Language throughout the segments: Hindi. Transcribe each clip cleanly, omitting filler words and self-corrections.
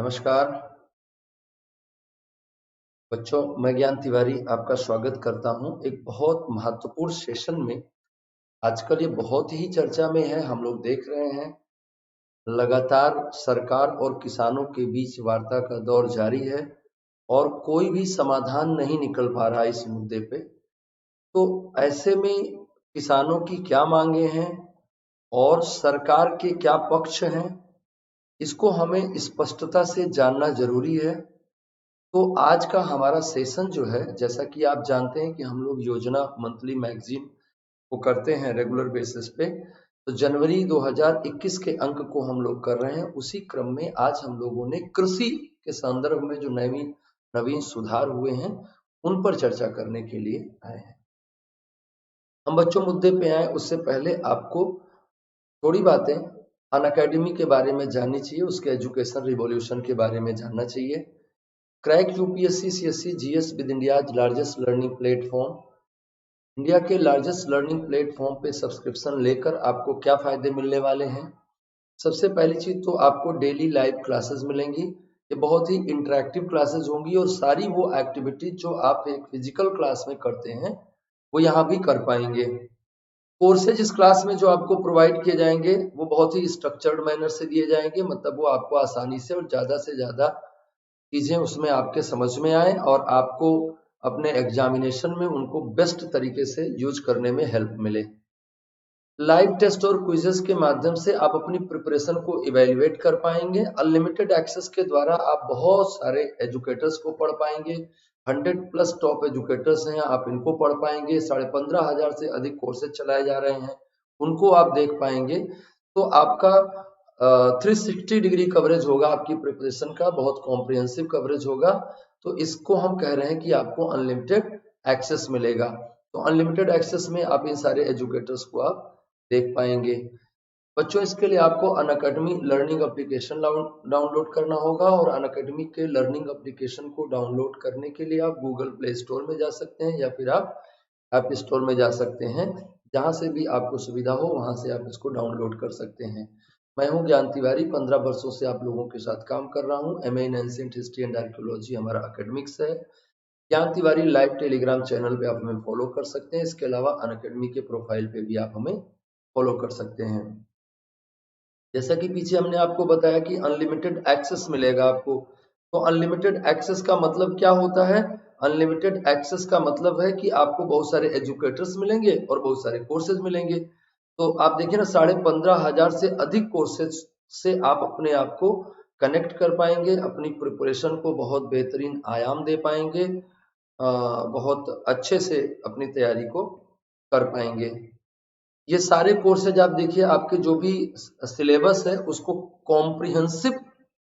नमस्कार बच्चों, मैं ज्ञान तिवारी आपका स्वागत करता हूं एक बहुत महत्वपूर्ण सेशन में। आजकल ये बहुत ही चर्चा में है। हम लोग देख रहे हैं लगातार सरकार और किसानों के बीच वार्ता का दौर जारी है और कोई भी समाधान नहीं निकल पा रहा इस मुद्दे पे। तो ऐसे में किसानों की क्या मांगे हैं और सरकार के क्या पक्ष हैं, इसको हमें स्पष्टता से जानना जरूरी है। तो आज का हमारा सेशन जो है, जैसा कि आप जानते हैं कि हम लोग योजना मंथली मैगजीन को करते हैं रेगुलर बेसिस पे। तो जनवरी 2021 के अंक को हम लोग कर रहे हैं। उसी क्रम में आज हम लोगों ने कृषि के संदर्भ में जो नवीन नवीन सुधार हुए हैं उन पर चर्चा करने के लिए आए हैं। हम बच्चों मुद्दे पे आए उससे पहले आपको थोड़ी बातें अनअकैडमी के बारे में जाननी चाहिए, उसके एजुकेशन रिवॉल्यूशन के बारे में जानना चाहिए। Crack UPSC CSC GS with India's largest learning platform, India के लार्जेस्ट लर्निंग प्लेटफॉर्म पे सब्सक्रिप्शन लेकर आपको क्या फायदे मिलने वाले हैं। सबसे पहली चीज तो आपको डेली लाइव क्लासेस मिलेंगी। ये बहुत ही इंटरेक्टिव क्लासेस होंगी और सारी वो एक्टिविटीज जो आप एक फिजिकल क्लास में करते हैं वो यहाँ भी कर पाएंगे। कोर्सेज इस क्लास में जो आपको प्रोवाइड किए जाएंगे वो बहुत ही स्ट्रक्चर्ड मैनर से दिए जाएंगे, मतलब वो आपको आसानी से और ज्यादा से ज्यादा चीजें उसमें आपके समझ में आए और आपको अपने एग्जामिनेशन में उनको बेस्ट तरीके से यूज करने में हेल्प मिले। लाइव टेस्ट और क्विजेस के माध्यम से आप अपनी प्रिपरेशन को इवेल्युएट कर पाएंगे। अनलिमिटेड एक्सेस के द्वारा आप बहुत सारे एजुकेटर्स को पढ़ पाएंगे। 100+ टॉप एजुकेटर्स हैं, आप इनको पढ़ पाएंगे। 15,500 से अधिक कोर्सेज चलाए जा रहे हैं, उनको आप देख पाएंगे। तो आपका 360 डिग्री कवरेज होगा आपकी प्रिपरेशन का, बहुत कॉम्प्रिहेंसिव कवरेज होगा। तो इसको हम कह रहे हैं कि आपको अनलिमिटेड एक्सेस मिलेगा। तो अनलिमिटेड एक्सेस में आप इन सारे एजुकेटर्स को आप देख पाएंगे। बच्चों, इसके लिए आपको अनअकैडमी लर्निंग एप्लीकेशन डाउनलोड करना होगा और अनअकैडमी के लर्निंग एप्लीकेशन को डाउनलोड करने के लिए आप गूगल प्ले स्टोर में जा सकते हैं या फिर आप ऐप स्टोर में जा सकते हैं। जहां से भी आपको सुविधा हो वहां से आप इसको डाउनलोड कर सकते हैं। मैं हूं ज्ञान तिवारी, 15 वर्षों से आप लोगों के साथ काम कर रहा हूं। MA in ancient history and archaeology हमारा एकेडमिक्स है। ज्ञान तिवारी लाइव टेलीग्राम चैनल पे आप हमें फॉलो कर सकते हैं। इसके अलावा अनअकैडमी के प्रोफाइल पे भी आप हमें फॉलो कर सकते हैं। जैसा कि पीछे हमने आपको बताया कि अनलिमिटेड एक्सेस मिलेगा आपको। तो अनलिमिटेड एक्सेस का मतलब क्या होता है? अनलिमिटेड एक्सेस का मतलब है कि आपको बहुत सारे एजुकेटर्स मिलेंगे और बहुत सारे कोर्सेज मिलेंगे। तो आप देखिए ना, 15,500 से अधिक कोर्सेज से आप अपने आप को कनेक्ट कर पाएंगे, अपनी प्रिपरेशन को बहुत बेहतरीन आयाम दे पाएंगे, बहुत अच्छे से अपनी तैयारी को कर पाएंगे। ये सारे कोर्सेज आप देखिए, आपके जो भी सिलेबस है उसको कॉम्प्रिहेंसिव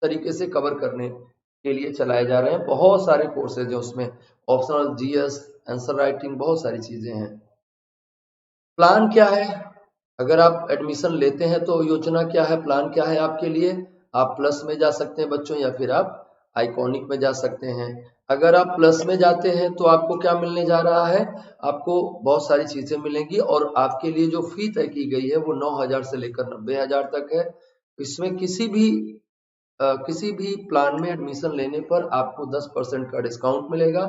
तरीके से कवर करने के लिए चलाए जा रहे हैं। बहुत सारे कोर्सेज हैं उसमें, ऑप्शनल जीएस, आंसर राइटिंग, बहुत सारी चीजें हैं। प्लान क्या है? अगर आप एडमिशन लेते हैं तो योजना क्या है, प्लान क्या है आपके लिए? आप प्लस में जा सकते हैं बच्चों, या फिर आप आइकॉनिक में जा सकते हैं। अगर आप प्लस में जाते हैं तो आपको क्या मिलने जा रहा है? आपको बहुत सारी चीजें मिलेंगी और आपके लिए जो फी तय की गई है वो 9,000 से लेकर 90,000 तक है। इसमें किसी भी प्लान में एडमिशन लेने पर आपको 10% का डिस्काउंट मिलेगा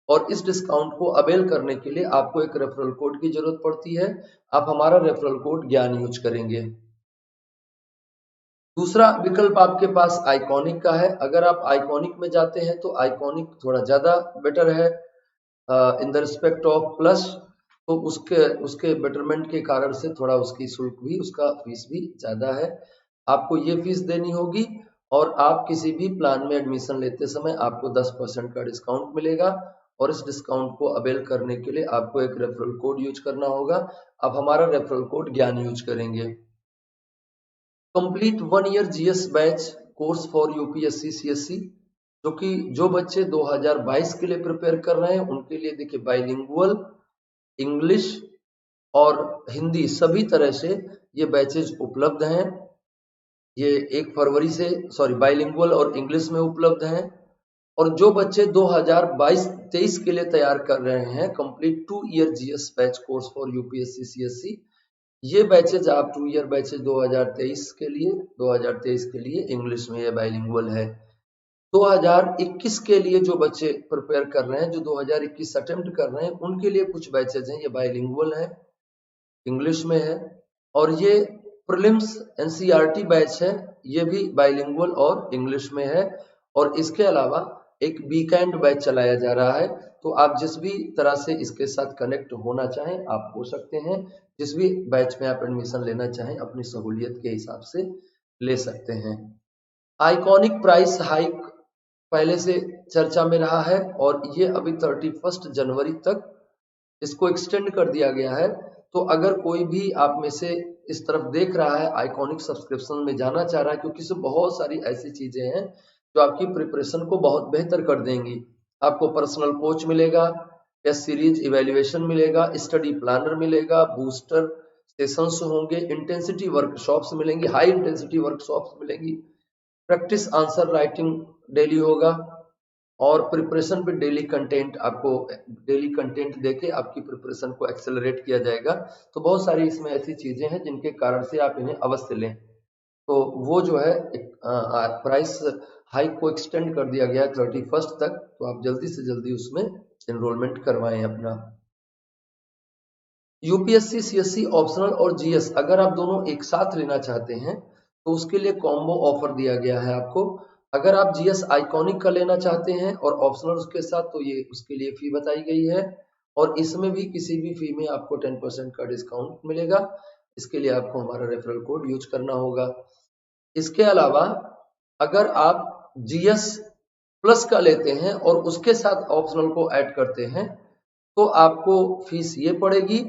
और इस डिस्काउंट को अवेल करने के लिए आपको एक रेफरल कोड की जरूरत पड़ती है। आप हमारा रेफरल कोड ज्ञान यूज करेंगे। दूसरा विकल्प आपके पास आइकॉनिक का है। अगर आप आइकॉनिक में जाते हैं तो आइकॉनिक थोड़ा ज्यादा बेटर है in the respect of plus. तो उसके उसके बेटरमेंट के कारण से थोड़ा उसकी शुल्क भी, उसका फीस भी ज्यादा है। आपको ये फीस देनी होगी और आप किसी भी प्लान में एडमिशन लेते समय आपको 10% का डिस्काउंट मिलेगा और इस डिस्काउंट को अवेल करने के लिए आपको एक रेफरल कोड यूज करना होगा। आप हमारा रेफरल कोड ज्ञान यूज करेंगे। Complete 1 year GS batch course for UPSC CSC, जो कि जो बच्चे 2022 के लिए प्रिपेयर कर रहे हैं उनके लिए देखिए बाइलिंगुअल इंग्लिश और हिंदी सभी तरह से ये बैचेज उपलब्ध हैं। ये 1 फरवरी से बाइलिंगुअल और इंग्लिश में उपलब्ध हैं। और जो बच्चे 2022-23 के लिए तैयार कर रहे हैं complete 2 year GS batch course for UPSC CSC, ये बैचेज आप 2 ईयर बैचेज 2023 के लिए इंग्लिश में ये बाइलिंगुअल है। 2021 के लिए जो बच्चे प्रिपेयर कर रहे हैं, जो 2021 अटेम्प्ट कर रहे हैं, उनके लिए कुछ बैचेज हैं। ये बाइलिंगुअल है, इंग्लिश में है, और ये प्रीलिम्स एनसीईआरटी बैच है, ये भी बाइलिंगुअल और इंग्लिश में है। और इसके अलावा एक वीकेंड बैच चलाया जा रहा है। तो आप जिस भी तरह से इसके साथ कनेक्ट होना चाहें आप हो सकते हैं, जिस भी बैच में आप एडमिशन लेना चाहें अपनी सहूलियत के हिसाब से ले सकते हैं। आइकॉनिक प्राइस हाइक पहले से चर्चा में रहा है और ये अभी 31 जनवरी तक इसको एक्सटेंड कर दिया गया है। तो अगर कोई भी आप में से इस तरफ देख रहा है, आइकॉनिक सब्सक्रिप्शन में जाना चाह रहा है, क्योंकि इसमें बहुत सारी ऐसी चीजें हैं जो आपकी प्रिपरेशन को बहुत बेहतर कर देंगी। आपको पर्सनल कोच मिलेगा, टेस्ट सीरीज इवेल्युएशन मिलेगा, स्टडी प्लानर मिलेगा, बूस्टर सेशंस होंगे, इंटेंसिटी वर्कशॉप्स मिलेंगी, हाई इंटेंसिटी वर्कशॉप्स मिलेंगी, प्रैक्टिस आंसर राइटिंग डेली होगा, और प्रिपरेशन पे डेली कंटेंट आपको डेली कंटेंट देके आपकी प्रिपरेशन को एक्सेलरेट किया जाएगा। तो बहुत सारी इसमें ऐसी चीजें हैं जिनके कारण से आप इन्हें अवश्य लें। तो वो जो है प्राइस हाइक को एक्सटेंड कर दिया गया है 31 तक, तो आप जल्दी से जल्दी उसमें एनरोलमेंट करवाएं अपना। यूपीएससी सीएससी ऑप्शनल और जीएस अगर आप दोनों एक साथ लेना चाहते हैं तो उसके लिए कॉम्बो ऑफर दिया गया है आपको। अगर आप जीएस आइकॉनिक का लेना चाहते हैं और ऑप्शनल उसके साथ, तो ये उसके लिए फी बताई गई है, और इसमें भी किसी भी फी में आपको 10% का डिस्काउंट मिलेगा। इसके लिए आपको हमारा रेफरल कोड यूज करना होगा। इसके अलावा अगर आप जीएस प्लस का लेते हैं और उसके साथ ऑप्शनल को ऐड करते हैं तो आपको फीस ये पड़ेगी,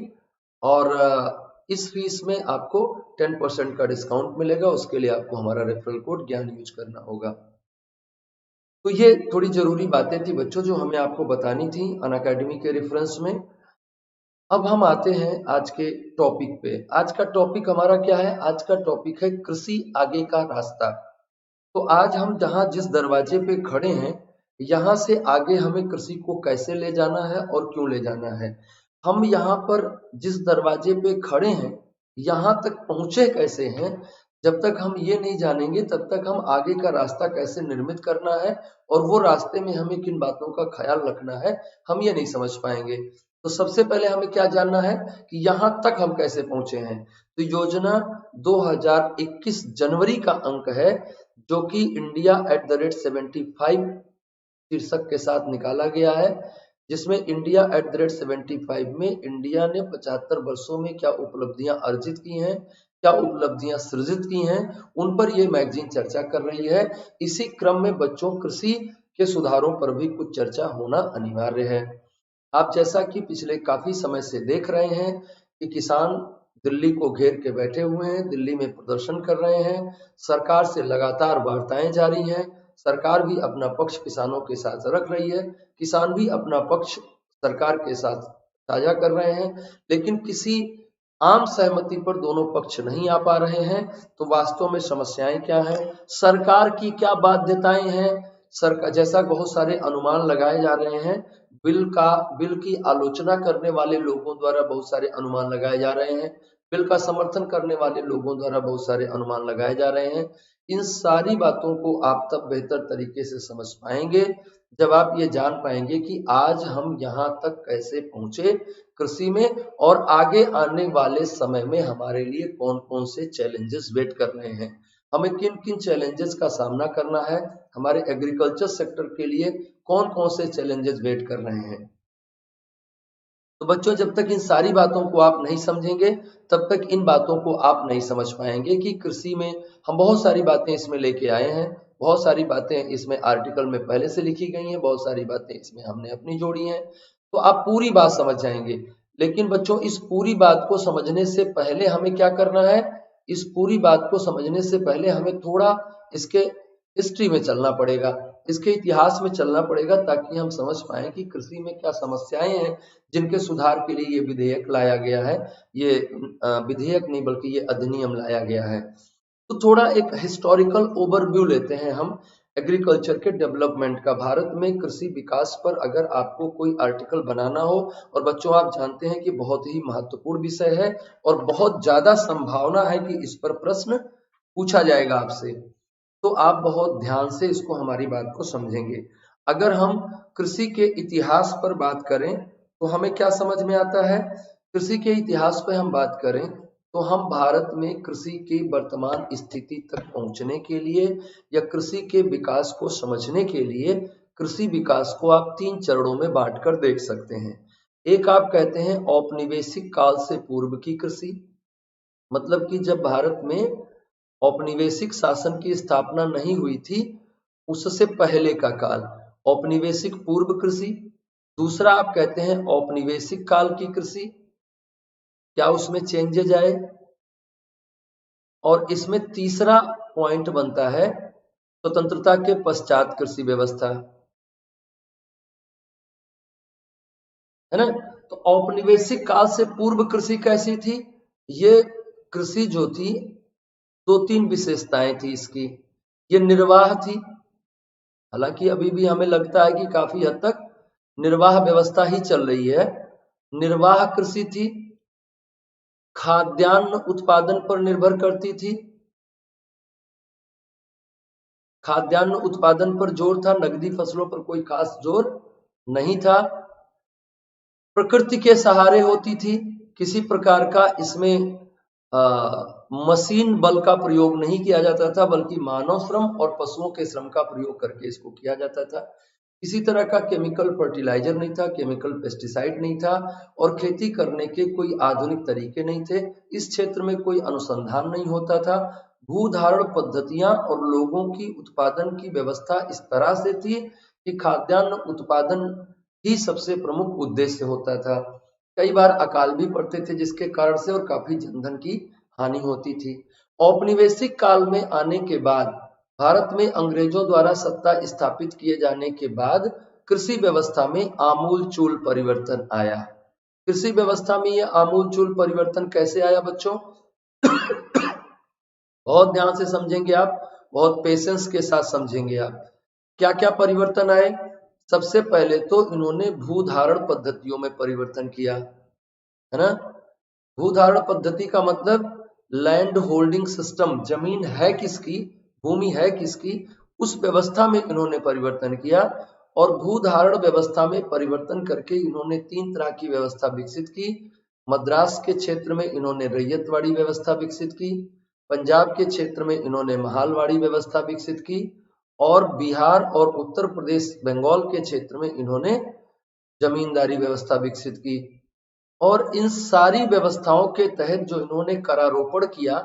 और इस फीस में आपको 10% का डिस्काउंट मिलेगा। उसके लिए आपको हमारा रेफरल कोड ज्ञान यूज करना होगा। तो ये थोड़ी जरूरी बातें थी बच्चों जो हमें आपको बतानी थी अनअकैडमी के रेफरेंस में। अब हम आते हैं आज के टॉपिक पे। आज का टॉपिक हमारा क्या है? आज का टॉपिक है कृषि आगे का रास्ता। तो आज हम जहां जिस दरवाजे पे खड़े हैं, यहाँ से आगे हमें कृषि को कैसे ले जाना है और क्यों ले जाना है। हम यहाँ पर जिस दरवाजे पे खड़े हैं, यहाँ तक पहुंचे कैसे हैं, जब तक हम ये नहीं जानेंगे तब तक हम आगे का रास्ता कैसे निर्मित करना है और वो रास्ते में हमें किन बातों का ख्याल रखना है, हम ये नहीं समझ पाएंगे। तो सबसे पहले हमें क्या जानना है कि यहाँ तक हम कैसे पहुंचे हैं। तो योजना 2021 जनवरी का अंक है, जो कि India@75 शीर्षक के साथ निकाला गया है, जिसमें India@75 में इंडिया ने 75 वर्षों में क्या उपलब्धियां अर्जित की हैं, क्या उपलब्धियां सृजित की हैं, उन पर यह मैगजीन चर्चा कर रही है। इसी क्रम में बच्चों कृषि के सुधारों पर भी कुछ चर्चा होना अनिवार्य है। आप जैसा कि पिछले काफी समय से देख रहे हैं कि किसान दिल्ली को घेर के बैठे हुए हैं, दिल्ली में प्रदर्शन कर रहे हैं, सरकार से लगातार वार्ताएं जारी हैं, सरकार भी अपना पक्ष किसानों के साथ रख रही है, किसान भी अपना पक्ष सरकार के साथ साझा कर रहे हैं, लेकिन किसी आम सहमति पर दोनों पक्ष नहीं आ पा रहे हैं। तो वास्तव में समस्याएं क्या हैं, सरकार की क्या बाध्यताएं हैं, सरकार जैसा बहुत सारे अनुमान लगाए जा रहे हैं, बिल की आलोचना करने वाले लोगों द्वारा बहुत सारे अनुमान लगाए जा रहे हैं, बिल का समर्थन करने वाले लोगों द्वारा बहुत सारे अनुमान लगाए जा रहे हैं। इन सारी बातों को आप तब बेहतर तरीके से समझ पाएंगे जब आप ये जान पाएंगे कि आज हम यहाँ तक कैसे पहुंचे कृषि में, और आगे आने वाले समय में हमारे लिए कौन कौन से चैलेंजेस वेट कर रहे हैं, हमें किन किन चैलेंजेस का सामना करना है, हमारे एग्रीकल्चर सेक्टर के लिए कौन कौन से चैलेंजेस वेट कर रहे हैं। तो बच्चों, जब तक इन सारी बातों को आप नहीं समझेंगे तब तक इन बातों को आप नहीं समझ पाएंगे कि कृषि में हम बहुत सारी बातें इसमें लेके आए हैं, बहुत सारी बातें इसमें आर्टिकल में पहले से लिखी गई हैं, बहुत सारी बातें इसमें हमने अपनी जोड़ी हैं, तो आप पूरी बात समझ जाएंगे। लेकिन बच्चों, इस पूरी बात को समझने से पहले हमें क्या करना है, इस पूरी बात को समझने से पहले हमें थोड़ा इसके हिस्ट्री में चलना पड़ेगा, इसके इतिहास में चलना पड़ेगा, ताकि हम समझ पाएं कि कृषि में क्या समस्याएं हैं जिनके सुधार के लिए ये विधेयक लाया गया है। ये विधेयक नहीं बल्कि ये अधिनियम लाया गया है। तो थोड़ा एक हिस्टोरिकल ओवरव्यू लेते हैं हम एग्रीकल्चर के डेवलपमेंट का। भारत में कृषि विकास पर अगर आपको कोई आर्टिकल बनाना हो, और बच्चों आप जानते हैं कि बहुत ही महत्वपूर्ण विषय है और बहुत ज्यादा संभावना है कि इस पर प्रश्न पूछा जाएगा आपसे, तो आप बहुत ध्यान से इसको हमारी बात को समझेंगे। अगर हम कृषि के इतिहास पर बात करें तो हमें क्या समझ में आता है? कृषि के इतिहास पर हम बात करें तो हम भारत में कृषि की वर्तमान स्थिति तक पहुंचने के लिए या कृषि के विकास को समझने के लिए कृषि विकास को आप 3 चरणों में बांटकर देख सकते हैं। एक आप कहते हैं औपनिवेशिक काल से पूर्व की कृषि, मतलब कि जब भारत में औपनिवेशिक शासन की स्थापना नहीं हुई थी उससे पहले का काल, औपनिवेशिक पूर्व कृषि। दूसरा आप कहते हैं औपनिवेशिक काल की कृषि, क्या उसमें चेंजेज आए? और इसमें तीसरा पॉइंट बनता है स्वतंत्रता के पश्चात कृषि व्यवस्था, है ना। तो औपनिवेशिक काल से पूर्व कृषि कैसी थी? ये कृषि जो थी 2-3 विशेषताएं थी इसकी। ये निर्वाह थी, हालांकि अभी भी हमें लगता है कि काफी हद तक निर्वाह व्यवस्था ही चल रही है। निर्वाह कृषि थी, खाद्यान्न उत्पादन पर निर्भर करती थी, खाद्यान्न उत्पादन पर जोर था, नकदी फसलों पर कोई खास जोर नहीं था। प्रकृति के सहारे होती थी, किसी प्रकार का इसमें मशीन बल का प्रयोग नहीं किया जाता था, बल्कि मानव श्रम और पशुओं के श्रम का प्रयोग करके इसको किया जाता था। किसी तरह का केमिकल फर्टिलाइजर नहीं था, केमिकल पेस्टिसाइड नहीं था, और खेती करने के कोई आधुनिक तरीके नहीं थे। इस क्षेत्र में कोई अनुसंधान नहीं होता था। भूधारण पद्धतियां और लोगों की उत्पादन की व्यवस्था इस तरह से थी कि खाद्यान्न उत्पादन ही सबसे प्रमुख उद्देश्य होता था। कई बार अकाल भी पड़ते थे जिसके कारण से, और काफी जनधन की हानि होती थी। औपनिवेशिक काल में आने के बाद, भारत में अंग्रेजों द्वारा सत्ता स्थापित किए जाने के बाद कृषि व्यवस्था में आमूलचूल परिवर्तन आया। कृषि व्यवस्था में यह आमूलचूल परिवर्तन कैसे आया बच्चों? बहुत ध्यान से समझेंगे आप, बहुत पेशेंस के साथ समझेंगे आप। क्या क्या परिवर्तन आए? सबसे पहले तो इन्होंने भूधारण पद्धतियों में परिवर्तन किया, है ना। भूधारण पद्धति का मतलब लैंड होल्डिंग सिस्टम, जमीन है किसकी, भूमि है किसकी, उस व्यवस्था में इन्होंने परिवर्तन किया। और भूधारण व्यवस्था में परिवर्तन करके इन्होंने 3 तरह की व्यवस्था विकसित की। मद्रास के क्षेत्र में इन्होंने रैयतवाड़ी व्यवस्था विकसित की, पंजाब के क्षेत्र में इन्होंने महालवाड़ी व्यवस्था विकसित की, और बिहार और उत्तर प्रदेश बंगाल के क्षेत्र में इन्होंने जमींदारी व्यवस्था विकसित की। और इन सारी व्यवस्थाओं के तहत जो इन्होंने करारोपण किया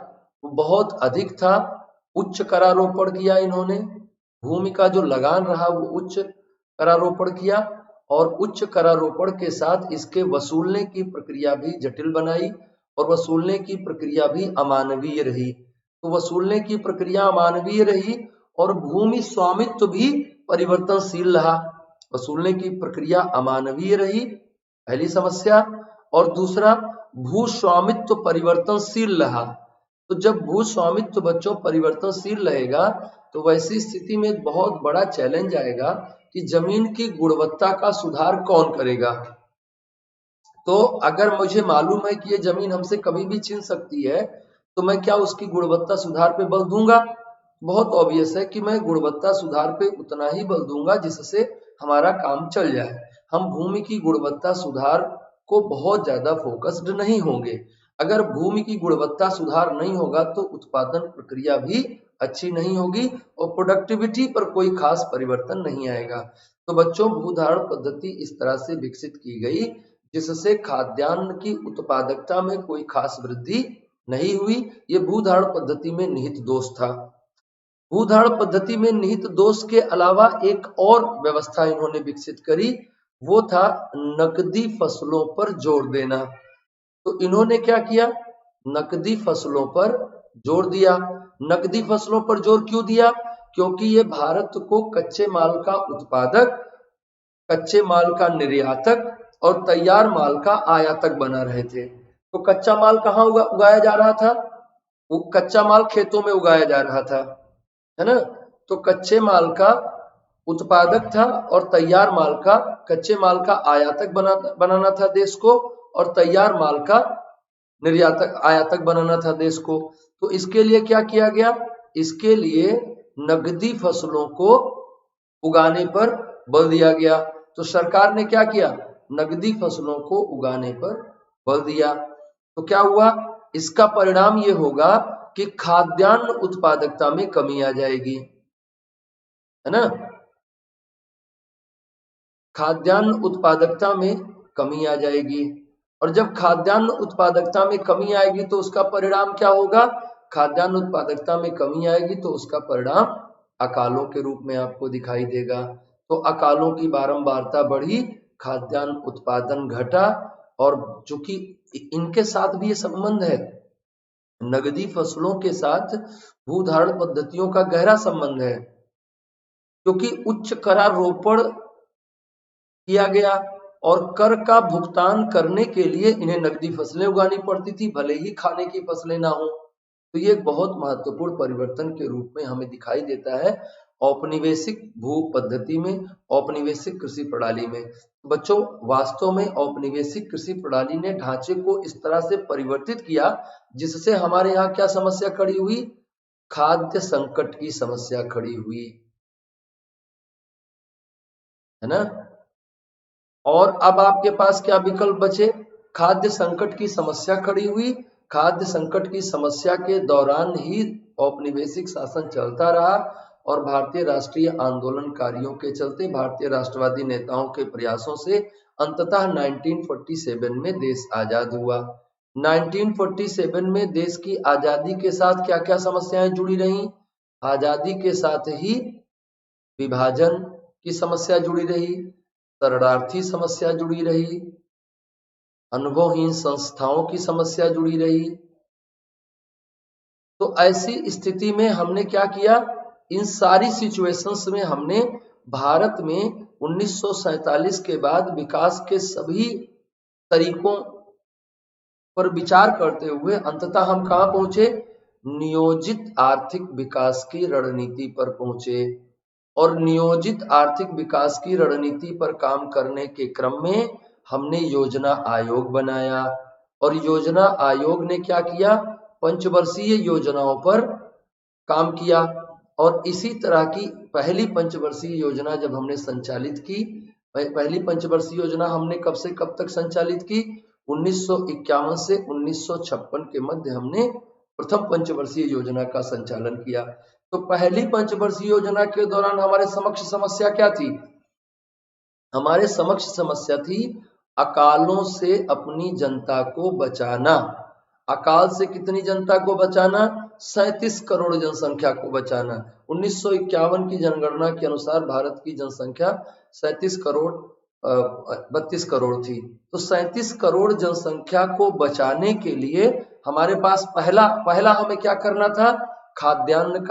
वो बहुत अधिक था, उच्च करारोपण किया इन्होंने। भूमि का जो लगान रहा वो उच्च करारोपण किया, और उच्च करारोपण के साथ इसके वसूलने की प्रक्रिया भी जटिल बनाई, और वसूलने की प्रक्रिया भी अमानवीय रही। तो वसूलने की प्रक्रिया अमानवीय रही और भूमि स्वामित्व भी परिवर्तनशील रहा। वसूलने की प्रक्रिया अमानवीय रही, पहली समस्या। और दूसरा, भू स्वामित्व परिवर्तनशील रहा। तो जब भू स्वामित्व बच्चों परिवर्तनशील रहेगा तो वैसी स्थिति में एक बहुत बड़ा चैलेंज आएगा कि जमीन की गुणवत्ता का सुधार कौन करेगा। तो अगर मुझे मालूम है कि ये जमीन हमसे कभी भी छीन सकती है तो मैं क्या उसकी गुणवत्ता सुधार पे बल दूंगा? बहुत ऑब्वियस है कि मैं गुणवत्ता सुधार पे उतना ही बल दूंगा जिससे हमारा काम चल जाए। हम भूमि की गुणवत्ता सुधार को बहुत ज्यादा फोकस्ड नहीं होंगे। अगर भूमि की गुणवत्ता सुधार नहीं होगा तो उत्पादन प्रक्रिया भी अच्छी नहीं होगी और प्रोडक्टिविटी पर कोई खास परिवर्तन नहीं आएगा। तो बच्चों, भूधारण पद्धति इस तरह से विकसित की गई जिससे खाद्यान्न की उत्पादकता में कोई खास वृद्धि नहीं हुई। ये भूधारण पद्धति में निहित दोष था। भूधारण पद्धति में निहित दोष के अलावा एक और व्यवस्था इन्होंने विकसित करी, वो था नकदी फसलों पर जोर देना। तो इन्होंने क्या किया? नकदी फसलों पर जोर दिया। नकदी फसलों पर जोर क्यों दिया? क्योंकि ये भारत को कच्चे माल का उत्पादक, कच्चे माल का निर्यातक और तैयार माल का आयातक बना रहे थे। तो कच्चा माल कहाँ उगाया जा रहा था? वो कच्चा माल खेतों में उगाया जा रहा था, है ना। तो कच्चे माल का उत्पादक था और तैयार माल का, कच्चे माल का आयातक बनाना था देश को, और तैयार माल का निर्यातक, आयातक बनाना था देश को। तो इसके लिए क्या किया गया? इसके लिए नगदी फसलों को उगाने पर बल दिया गया। तो सरकार ने क्या किया, नगदी फसलों को उगाने पर बल दिया। तो क्या हुआ, इसका परिणाम ये होगा कि खाद्यान्न उत्पादकता में कमी आ जाएगी, है ना। खाद्यान्न उत्पादकता में कमी आ जाएगी, और जब खाद्यान्न उत्पादकता में कमी आएगी तो उसका परिणाम क्या होगा, खाद्यान्न उत्पादकता में कमी आएगी तो उसका परिणाम अकालों के रूप में आपको दिखाई देगा। तो अकालों की बारंबारता बढ़ी, खाद्यान्न उत्पादन घटा, और चूंकि इनके साथ भी ये संबंध है, नगदी फसलों के साथ भूधारण पद्धतियों का गहरा संबंध है, क्योंकि उच्च करारोपण किया गया और कर का भुगतान करने के लिए इन्हें नकदी फसलें उगानी पड़ती थी, भले ही खाने की फसलें ना हो। तो ये एक बहुत महत्वपूर्ण परिवर्तन के रूप में हमें दिखाई देता है औपनिवेशिक भू पद्धति में, औपनिवेशिक कृषि प्रणाली में। बच्चों, वास्तव में औपनिवेशिक कृषि प्रणाली ने ढांचे को इस तरह से परिवर्तित किया जिससे हमारे यहाँ क्या समस्या खड़ी हुई, खाद्य संकट की समस्या खड़ी हुई, है ना। और अब आपके पास क्या विकल्प बचे, खाद्य संकट की समस्या खड़ी हुई। खाद्य संकट की समस्या के दौरान ही औपनिवेशिक शासन चलता रहा और भारतीय राष्ट्रीय आंदोलनकारियों के चलते, भारतीय राष्ट्रवादी नेताओं के प्रयासों से अंततः 1947 में देश आजाद हुआ। 1947 में देश की आजादी के साथ क्या क्या समस्याएं जुड़ी रही, आजादी के साथ ही विभाजन की समस्या जुड़ी रही, शरणार्थी समस्या जुड़ी रही, अनुभवहीन संस्थाओं की समस्या जुड़ी रही। तो ऐसी स्थिति में हमने क्या किया, इन सारी सिचुएशंस में हमने भारत में 1947 के बाद विकास के सभी तरीकों पर विचार करते हुए अंततः हम कहां पहुंचे, नियोजित आर्थिक विकास की रणनीति पर पहुंचे। और नियोजित आर्थिक विकास की रणनीति पर काम करने के क्रम में हमने योजना आयोग बनाया, और योजना आयोग ने क्या किया, पंचवर्षीय योजनाओं पर काम किया। और इसी तरह की पहली पंचवर्षीय योजना जब हमने संचालित की, पहली पंचवर्षीय योजना हमने कब से कब तक संचालित की, 1951 से 1956 के मध्य हमने प्रथम पंचवर्षीय योजना का संचालन किया। तो पहली पंचवर्षीय योजना के दौरान हमारे समक्ष समस्या क्या थी, हमारे समक्ष समस्या थी अकालों से अपनी जनता को बचाना। अकाल से कितनी जनता को बचाना, 37 करोड़ जनसंख्या को बचाना। 1951 की जनगणना के अनुसार भारत की जनसंख्या 37 करोड़ 32 करोड़ थी। तो 37 करोड़ जनसंख्या को बचाने के लिए हमारे पास पहला हमें क्या करना था, खाद्यान्न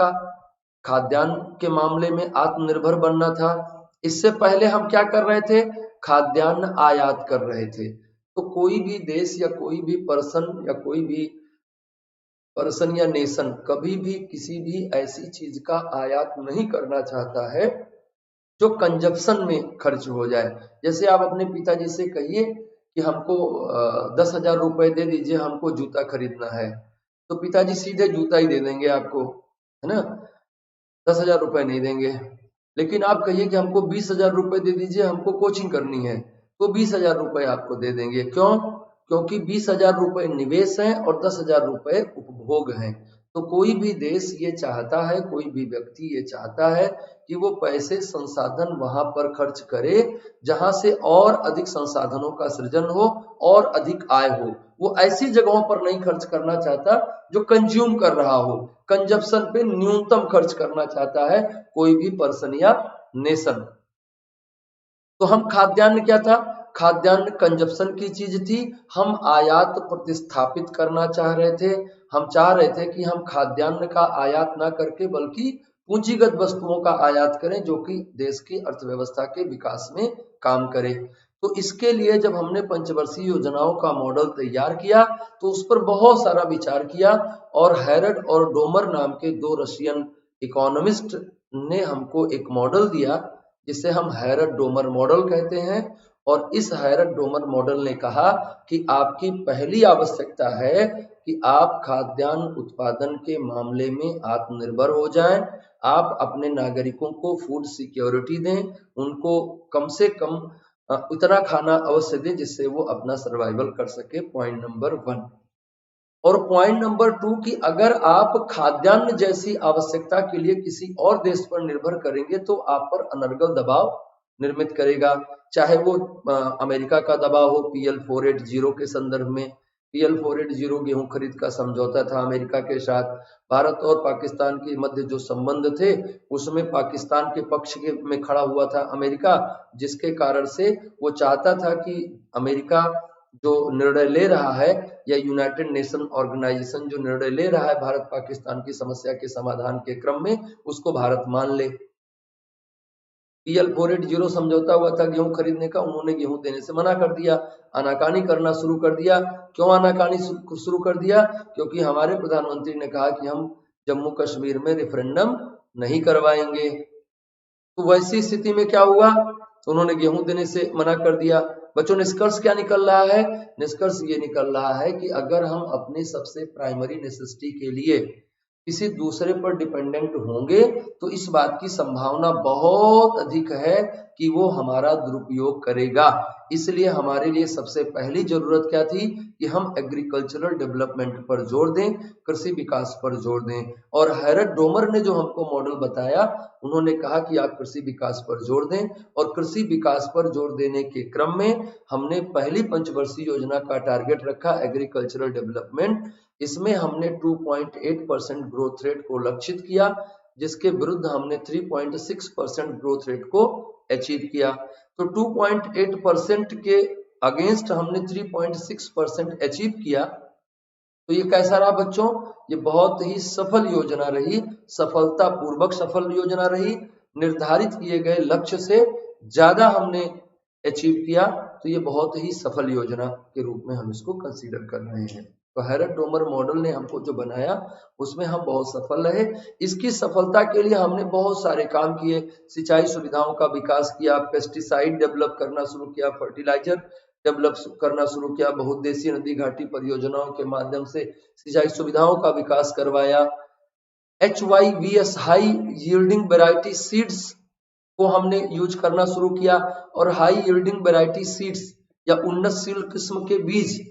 के मामले में आत्मनिर्भर बनना था। इससे पहले हम क्या कर रहे थे, खाद्यान्न आयात कर रहे थे। तो कोई भी देश या कोई भी पर्सन या नेशन कभी भी किसी भी ऐसी चीज का आयात नहीं करना चाहता है जो कंजप्शन में खर्च हो जाए। जैसे आप अपने पिताजी से कहिए कि हमको 10,000 रुपए दे दीजिए, हमको जूता खरीदना है, तो पिताजी सीधे जूता ही दे देंगे आपको, है ना, 10,000 रुपए नहीं देंगे। लेकिन आप कहिए कि हमको 20,000 रुपए दे दीजिए, हमको कोचिंग करनी है, तो 20,000 रुपए आपको दे देंगे। क्यों, क्योंकि 20,000 रुपए निवेश हैं और 10,000 रुपए उपभोग हैं। तो कोई भी देश ये चाहता है, कोई भी व्यक्ति ये चाहता है कि वो पैसे संसाधन वहां पर खर्च करे जहां से और अधिक संसाधनों का सृजन हो और अधिक आय हो। वो ऐसी जगहों पर नहीं खर्च करना चाहता जो कंज्यूम कर रहा हो, कंजप्शन पे न्यूनतम खर्च करना चाहता है कोई भी पर्सन या नेशन। तो हम खाद्यान्न क्या था, खाद्यान्न कंजप्शन की चीज थी, हम आयात प्रतिस्थापित करना चाह रहे थे। हम चाह रहे थे कि हम खाद्यान्न का आयात ना करके बल्कि पूंजीगत वस्तुओं का आयात करें जो कि देश की अर्थव्यवस्था के विकास में काम करे। तो इसके लिए जब हमने पंचवर्षीय योजनाओं का मॉडल तैयार किया तो उस पर बहुत सारा विचार किया, और हैरड और डोमर नाम के दो रशियन इकोनॉमिस्ट ने हमको एक मॉडल दिया जिसे हम हैरड डोमर मॉडल कहते हैं। और इस हैरट डोमर मॉडल ने कहा कि आपकी पहली आवश्यकता है कि आप खाद्यान्न उत्पादन के मामले में आत्मनिर्भर हो जाएं, आप अपने नागरिकों को फूड सिक्योरिटी दें, उनको कम से कम इतना खाना अवश्य दें जिससे वो अपना सर्वाइवल कर सके। Point number 1। और पॉइंट नंबर 2 कि अगर आप खाद्यान्न जैसी आवश्यकता के लिए किसी और देश पर निर्भर करेंगे तो आप पर अनर्गल दबाव निर्मित करेगा, चाहे वो अमेरिका का दबाव हो PL 480 के संदर्भ में। PL 480 गेहूं खरीद का समझौता था अमेरिका के साथ। भारत और पाकिस्तान के मध्य जो संबंध थे उसमें पाकिस्तान के पक्ष में खड़ा हुआ था अमेरिका, जिसके कारण से वो चाहता था कि अमेरिका जो निर्णय ले रहा है या यूनाइटेड नेशन ऑर्गेनाइजेशन जो निर्णय ले रहा है भारत पाकिस्तान की समस्या के समाधान के क्रम में, उसको भारत मान ले। PL 480 समझौता हुआ था गेहूं खरीदने का, उन्होंने गेहूं देने से मना कर दिया, आनाकानी करना शुरू कर दिया। क्यों आनाकानी शुरू कर दिया? क्योंकि हमारे प्रधानमंत्री ने कहा कि हम जम्मू कश्मीर में रेफरेंडम नहीं करवाएंगे। तो वैसी स्थिति में क्या हुआ? तो उन्होंने गेहूं देने से मना कर दिया। बच्चों, निष्कर्ष क्या निकल रहा है? निष्कर्ष ये निकल रहा है कि अगर हम अपनी सबसे प्राइमरी नेसेसिटी के लिए किसी दूसरे पर डिपेंडेंट होंगे तो इस बात की संभावना बहुत अधिक है कि वो हमारा दुरुपयोग करेगा। इसलिए हमारे लिए सबसे पहली जरूरत क्या थी कि हम एग्रीकल्चरल डेवलपमेंट पर जोर दें, कृषि विकास पर जोर दें। और हैरट डोमर ने जो हमको मॉडल बताया, उन्होंने कहा कि आप कृषि विकास पर जोर दें, और कृषि विकास पर जोर देने के क्रम में हमने पहली पंचवर्षीय योजना का टारगेट रखा एग्रीकल्चरल डेवलपमेंट। इसमें हमने 2.8% ग्रोथ रेट को लक्षित किया, जिसके विरुद्ध हमने 3.6% ग्रोथ रेट को अचीव किया। तो 2.8% के अगेंस्ट हमने 3.6% अचीव किया। तो ये कैसा रहा बच्चों? ये बहुत ही सफल योजना रही, सफलतापूर्वक सफल योजना रही। निर्धारित किए गए लक्ष्य से ज्यादा हमने अचीव किया, तो ये बहुत ही सफल योजना के रूप में हम इसको कंसीडर कर रहे हैं। तो हैरट डोमर मॉडल ने हमको जो बनाया उसमें हम बहुत सफल रहे। इसकी सफलता के लिए हमने बहुत सारे काम किए, सिंचाई सुविधाओं का विकास किया, पेस्टिसाइड डेवलप करना शुरू किया, फर्टिलाइजर डेवलप करना शुरू किया, बहुउद्देशीय नदी घाटी परियोजनाओं के माध्यम से सिंचाई सुविधाओं का विकास करवाया। HYVS high yielding variety seeds को हमने यूज करना शुरू किया, और हाई यील्डिंग वेराइटी सीड्स या उन्नतशील किस्म के बीज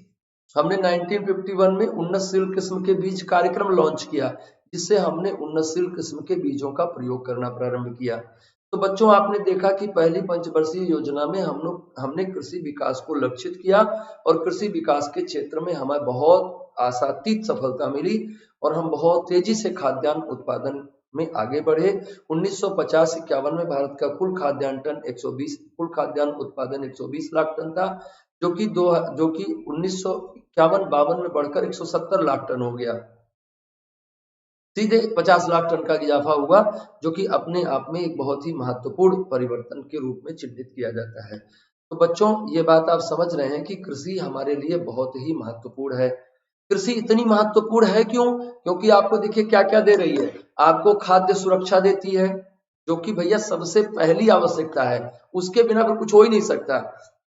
हमने 1951 में उन्नतशील किस्म के बीज कार्यक्रम लॉन्च किया, जिससे हमने उन्नतशील किस्म के बीजों का प्रयोग करना प्रारंभ किया। तो बच्चों, आपने देखा कि पहली पंचवर्षीय योजना में हमने कृषि विकास को लक्षित किया, और कृषि विकास के क्षेत्र में हमें बहुत आशातीत सफलता मिली, और हम बहुत तेजी से खाद्यान्न उत्पादन में आगे बढ़े। 1950-51 में भारत का कुल खाद्यान्न उत्पादन 120 लाख टन था, जो कि 1951-52 में बढ़कर 170 लाख टन हो गया। सीधे 50 लाख टन का इजाफा हुआ, जो कि अपने आप में एक बहुत ही महत्वपूर्ण परिवर्तन के रूप में चिन्हित किया जाता है। तो बच्चों, ये बात आप समझ रहे हैं कि कृषि हमारे लिए बहुत ही महत्वपूर्ण है। कृषि इतनी महत्वपूर्ण है क्यों? क्योंकि आपको देखिए क्या क्या दे रही है। आपको खाद्य सुरक्षा देती है, जो कि भैया सबसे पहली आवश्यकता है, उसके बिना फिर कुछ हो ही नहीं सकता।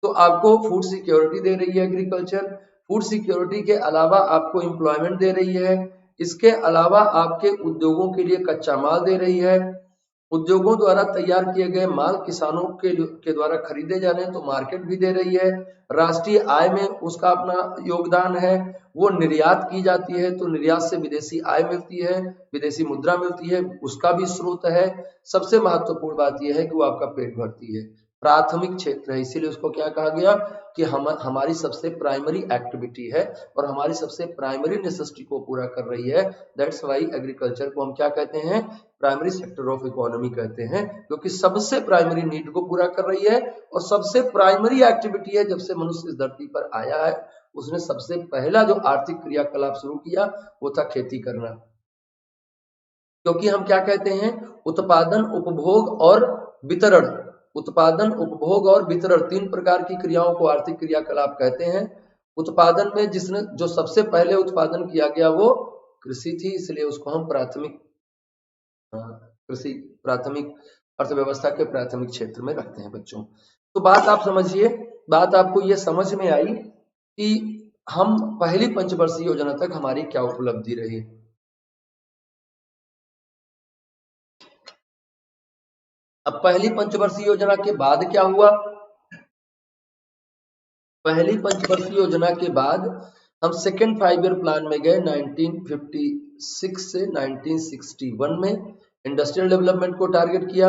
तो आपको फूड सिक्योरिटी दे रही है एग्रीकल्चर। फूड सिक्योरिटी के अलावा आपको एम्प्लॉयमेंट दे रही है। इसके अलावा आपके उद्योगों के लिए कच्चा माल दे रही है। उद्योगों द्वारा तैयार किए गए माल किसानों के द्वारा खरीदे जा रहे हैं, तो मार्केट भी दे रही है। राष्ट्रीय आय में उसका अपना योगदान है। वो निर्यात की जाती है, तो निर्यात से विदेशी आय मिलती है, विदेशी मुद्रा मिलती है, उसका भी स्रोत है। सबसे महत्वपूर्ण बात यह है कि वो आपका पेट भरती है। प्राथमिक क्षेत्र है, इसीलिए उसको क्या कहा गया कि हमारी सबसे प्राइमरी एक्टिविटी है, और हमारी सबसे प्राइमरी नेसेसिटी को पूरा कर रही है। दैट्स वाई एग्रीकल्चर को हम क्या कहते हैं? प्राइमरी सेक्टर ऑफ इकोनॉमी कहते हैं, क्योंकि सबसे प्राइमरी नीड को पूरा कर रही है, और सबसे प्राइमरी एक्टिविटी है। जब से मनुष्य इस धरती पर आया है, उसने सबसे पहला जो आर्थिक क्रियाकलाप शुरू किया वो था खेती करना। क्योंकि हम क्या कहते हैं? उत्पादन, उपभोग और वितरण। उत्पादन, उपभोग और वितरण, तीन प्रकार की क्रियाओं को आर्थिक क्रियाकलाप कहते हैं। उत्पादन में जिसने जो सबसे पहले उत्पादन किया गया वो कृषि थी, इसलिए उसको हम प्राथमिक अर्थव्यवस्था के प्राथमिक क्षेत्र में रखते हैं बच्चों। तो बात आप समझिए बात आपको ये समझ में आई कि हम पहली पंचवर्षीय योजना तक हमारी क्या उपलब्धि रही। अब पहली पंचवर्षीय योजना के बाद क्या हुआ? पहली पंचवर्षीय योजना के बाद हम सेकेंड 5 ईयर प्लान में गए 1956 से 1961 में। इंडस्ट्रियल डेवलपमेंट को टारगेट किया।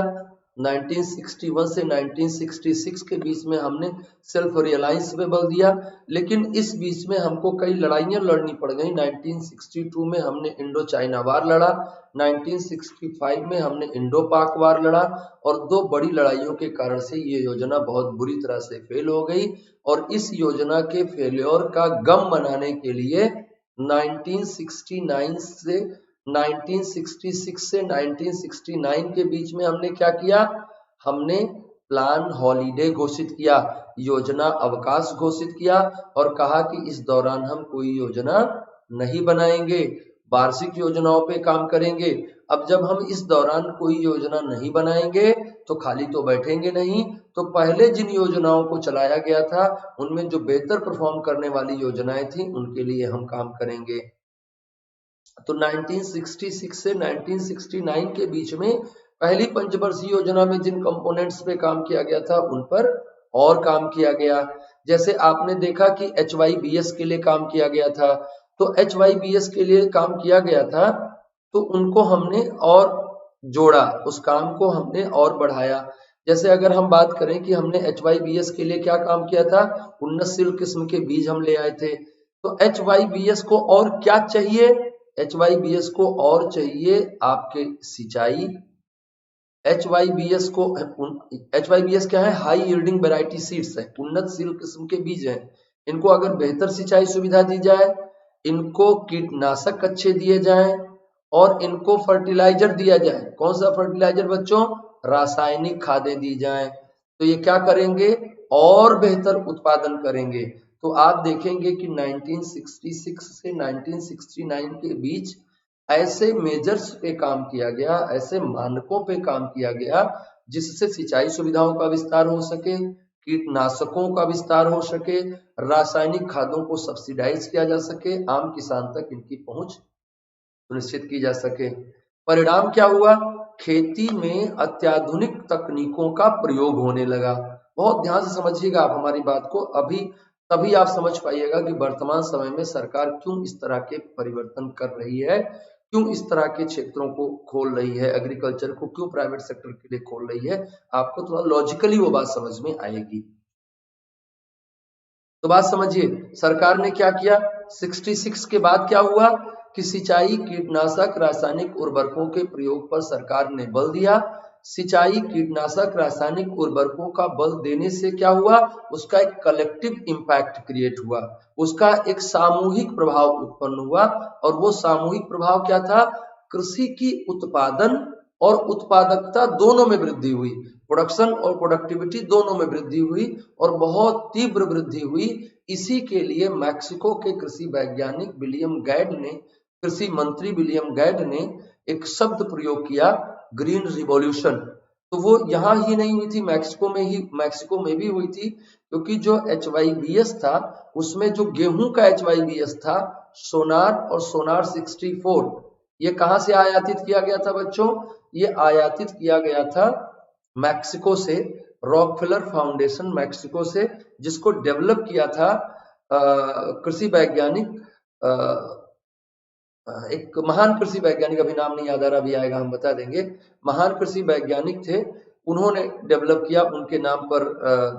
1961 से 1966 के बीच में हमने सेल्फ रियलायंस पे बल दिया, लेकिन इस बीच में हमको कई लड़ाइयां लड़नी पड़ गई। 1962 में हमने इंडो चाइना वार लड़ा, 1965 में हमने इंडो पाक वार लड़ा, और दो बड़ी लड़ाइयों के कारण से ये योजना बहुत बुरी तरह से फेल हो गई। और इस योजना के फेल्योर का गम मनाने के लिए 1966 से 1969 के बीच में हमने क्या किया? हमने प्लान हॉलीडे घोषित किया, योजना अवकाश घोषित किया, और कहा कि इस दौरान हम कोई योजना नहीं बनाएंगे, वार्षिक योजनाओं पे काम करेंगे। अब जब हम इस दौरान कोई योजना नहीं बनाएंगे तो खाली तो बैठेंगे नहीं, तो पहले जिन योजनाओं को चलाया गया था उनमें जो बेहतर परफॉर्म करने वाली योजनाएं थी उनके लिए हम काम करेंगे। तो 1966 से 1969 के बीच में पहली पंचवर्षीय योजना में जिन कंपोनेंट्स पे काम किया गया था उन पर और काम किया गया। जैसे आपने देखा कि HYBS के लिए काम किया गया था, तो HYBS के लिए काम किया गया था तो उनको हमने और जोड़ा, उस काम को हमने और बढ़ाया। जैसे अगर हम बात करें कि हमने HYBS के लिए क्या काम किया था, उन्नतशील किस्म के बीज हम ले आए थे। तो HYBS को और क्या चाहिए? HYBS को और चाहिए आपके सिंचाई। HYBS को HYBS क्या है? हाई यील्डिंग वैरायटी सीड्स है, उन्नतशील किस्म के बीज हैं। इनको अगर बेहतर सिंचाई सुविधा दी जाए, इनको कीटनाशक अच्छे दिए जाएं, और इनको फर्टिलाइजर दिया जाए। कौन सा फर्टिलाइजर बच्चों? रासायनिक खादें दी जाएं, तो ये क्या करेंगे? और बेहतर उत्पादन करेंगे। तो आप देखेंगे कि 1966 से 1969 के बीच ऐसे मेजर्स पे काम किया गया, ऐसे मानकों पे काम किया गया जिससे सिंचाई सुविधाओं का विस्तार हो सके, कीटनाशकों का विस्तार हो सके, रासायनिक खादों को सब्सिडाइज किया जा सके, आम किसान तक इनकी पहुंच सुनिश्चित की जा सके। परिणाम क्या हुआ? खेती में अत्याधुनिक तकनीकों का प्रयोग होने लगा। बहुत ध्यान से समझिएगा आप हमारी बात को, अभी तभी आप समझ पाइएगा कि वर्तमान समय में सरकार क्यों इस तरह के परिवर्तन कर रही है, क्यों इस तरह के क्षेत्रों को खोल रही है, एग्रीकल्चर को क्यों प्राइवेट सेक्टर के लिए खोल रही है। आपको थोड़ा लॉजिकली वो बात समझ में आएगी। तो बात समझिए, सरकार ने क्या किया? 66 के बाद क्या हुआ कि सिंचाई, कीटनाशक, रासायनिक उर्वरकों के प्रयोग पर सरकार ने बल दिया। सिंचाई, कीटनाशक, रासायनिक उर्वरकों का बल देने से क्या हुआ? उसका एक कलेक्टिव इम्पैक्ट क्रिएट हुआ, उसका एक सामूहिक प्रभाव उत्पन्न हुआ। और वो सामूहिक प्रभाव क्या था? कृषि की उत्पादन और उत्पादकता दोनों में वृद्धि हुई, प्रोडक्शन और प्रोडक्टिविटी दोनों में वृद्धि हुई, और बहुत तीव्र वृद्धि हुई। इसी के लिए मैक्सिको के कृषि वैज्ञानिक विलियम गैड ने, कृषि मंत्री विलियम गैड ने एक शब्द प्रयोग किया, ग्रीन रिवॉल्यूशन। तो वो यहाँ ही नहीं हुई थी, मैक्सिको में भी हुई थी, क्योंकि जो HYBS था उसमें जो गेहूं का HYBS था, सोनार और सोनार 64, ये कहां से आयातित किया गया था बच्चों? ये आयातित किया गया था मैक्सिको से, रॉकफेलर फाउंडेशन मैक्सिको से, जिसको डेवलप किया था कृषि वैज्ञानिक, एक महान कृषि वैज्ञानिक, अभी नाम नहीं याद आ रहा, अभी आएगा हम बता देंगे। महान कृषि वैज्ञानिक थे, उन्होंने डेवलप किया, उनके नाम पर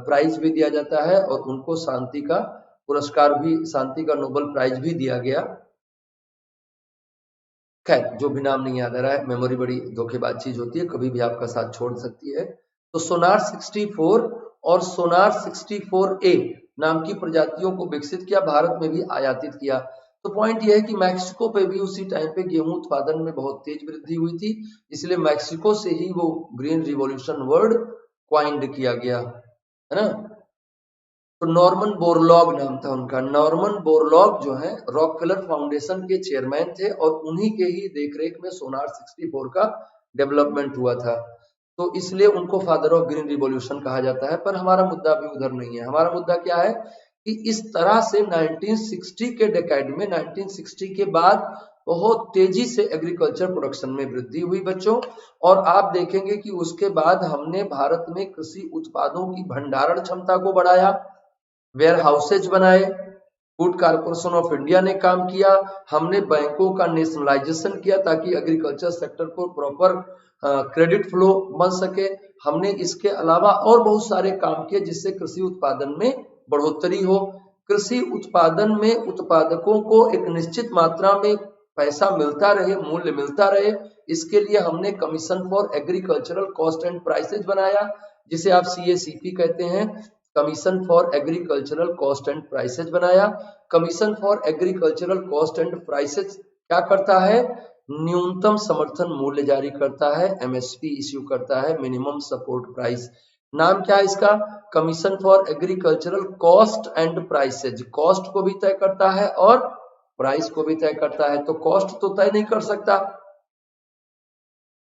प्राइज भी दिया जाता है, और उनको शांति का पुरस्कार भी, शांति का नोबेल प्राइज भी दिया गया। खैर, जो भी नाम नहीं याद आ रहा है, मेमोरी बड़ी धोखेबाज चीज होती है, कभी भी आपका साथ छोड़ सकती है। तो सोनार 64 और सोनार 64A नाम की प्रजातियों को विकसित किया, भारत में भी आयातित किया। तो पॉइंट यह है कि मैक्सिको पे भी उसी टाइम पे गेहूं उत्पादन में बहुत तेज वृद्धि हुई थी, इसलिए मैक्सिको से ही वो ग्रीन रिवॉल्यूशन वर्ड क्वाइंड किया गया, है ना। तो नॉर्मन बोरलॉग नाम था उनका। नॉर्मन बोरलॉग जो है रॉकफेलर फाउंडेशन के चेयरमैन थे, और उन्हीं के ही देखरेख में सोनार 64 का डेवलपमेंट हुआ था। तो इसलिए उनको फादर ऑफ ग्रीन रिवॉल्यूशन कहा जाता है। पर हमारा मुद्दा भी उधर नहीं है। हमारा मुद्दा क्या है कि इस तरह से 1960 के डेकेड में, 1960 के बाद बहुत तेजी से एग्रीकल्चर प्रोडक्शन में वृद्धि हुई बच्चों। और आप देखेंगे कि उसके बाद हमने भारत में कृषि उत्पादों की भंडारण क्षमता को बढ़ाया, वेयर हाउसेज बनाए, फूड कारपोरेशन ऑफ इंडिया ने काम किया, हमने बैंकों का नेशनलाइजेशन किया ताकि एग्रीकल्चर सेक्टर को प्रॉपर क्रेडिट फ्लो बन सके। हमने इसके अलावा और बहुत सारे काम किए जिससे कृषि उत्पादन में बढ़ोतरी हो। कृषि उत्पादन में उत्पादकों को एक निश्चित मात्रा में पैसा मिलता रहे, मूल्य मिलता रहे, इसके लिए हमने commission for agricultural cost and prices बनाया, जिसे आप CACP कहते हैं, commission for agricultural cost and prices बनाया। Commission for agricultural cost and prices क्या करता है? न्यूनतम समर्थन मूल्य जारी करता है, MSP इश्यू करता है, मिनिमम सपोर्ट प्राइस। नाम क्या है इसका? Commission for agricultural cost and prices. Cost को भी तय करता है और प्राइस को भी तय करता है। तो कॉस्ट तो तय नहीं कर सकता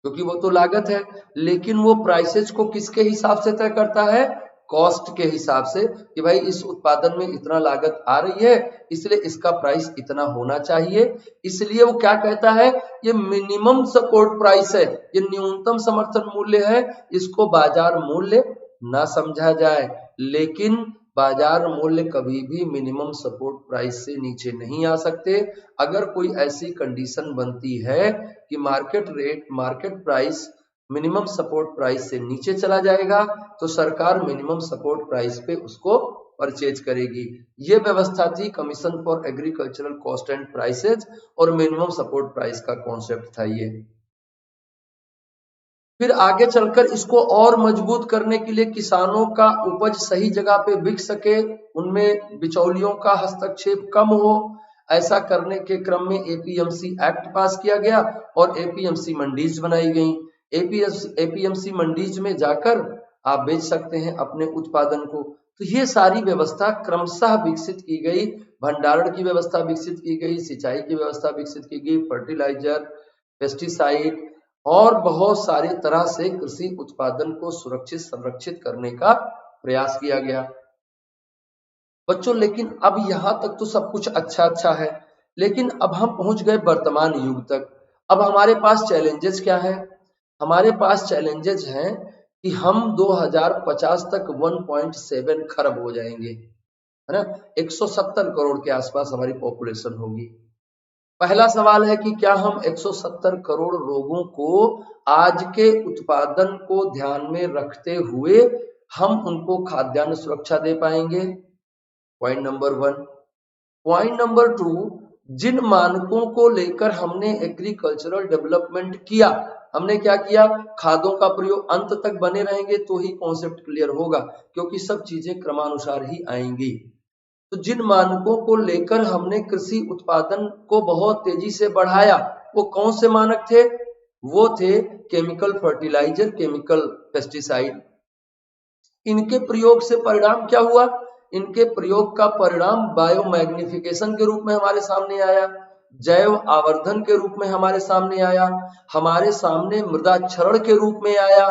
क्योंकि वो तो लागत है, लेकिन वो प्राइसेज को किसके हिसाब से तय करता है? कॉस्ट के हिसाब से, कि भाई इस उत्पादन में इतना लागत आ रही है इसलिए इसका प्राइस इतना होना चाहिए। इसलिए वो क्या कहता है? ये मिनिमम सपोर्ट प्राइस है, ये न्यूनतम समर्थन मूल्य है, इसको बाजार मूल्य ना समझा जाए। लेकिन बाजार मूल्य कभी भी मिनिमम सपोर्ट प्राइस से नीचे नहीं आ सकते। अगर कोई ऐसी कंडीशन बनती है कि market price minimum support price से नीचे चला जाएगा तो सरकार मिनिमम सपोर्ट प्राइस पे उसको परचेज करेगी। ये व्यवस्था थी commission for agricultural cost and prices और मिनिमम सपोर्ट प्राइस का कॉन्सेप्ट था ये। फिर आगे चलकर इसको और मजबूत करने के लिए किसानों का उपज सही जगह पे बिक सके, उनमें बिचौलियों का हस्तक्षेप कम हो, ऐसा करने के क्रम में APMC एक्ट पास किया गया और APMC मंडीज बनाई गई। APMC मंडीज में जाकर आप बेच सकते हैं अपने उत्पादन को। तो ये सारी व्यवस्था क्रमशः विकसित की गई, भंडारण की व्यवस्था विकसित की गई, सिंचाई की व्यवस्था विकसित की गई, फर्टिलाइजर, पेस्टिसाइड और बहुत सारे तरह से कृषि उत्पादन को सुरक्षित संरक्षित करने का प्रयास किया गया बच्चों। लेकिन अब यहाँ तक तो सब कुछ अच्छा है, लेकिन अब हम पहुंच गए वर्तमान युग तक। अब हमारे पास चैलेंजेस क्या है? हमारे पास चैलेंजेस हैं कि हम 2050 तक 1.7 खरब हो जाएंगे, है ना? 170 करोड़ के आसपास हमारी पॉपुलेशन होगी। पहला सवाल है कि क्या हम 170 करोड़ लोगों को आज के उत्पादन को ध्यान में रखते हुए हम उनको खाद्यान्न सुरक्षा दे पाएंगे? Point number 1। पॉइंट नंबर 2, जिन मानकों को लेकर हमने एग्रीकल्चरल डेवलपमेंट किया, हमने क्या किया? खादों का प्रयोग अंत तक बने रहेंगे तो ही कॉन्सेप्ट क्लियर होगा, क्योंकि सब चीजें क्रमानुसार ही आएंगी। तो जिन मानकों को लेकर हमने कृषि उत्पादन को बहुत तेजी से बढ़ाया, वो कौन से मानक थे? वो थे केमिकल फर्टिलाइजर, केमिकल पेस्टिसाइड। इनके प्रयोग से परिणाम क्या हुआ? इनके प्रयोग का परिणाम बायोमैग्निफिकेशन के रूप में हमारे सामने आया, जैव आवर्धन के रूप में हमारे सामने आया, हमारे सामने मृदा क्षरण के रूप में आया,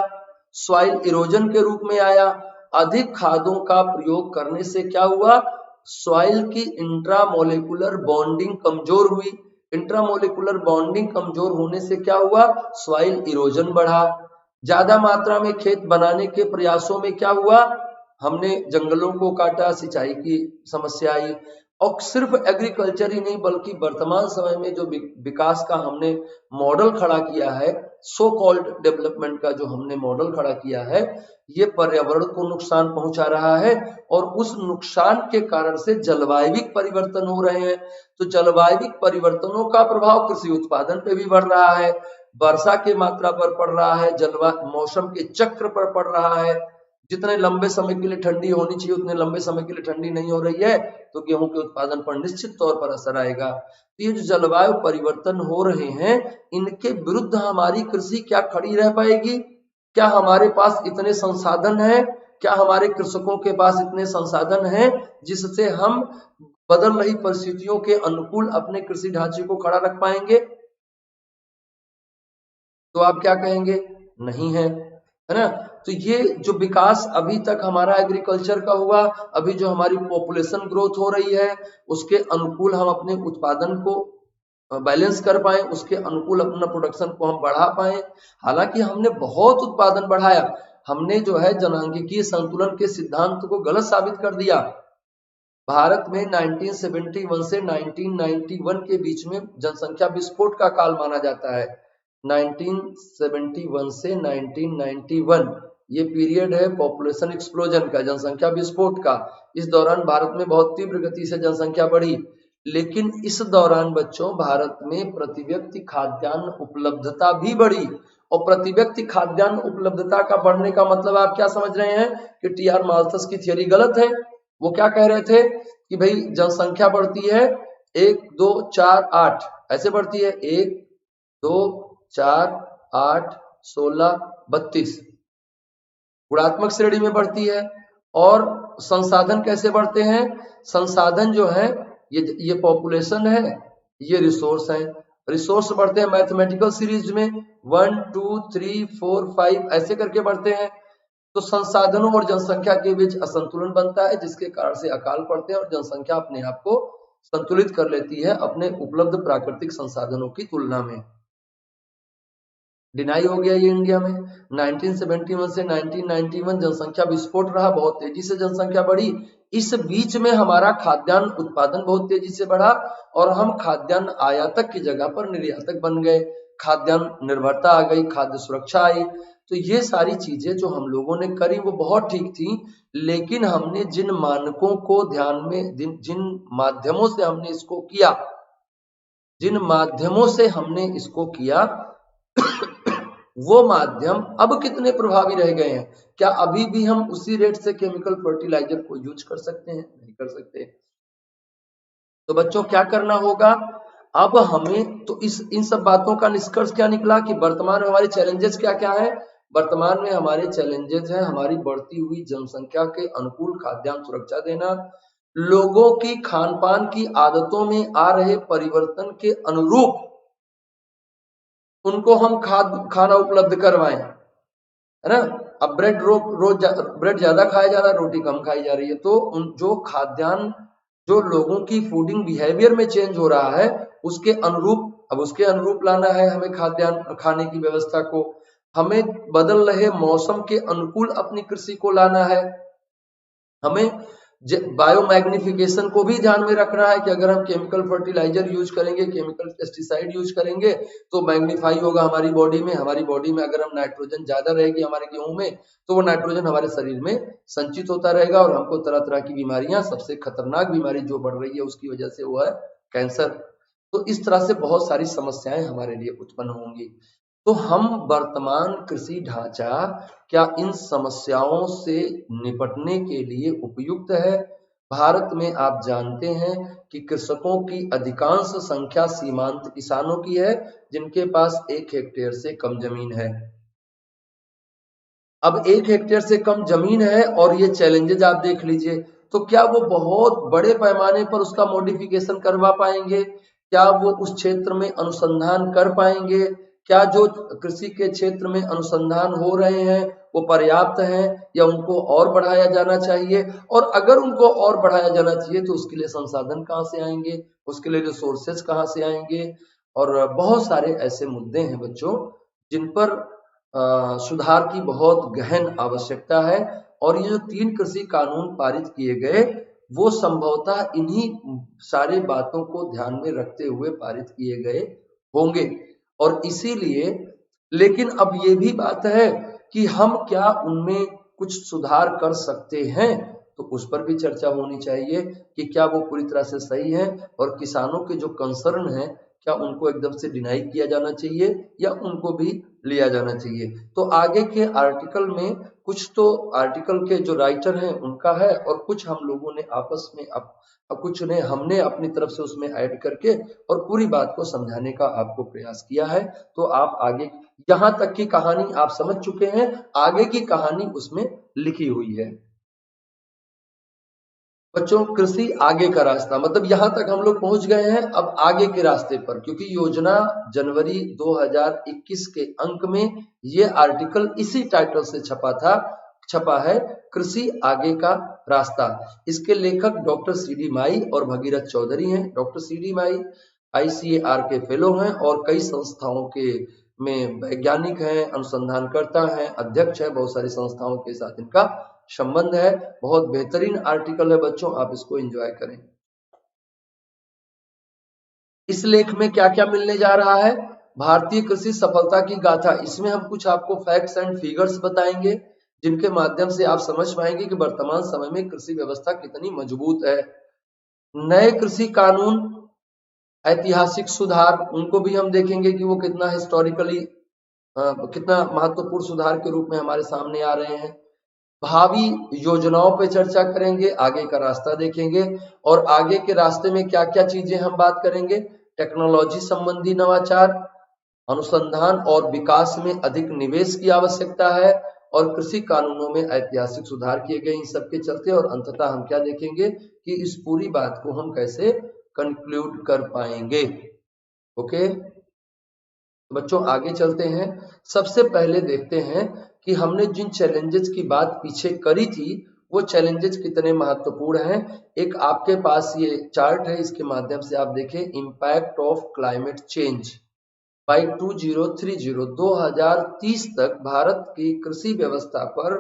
सॉइल इरोजन के रूप में आया। अधिक खादों का प्रयोग करने से क्या हुआ? सॉइल की इंट्रामोलिकुलर बॉन्डिंग कमजोर हुई। इंट्रामोलिकुलर बॉन्डिंग कमजोर होने से क्या हुआ? सॉइल इरोजन बढ़ा। ज्यादा मात्रा में खेत बनाने के प्रयासों में क्या हुआ? हमने जंगलों को काटा, सिंचाई की समस्या आई। और सिर्फ एग्रीकल्चर ही नहीं बल्कि वर्तमान समय में जो विकास का हमने मॉडल खड़ा किया है, सो कॉल्ड डेवलपमेंट का जो हमने मॉडल खड़ा किया है, ये पर्यावरण को नुकसान पहुंचा रहा है और उस नुकसान के कारण से जलवायविक परिवर्तन हो रहे हैं। तो जलवायविक परिवर्तनों का प्रभाव कृषि उत्पादन पे भी बढ़ रहा है, वर्षा की मात्रा पर पड़ रहा है, मौसम के चक्र पर पड़ रहा है। जितने लंबे समय के लिए ठंडी होनी चाहिए उतने लंबे समय के लिए ठंडी नहीं हो रही है, तो गेहूं के उत्पादन पर निश्चित तौर पर असर आएगा। तो ये जो जलवायु परिवर्तन हो रहे हैं, इनके विरुद्ध हमारी कृषि क्या खड़ी रह पाएगी? क्या हमारे पास इतने संसाधन हैं? क्या हमारे कृषकों के पास इतने संसाधन हैं जिससे हम बदल रही परिस्थितियों के अनुकूल अपने कृषि ढांचे को खड़ा रख पाएंगे? तो आप क्या कहेंगे? नहीं है है ना। तो ये जो विकास अभी तक हमारा एग्रीकल्चर का हुआ, अभी जो हमारी पॉपुलेशन ग्रोथ हो रही है, उसके अनुकूल हम अपने उत्पादन को बैलेंस कर पाए, उसके अनुकूल अपना प्रोडक्शन को हम बढ़ा पाए। हालांकि हमने बहुत उत्पादन बढ़ाया, हमने जो है जनांगीय संतुलन के सिद्धांत को गलत साबित कर दिया। भारत में 1971 से 1991 के बीच में जनसंख्या विस्फोट का काल माना जाता है। 1971 से 1991 ये पीरियड है पॉपुलेशन एक्सप्लोजन का, जनसंख्या विस्फोट का। इस दौरान भारत में बहुत तीव्र गति से जनसंख्या बढ़ी, लेकिन इस दौरान बच्चों भारत में प्रति व्यक्ति खाद्यान्न उपलब्धता भी बढ़ी। और प्रति व्यक्ति खाद्यान्न उपलब्धता का बढ़ने का मतलब आप क्या समझ रहे हैं कि टी.आर. माल्थस की थियरी गलत है। वो क्या कह रहे थे कि भाई जनसंख्या बढ़ती है 1 2 4 8 ऐसे बढ़ती है, 1 2 4 8 16 32 गुणात्मक श्रेणी में बढ़ती है। और संसाधन कैसे बढ़ते हैं? संसाधन जो है ये पॉपुलेशन है, ये रिसोर्स है। रिसोर्स बढ़ते हैं मैथमेटिकल सीरीज में 1 2 3 4 5 ऐसे करके बढ़ते हैं। तो संसाधनों और जनसंख्या के बीच असंतुलन बनता है, जिसके कारण से अकाल पड़ते हैं और जनसंख्या अपने आप को संतुलित कर लेती है अपने उपलब्ध प्राकृतिक संसाधनों की तुलना में। डिनाई हो गया ये इंडिया में। 1971 से 1991 जनसंख्या विस्फोट रहा, बहुत तेजी से जनसंख्या बढ़ी। इस बीच में हमारा खाद्यान्न उत्पादन बहुत तेजी से बढ़ा और हम खाद्यान्न आयातक की जगह पर निर्यातक बन गए। खाद्यान्न निर्भरता आ गई, खाद्य सुरक्षा आई। तो ये सारी चीजें जो हम लोगों ने करी वो बहुत ठीक थी, लेकिन हमने जिन मानकों को ध्यान में, जिन माध्यमों से हमने इसको किया, जिन माध्यमों से हमने इसको किया वो माध्यम अब कितने प्रभावी रह गए हैं? क्या अभी भी हम उसी रेट से केमिकल फर्टिलाइजर को यूज कर सकते हैं? नहीं कर सकते। तो बच्चों क्या करना होगा अब हमें? तो इन सब बातों का निष्कर्ष क्या निकला कि वर्तमान में हमारे चैलेंजेस क्या क्या है? वर्तमान में हमारे चैलेंजेस है हमारी बढ़ती हुई जनसंख्या के अनुकूल खाद्यान्न सुरक्षा देना, लोगों की खान पान की आदतों में आ रहे परिवर्तन के अनुरूप उनको हम खाना उपलब्ध करवाएं, है ना। अब रोज ब्रेड ज्यादा खाया जा रहा है, रोटी कम खाई जा रही है। तो जो खाद्यान्न, जो लोगों की फूडिंग बिहेवियर में चेंज हो रहा है, उसके अनुरूप, अब उसके अनुरूप लाना है हमें खाद्यान्न खाने की व्यवस्था को। हमें बदल रहे मौसम के अनुकूल अपनी कृषि को लाना है। हमें बायोमैग्निफिकेशन को भी ध्यान में रखना है कि अगर हम केमिकल फर्टिलाइजर यूज करेंगे, केमिकल पेस्टिसाइड यूज करेंगे तो मैग्नीफाई होगा हमारी बॉडी में। हमारी बॉडी में अगर हम नाइट्रोजन ज्यादा रहेगी हमारे गेहूं में, तो वो नाइट्रोजन हमारे शरीर में संचित होता रहेगा और हमको तरह तरह की बीमारियां, सबसे खतरनाक बीमारी जो बढ़ रही है उसकी वजह से वो है कैंसर। तो इस तरह से बहुत सारी समस्याएं हमारे लिए उत्पन्न होंगी। तो हम वर्तमान कृषि ढांचा क्या इन समस्याओं से निपटने के लिए उपयुक्त है? भारत में आप जानते हैं कि कृषकों की अधिकांश संख्या सीमांत किसानों की है, जिनके पास 1 हेक्टेयर से कम जमीन है। अब 1 हेक्टेयर से कम जमीन है और ये चैलेंजेस आप देख लीजिए, तो क्या वो बहुत बड़े पैमाने पर उसका मॉडिफिकेशन करवा पाएंगे? क्या वो उस क्षेत्र में अनुसंधान कर पाएंगे? क्या जो कृषि के क्षेत्र में अनुसंधान हो रहे हैं वो पर्याप्त हैं या उनको और बढ़ाया जाना चाहिए? और अगर उनको और बढ़ाया जाना चाहिए तो उसके लिए संसाधन कहाँ से आएंगे, उसके लिए रिसोर्सेज कहाँ से आएंगे? और बहुत सारे ऐसे मुद्दे हैं बच्चों जिन पर सुधार की बहुत गहन आवश्यकता है। और ये जो 3 कृषि कानून पारित किए गए वो संभवतः इन्हीं सारे बातों को ध्यान में रखते हुए पारित किए गए होंगे। और इसीलिए, लेकिन अब ये भी बात है कि हम क्या उनमें कुछ सुधार कर सकते हैं, तो उस पर भी चर्चा होनी चाहिए कि क्या वो पूरी तरह से सही है और किसानों के जो कंसर्न है क्या उनको एकदम से डिनाई किया जाना चाहिए या उनको भी लिया जाना चाहिए। तो आगे के आर्टिकल में कुछ तो आर्टिकल के जो राइटर हैं उनका है और कुछ हम लोगों ने आपस में कुछ ने हमने अपनी तरफ से उसमें ऐड करके और पूरी बात को समझाने का आपको प्रयास किया है। तो आप आगे यहाँ तक की कहानी आप समझ चुके हैं, आगे की कहानी उसमें लिखी हुई है। बच्चों कृषि आगे का रास्ता, मतलब यहां तक हम लोग पहुंच गए हैं। अब आगे के रास्ते पर, क्योंकि योजना जनवरी 2021 के अंक में ये आर्टिकल इसी टाइटल से छपा है, कृषि आगे का रास्ता। इसके लेखक डॉक्टर सी.डी. माई और भगीरथ चौधरी हैं। Doctor C D. माई ICAR के फेलो हैं और कई संस्थाओं के में वैज्ञानिक हैं, अनुसंधानकर्ता हैं, अध्यक्ष हैं। बहुत सारी संस्थाओं के साथ इनका संबंध है। बहुत बेहतरीन आर्टिकल है बच्चों, आप इसको एंजॉय करें। इस लेख में क्या क्या मिलने जा रहा है? भारतीय कृषि सफलता की गाथा। इसमें हम कुछ आपको फैक्ट्स एंड फिगर्स बताएंगे, जिनके माध्यम से आप समझ पाएंगे कि वर्तमान समय में कृषि व्यवस्था कितनी मजबूत है। नए कृषि कानून, ऐतिहासिक सुधार, उनको भी हम देखेंगे कि वो कितना हिस्टोरिकली कितना महत्वपूर्ण सुधार के रूप में हमारे सामने आ रहे हैं। भावी योजनाओं पे चर्चा करेंगे, आगे का रास्ता देखेंगे और आगे के रास्ते में क्या क्या चीजें हम बात करेंगे। टेक्नोलॉजी संबंधी नवाचार, अनुसंधान और विकास में अधिक निवेश की आवश्यकता है और कृषि कानूनों में ऐतिहासिक सुधार किए गए। इन सबके चलते और अंततः हम क्या देखेंगे कि इस पूरी बात को हम कैसे कंक्लूड कर पाएंगे। ओके बच्चों, आगे चलते हैं। सबसे पहले देखते हैं कि हमने जिन चैलेंजेस की बात पीछे करी थी वो चैलेंजेस कितने महत्वपूर्ण हैं। एक आपके पास ये चार्ट है, इसके माध्यम से आप देखें। Impact of climate change by 2030 तक भारत की कृषि व्यवस्था पर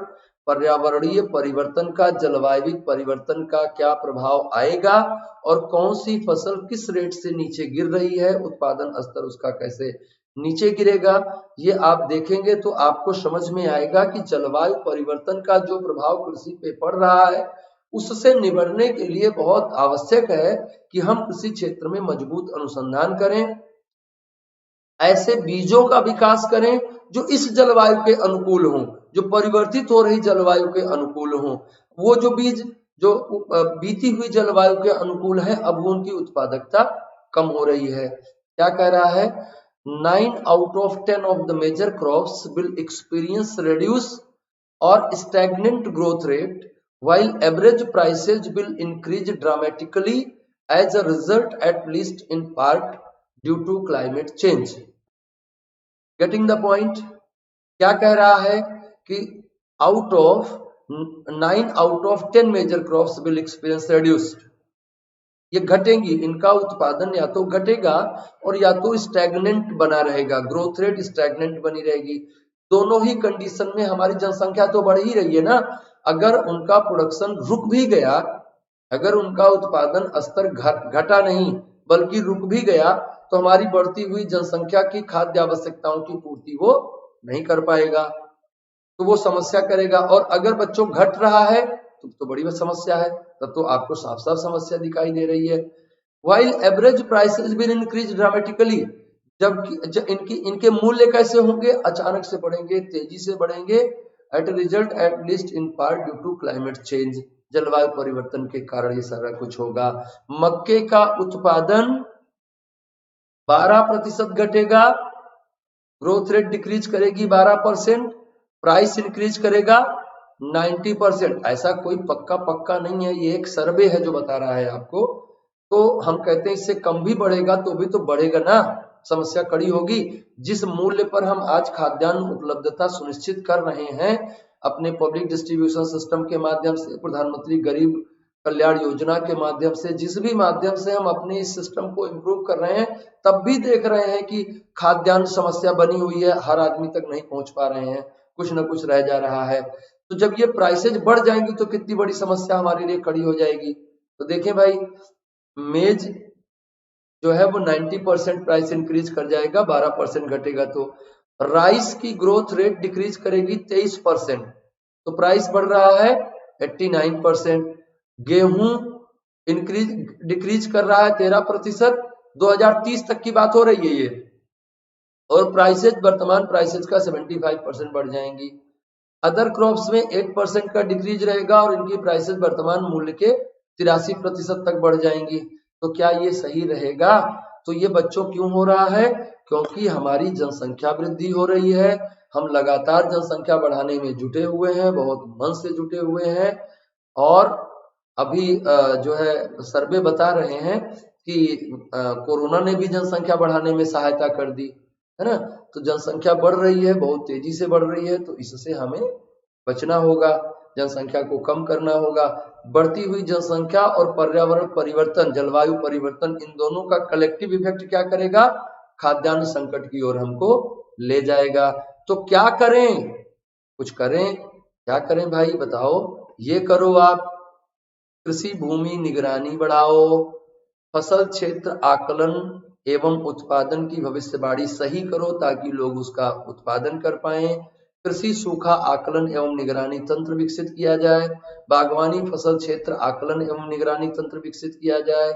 पर्यावरणीय परिवर्तन का, जलवायु परिवर्तन का क्या प्रभाव आएगा और कौन सी फसल किस रेट से नीचे गिर रही है, उत्पादन स्तर उसका कैसे नीचे गिरेगा। ये आप देखेंगे तो आपको समझ में आएगा कि जलवायु परिवर्तन का जो प्रभाव कृषि पे पड़ रहा है उससे निबटने के लिए बहुत आवश्यक है कि हम कृषि क्षेत्र में मजबूत अनुसंधान करें, ऐसे बीजों का विकास करें जो इस जलवायु के अनुकूल हों, जो परिवर्तित हो रही जलवायु के अनुकूल हों। वो जो बीज जो बीती हुई जलवायु के अनुकूल है, अब वो उनकी उत्पादकता कम हो रही है। क्या कह रहा है? 9 out of 10 of the major crops will experience reduce or stagnant growth rate, while average prices will increase dramatically as a result, at least in part due to climate change. Getting the point? क्या कह रहा है कि out of 9 out of 10 major crops will experience reduced, ये घटेंगी, इनका उत्पादन या तो घटेगा और या तो स्टैग्नेंट बना रहेगा, ग्रोथ रेट स्टैग्नेंट बनी रहेगी। दोनों ही कंडीशन में हमारी जनसंख्या तो बढ़ ही रही है ना। अगर उनका प्रोडक्शन रुक भी गया, अगर उनका उत्पादन स्तर घटा नहीं बल्कि रुक भी गया, तो हमारी बढ़ती हुई जनसंख्या की खाद्य आवश्यकताओं की पूर्ति वो नहीं कर पाएगा, तो वो समस्या करेगा। और अगर बच्चों घट रहा है तो बड़ी समस्या है, तब तो आपको साफ साफ समस्या दिखाई दे रही है। While average prices will increase dramatically, जबकि इनके मूल्य कैसे होंगे? अचानक से बढ़ेंगे, तेजी से बढ़ेंगे। At result at least in part due to climate change, जलवायु परिवर्तन के कारण ये सारा कुछ होगा। मक्के का उत्पादन 12% घटेगा, ग्रोथ रेट डिक्रीज करेगी 12%, प्राइस इंक्रीज करेगा 90%। ऐसा कोई पक्का नहीं है, ये एक सर्वे है जो बता रहा है आपको। तो हम कहते हैं इससे कम भी बढ़ेगा तो भी तो बढ़ेगा ना, समस्या कड़ी होगी। जिस मूल्य पर हम आज खाद्यान्न उपलब्धता सुनिश्चित कर रहे हैं अपने पब्लिक डिस्ट्रीब्यूशन सिस्टम के माध्यम से, प्रधानमंत्री गरीब कल्याण योजना के माध्यम से, जिस भी माध्यम से हम अपने इस सिस्टम को इम्प्रूव कर रहे हैं, तब भी देख रहे हैं कि खाद्यान्न समस्या बनी हुई है, हर आदमी तक नहीं पहुंच पा रहे हैं, कुछ ना कुछ रह जा रहा है। तो जब ये प्राइसेज बढ़ जाएंगी तो कितनी बड़ी समस्या हमारे लिए खड़ी हो जाएगी। तो देखें भाई, मेज जो है वो 90% प्राइस इंक्रीज कर जाएगा, 12% घटेगा। तो राइस की ग्रोथ रेट डिक्रीज करेगी 23%, तो प्राइस बढ़ रहा है 89%। गेहूं डिक्रीज कर रहा है 13%, 2030 तक की बात हो रही है ये, और प्राइसेज वर्तमान प्राइसेज का 75% बढ़ जाएंगी। अदर क्रॉप्स में 8% का डिक्रीज रहेगा और इनकी प्राइसेज वर्तमान मूल्य के 83% तक बढ़ जाएंगी। तो क्या ये सही रहेगा? तो ये बच्चों क्यों हो रहा है? क्योंकि हमारी जनसंख्या वृद्धि हो रही है, हम लगातार जनसंख्या बढ़ाने में जुटे हुए हैं, बहुत मन से जुटे हुए हैं, और अभी जो है सर्वे बता रहे हैं कि कोरोना ने भी जनसंख्या बढ़ाने में सहायता कर दी, है ना। तो जनसंख्या बढ़ रही है, बहुत तेजी से बढ़ रही है, तो इससे हमें बचना होगा, जनसंख्या को कम करना होगा। बढ़ती हुई जनसंख्या और पर्यावरण परिवर्तन, जलवायु परिवर्तन, इन दोनों का कलेक्टिव इफेक्ट क्या करेगा, खाद्यान्न संकट की ओर हमको ले जाएगा। तो क्या करें, कुछ करें, क्या करें भाई बताओ। ये करो आप, कृषि भूमि निगरानी बढ़ाओ, फसल क्षेत्र आकलन एवं उत्पादन की भविष्यवाणी सही करो ताकि लोग उसका उत्पादन कर पाए। कृषि सूखा आकलन एवं निगरानी तंत्र विकसित किया जाए। बागवानी फसल क्षेत्र आकलन एवं निगरानी तंत्र विकसित किया जाए।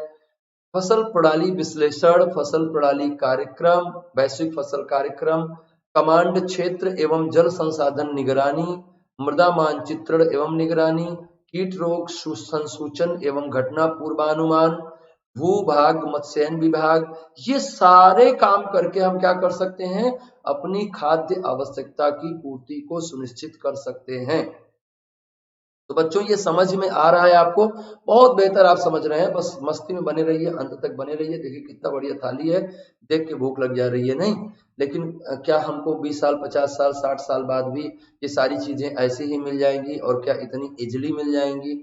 फसल प्रणाली विश्लेषण, फसल प्रणाली कार्यक्रम, वैश्विक फसल कार्यक्रम, कमांड क्षेत्र एवं जल संसाधन निगरानी, मृदा मानचित्रण एवं निगरानी, कीट रोग संसूचन एवं घटना पूर्वानुमान, भूभाग मत्स्यन विभाग, ये सारे काम करके हम क्या कर सकते हैं, अपनी खाद्य आवश्यकता की पूर्ति को सुनिश्चित कर सकते हैं। तो बच्चों ये समझ में आ रहा है आपको, बहुत बेहतर आप समझ रहे हैं, बस मस्ती में बने रहिए, अंत तक बने रहिए। देखिए कितना बढ़िया थाली है, देख के भूख लग जा रही है नहीं, लेकिन क्या हमको 20 साल 50 साल 60 साल बाद भी ये सारी चीजें ऐसे ही मिल जाएंगी, और क्या इतनी इजली मिल जाएंगी?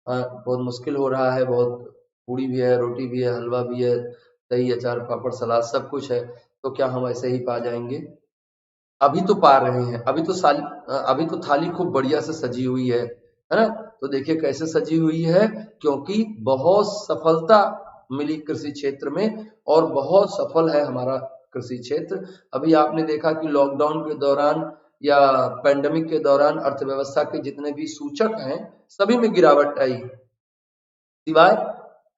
बहुत मुश्किल हो रहा है, बहुत। पूड़ी भी है, रोटी भी है, हलवा भी है, दही अचार पापड़ सलाद सब कुछ है, तो क्या हम ऐसे ही पा जाएंगे? अभी तो पा रहे हैं, अभी तो थाली खूब बढ़िया से सजी हुई है ना। तो देखिए कैसे सजी हुई है, क्योंकि बहुत सफलता मिली कृषि क्षेत्र में, और बहुत सफल है हमारा कृषि क्षेत्र। अभी आपने देखा कि लॉकडाउन के दौरान या पेंडेमिक के दौरान अर्थव्यवस्था के जितने भी सूचक हैं, सभी में गिरावट आई, सिवाय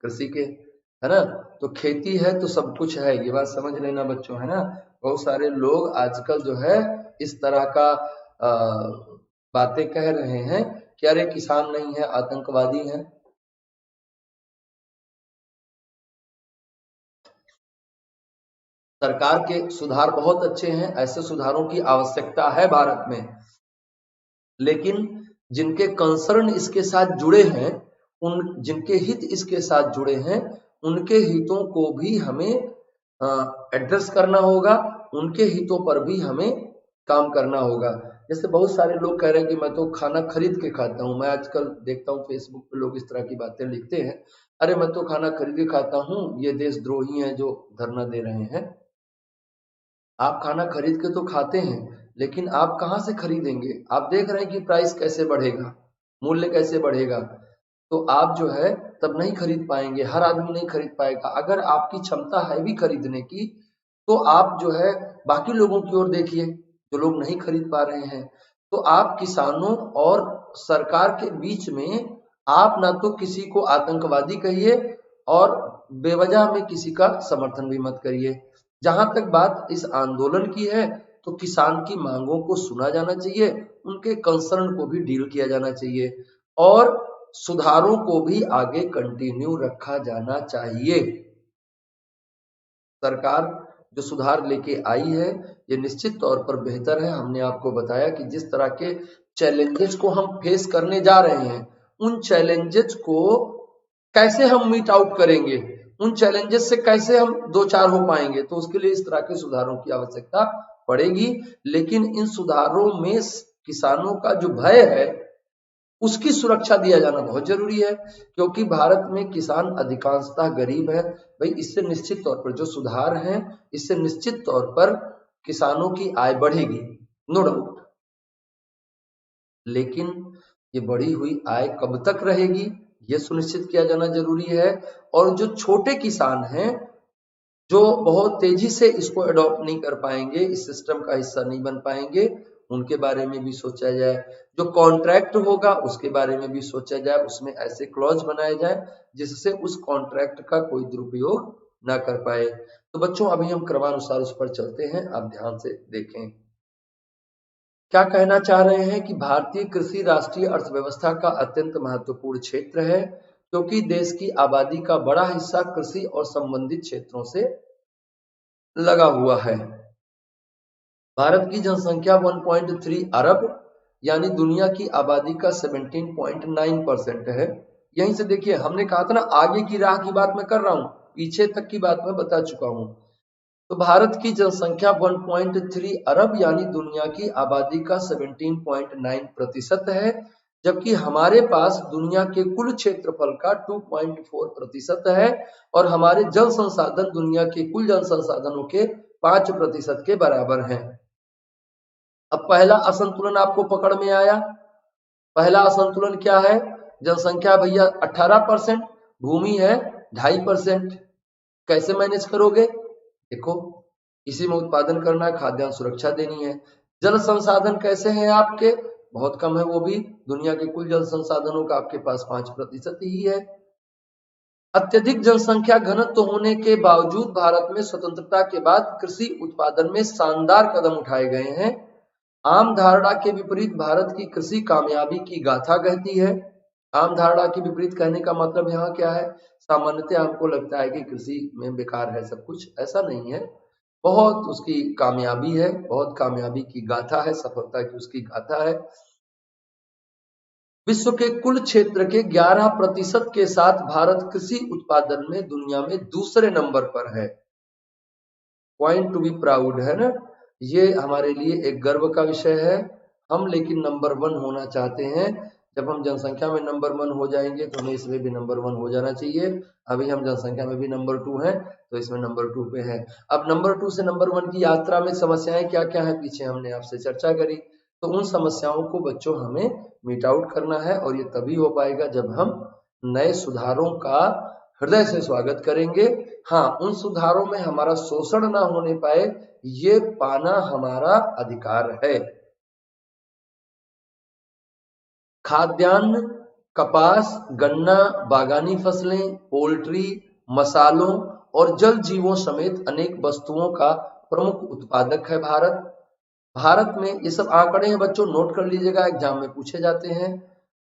कृषि के, है ना। तो खेती है तो सब कुछ है, ये बात समझ लेना बच्चों, है ना। बहुत सारे लोग आजकल जो है इस तरह का बातें कह रहे हैं कि अरे किसान नहीं है, आतंकवादी है। सरकार के सुधार बहुत अच्छे हैं, ऐसे सुधारों की आवश्यकता है भारत में, लेकिन जिनके कंसर्न इसके साथ जुड़े हैं, उन जिनके हित इसके साथ जुड़े हैं, उनके हितों को भी हमें एड्रेस करना होगा, उनके हितों पर भी हमें काम करना होगा। जैसे बहुत सारे लोग कह रहे हैं कि मैं तो खाना खरीद के खाता हूँ, मैं आजकल देखता हूँ फेसबुक पे लोग इस तरह की बातें लिखते हैं, अरे मैं तो खाना खरीद के खाता हूँ, ये देशद्रोही हैं जो धरना दे रहे हैं। आप खाना खरीद के तो खाते हैं, लेकिन आप कहाँ से खरीदेंगे? आप देख रहे हैं कि प्राइस कैसे बढ़ेगा, मूल्य कैसे बढ़ेगा, तो आप जो है तब नहीं खरीद पाएंगे, हर आदमी नहीं खरीद पाएगा। अगर आपकी क्षमता है भी खरीदने की, तो आप जो है बाकी लोगों की ओर देखिए जो लोग नहीं खरीद पा रहे हैं। तो आप किसानों और सरकार के बीच में आप ना तो किसी को आतंकवादी कहिए, और बेवजह में किसी का समर्थन भी मत करिए। जहां तक बात इस आंदोलन की है, तो किसान की मांगों को सुना जाना चाहिए, उनके कंसर्न को भी डील किया जाना चाहिए, और सुधारों को भी आगे कंटिन्यू रखा जाना चाहिए। सरकार जो सुधार लेके आई है, ये निश्चित तौर पर बेहतर है। हमने आपको बताया कि जिस तरह के चैलेंजेस को हम फेस करने जा रहे हैं, उन चैलेंजेस को कैसे हम मीट आउट करेंगे, उन चैलेंजेस से कैसे हम दो चार हो पाएंगे, तो उसके लिए इस तरह के सुधारों की आवश्यकता पड़ेगी। लेकिन इन सुधारों में किसानों का जो भय है, उसकी सुरक्षा दिया जाना बहुत जरूरी है, क्योंकि भारत में किसान अधिकांशतः गरीब है। भाई इससे निश्चित तौर पर जो सुधार हैं, इससे निश्चित तौर पर किसानों की आय बढ़ेगी, नो डाउट, लेकिन ये बढ़ी हुई आय कब तक रहेगी, ये सुनिश्चित किया जाना जरूरी है। और जो छोटे किसान हैं, जो बहुत तेजी से इसको अडॉप्ट नहीं कर पाएंगे, इस सिस्टम का हिस्सा नहीं बन पाएंगे, उनके बारे में भी सोचा जाए। जो कॉन्ट्रैक्ट होगा उसके बारे में भी सोचा जाए, उसमें ऐसे क्लॉज बनाए जाए जिससे उस कॉन्ट्रैक्ट का कोई दुरुपयोग ना कर पाए। तो बच्चों अभी हम क्रमानुसार उस पर चलते हैं, आप ध्यान से देखें। क्या कहना चाह रहे हैं कि भारतीय कृषि राष्ट्रीय अर्थव्यवस्था का अत्यंत महत्वपूर्ण क्षेत्र है, क्योंकि देश की आबादी का बड़ा हिस्सा कृषि और संबंधित क्षेत्रों से लगा हुआ है। भारत की जनसंख्या 1.3 अरब यानी दुनिया की आबादी का 17.9% है। यहीं से देखिए, हमने कहा था ना आगे की राह की बात मैं कर रहा हूं, पीछे तक की बात मैं बता चुका हूं। तो भारत की जनसंख्या 1.3 अरब यानी दुनिया की आबादी का 17.9% है, जबकि हमारे पास दुनिया के कुल क्षेत्रफल का 2.4% है और हमारे जल संसाधन दुनिया के कुल जल संसाधनों के 5% के बराबर हैं। अब पहला असंतुलन आपको पकड़ में आया। पहला असंतुलन क्या है? जनसंख्या भैया 18%, भूमि है 2.5%। कैसे मैनेज करोगे? देखो, इसी में उत्पादन करना है, खाद्यान्न सुरक्षा देनी है। जल संसाधन कैसे हैं आपके? बहुत कम है, वो भी दुनिया के कुल जल संसाधनों का आपके पास 5% ही है। अत्यधिक जनसंख्या घनत्व होने के बावजूद भारत में स्वतंत्रता के बाद कृषि उत्पादन में शानदार कदम उठाए गए हैं। आम धारणा के विपरीत भारत की कृषि कामयाबी की गाथा कहती है। आम धारणा के विपरीत कहने का मतलब यहाँ क्या है? सामान्यतः हमको लगता है कि कृषि में बेकार है सब कुछ, ऐसा नहीं है। बहुत उसकी कामयाबी है, बहुत कामयाबी की गाथा है, सफलता की उसकी गाथा है। विश्व के कुल क्षेत्र के 11% के साथ भारत कृषि उत्पादन में दुनिया में दूसरे नंबर पर है। पॉइंट टू बी प्राउड है ना, ये हमारे लिए एक गर्व का विषय है। हम लेकिन नंबर 1 होना चाहते हैं। जब हम जनसंख्या में नंबर 1 हो जाएंगे तो हमें इसमें भी नंबर 1 हो जाना चाहिए। अभी हम जनसंख्या में भी नंबर 2 हैं, तो इसमें नंबर 2 पे है। अब नंबर 2 से नंबर 1 की यात्रा में समस्याएं क्या क्या है, पीछे हमने आपसे चर्चा करी। तो उन समस्याओं को बच्चों हमें मीट आउट करना है, और ये तभी हो पाएगा जब हम नए सुधारों का हृदय से स्वागत करेंगे। हाँ, उन सुधारों में हमारा शोषण ना होने पाए, ये पाना हमारा अधिकार है। खाद्यान्न, कपास, गन्ना, बागानी फसलें, पोल्ट्री, मसालों और जल जीवों समेत अनेक वस्तुओं का प्रमुख उत्पादक है भारत। भारत में, ये सब आंकड़े हैं बच्चों, नोट कर लीजिएगा, एग्जाम में पूछे जाते हैं।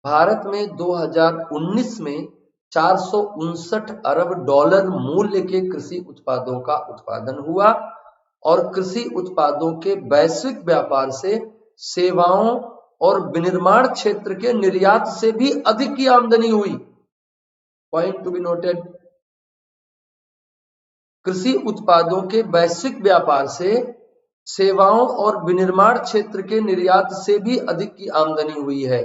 भारत में 2019 में 459 अरब डॉलर मूल्य के कृषि उत्पादों का उत्पादन हुआ और कृषि उत्पादों के वैश्विक व्यापार से सेवाओं और विनिर्माण क्षेत्र के निर्यात से भी अधिक की आमदनी हुई। Point to be noted. कृषि उत्पादों के वैश्विक व्यापार से सेवाओं और विनिर्माण क्षेत्र के निर्यात से भी अधिक की आमदनी हुई है।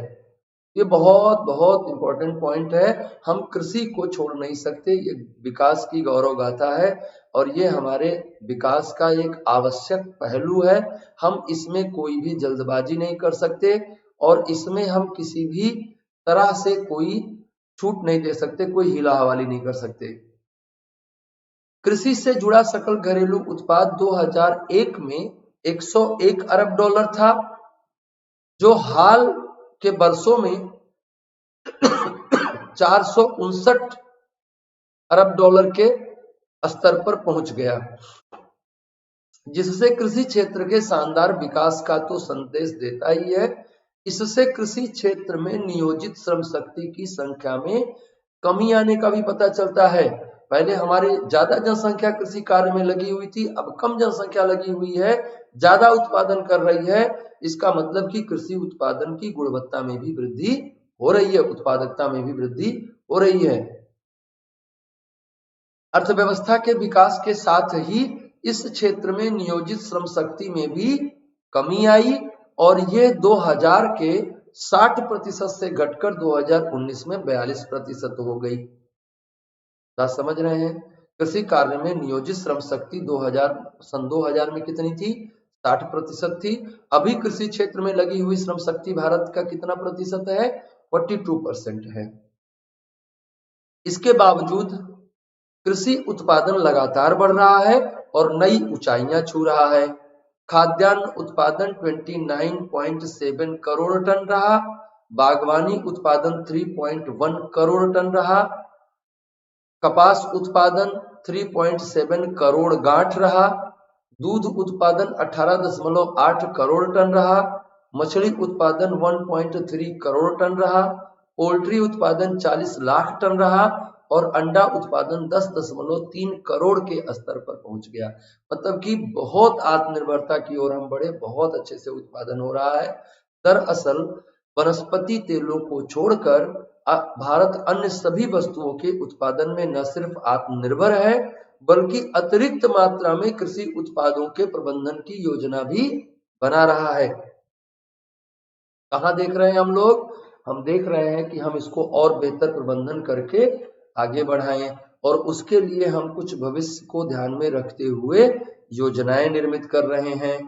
ये बहुत बहुत इंपॉर्टेंट पॉइंट है। हम कृषि को छोड़ नहीं सकते, ये विकास की गौरव गाथा है और ये हमारे विकास का एक आवश्यक पहलू है। हम इसमें कोई भी जल्दबाजी नहीं कर सकते और इसमें हम किसी भी तरह से कोई छूट नहीं दे सकते, कोई हीला हवाली नहीं कर सकते। कृषि से जुड़ा सकल घरेलू उत्पाद 2001 में 101 अरब डॉलर था, जो हाल के वर्षों में 459 अरब डॉलर के स्तर पर पहुंच गया, जिससे कृषि क्षेत्र के शानदार विकास का तो संदेश देता ही है। इससे कृषि क्षेत्र में नियोजित श्रम शक्ति की संख्या में कमी आने का भी पता चलता है। पहले हमारे ज्यादा जनसंख्या कृषि कार्य में लगी हुई थी, अब कम जनसंख्या लगी हुई है, ज्यादा उत्पादन कर रही है। इसका मतलब कि कृषि उत्पादन की गुणवत्ता में भी वृद्धि हो रही है, उत्पादकता में भी वृद्धि हो रही है। अर्थव्यवस्था के विकास के साथ ही इस क्षेत्र में नियोजित श्रम शक्ति में भी कमी आई और ये 2000 के 60% से घटकर 2019 में 42% हो गई। बात समझ रहे हैं? कृषि कार्य में नियोजित श्रम शक्ति सन 2000 में कितनी थी? 60% थी। अभी कृषि क्षेत्र में लगी हुई श्रम शक्ति भारत का कितना प्रतिशत है? 42% है। इसके बावजूद कृषि उत्पादन लगातार बढ़ रहा है और नई ऊंचाइयां छू रहा है। खाद्यान्न उत्पादन 29.7 करोड़ टन रहा, बागवानी उत्पादन 3.1 करोड़ टन रहा, कपास उत्पादन 3.7 करोड़ गांठ रहा, दूध उत्पादन 18.8 करोड़ टन रहा, मछली उत्पादन 1.3 करोड़ टन रहा, पोल्ट्री उत्पादन 40 लाख टन रहा और अंडा उत्पादन 10.3 करोड़ के स्तर पर पहुंच गया। मतलब कि बहुत आत्मनिर्भरता की ओर हम बढ़े, बहुत अच्छे से उत्पादन हो रहा है। दरअसल वनस्पति तेलों को छोड़कर भारत अन्य सभी वस्तुओं के उत्पादन में न सिर्फ आत्मनिर्भर है बल्कि अतिरिक्त मात्रा में कृषि उत्पादों के प्रबंधन की योजना भी बना रहा है। कहाँ देख रहे हैं हम लोग? हम देख रहे हैं कि हम इसको और बेहतर प्रबंधन करके आगे बढ़ाएं और उसके लिए हम कुछ भविष्य को ध्यान में रखते हुए योजनाएं निर्मित कर रहे हैं।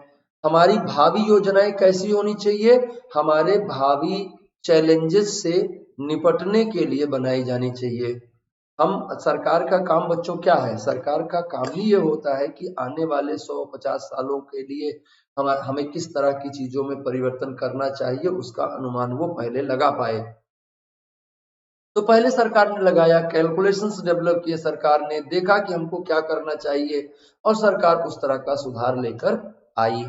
हमारी भावी योजनाएं कैसी होनी चाहिए? हमारे भावी चैलेंजेस से निपटने के लिए बनाई जानी चाहिए। हम सरकार का काम बच्चों क्या है? सरकार का काम ही ये होता है कि आने वाले 100-50 सालों के लिए हमें किस तरह की चीजों में परिवर्तन करना चाहिए उसका अनुमान वो पहले लगा पाए। तो पहले सरकार ने लगाया, कैलकुलेशंस डेवलप किए, सरकार ने देखा कि हमको क्या करना चाहिए और सरकार उस तरह का सुधार लेकर आई,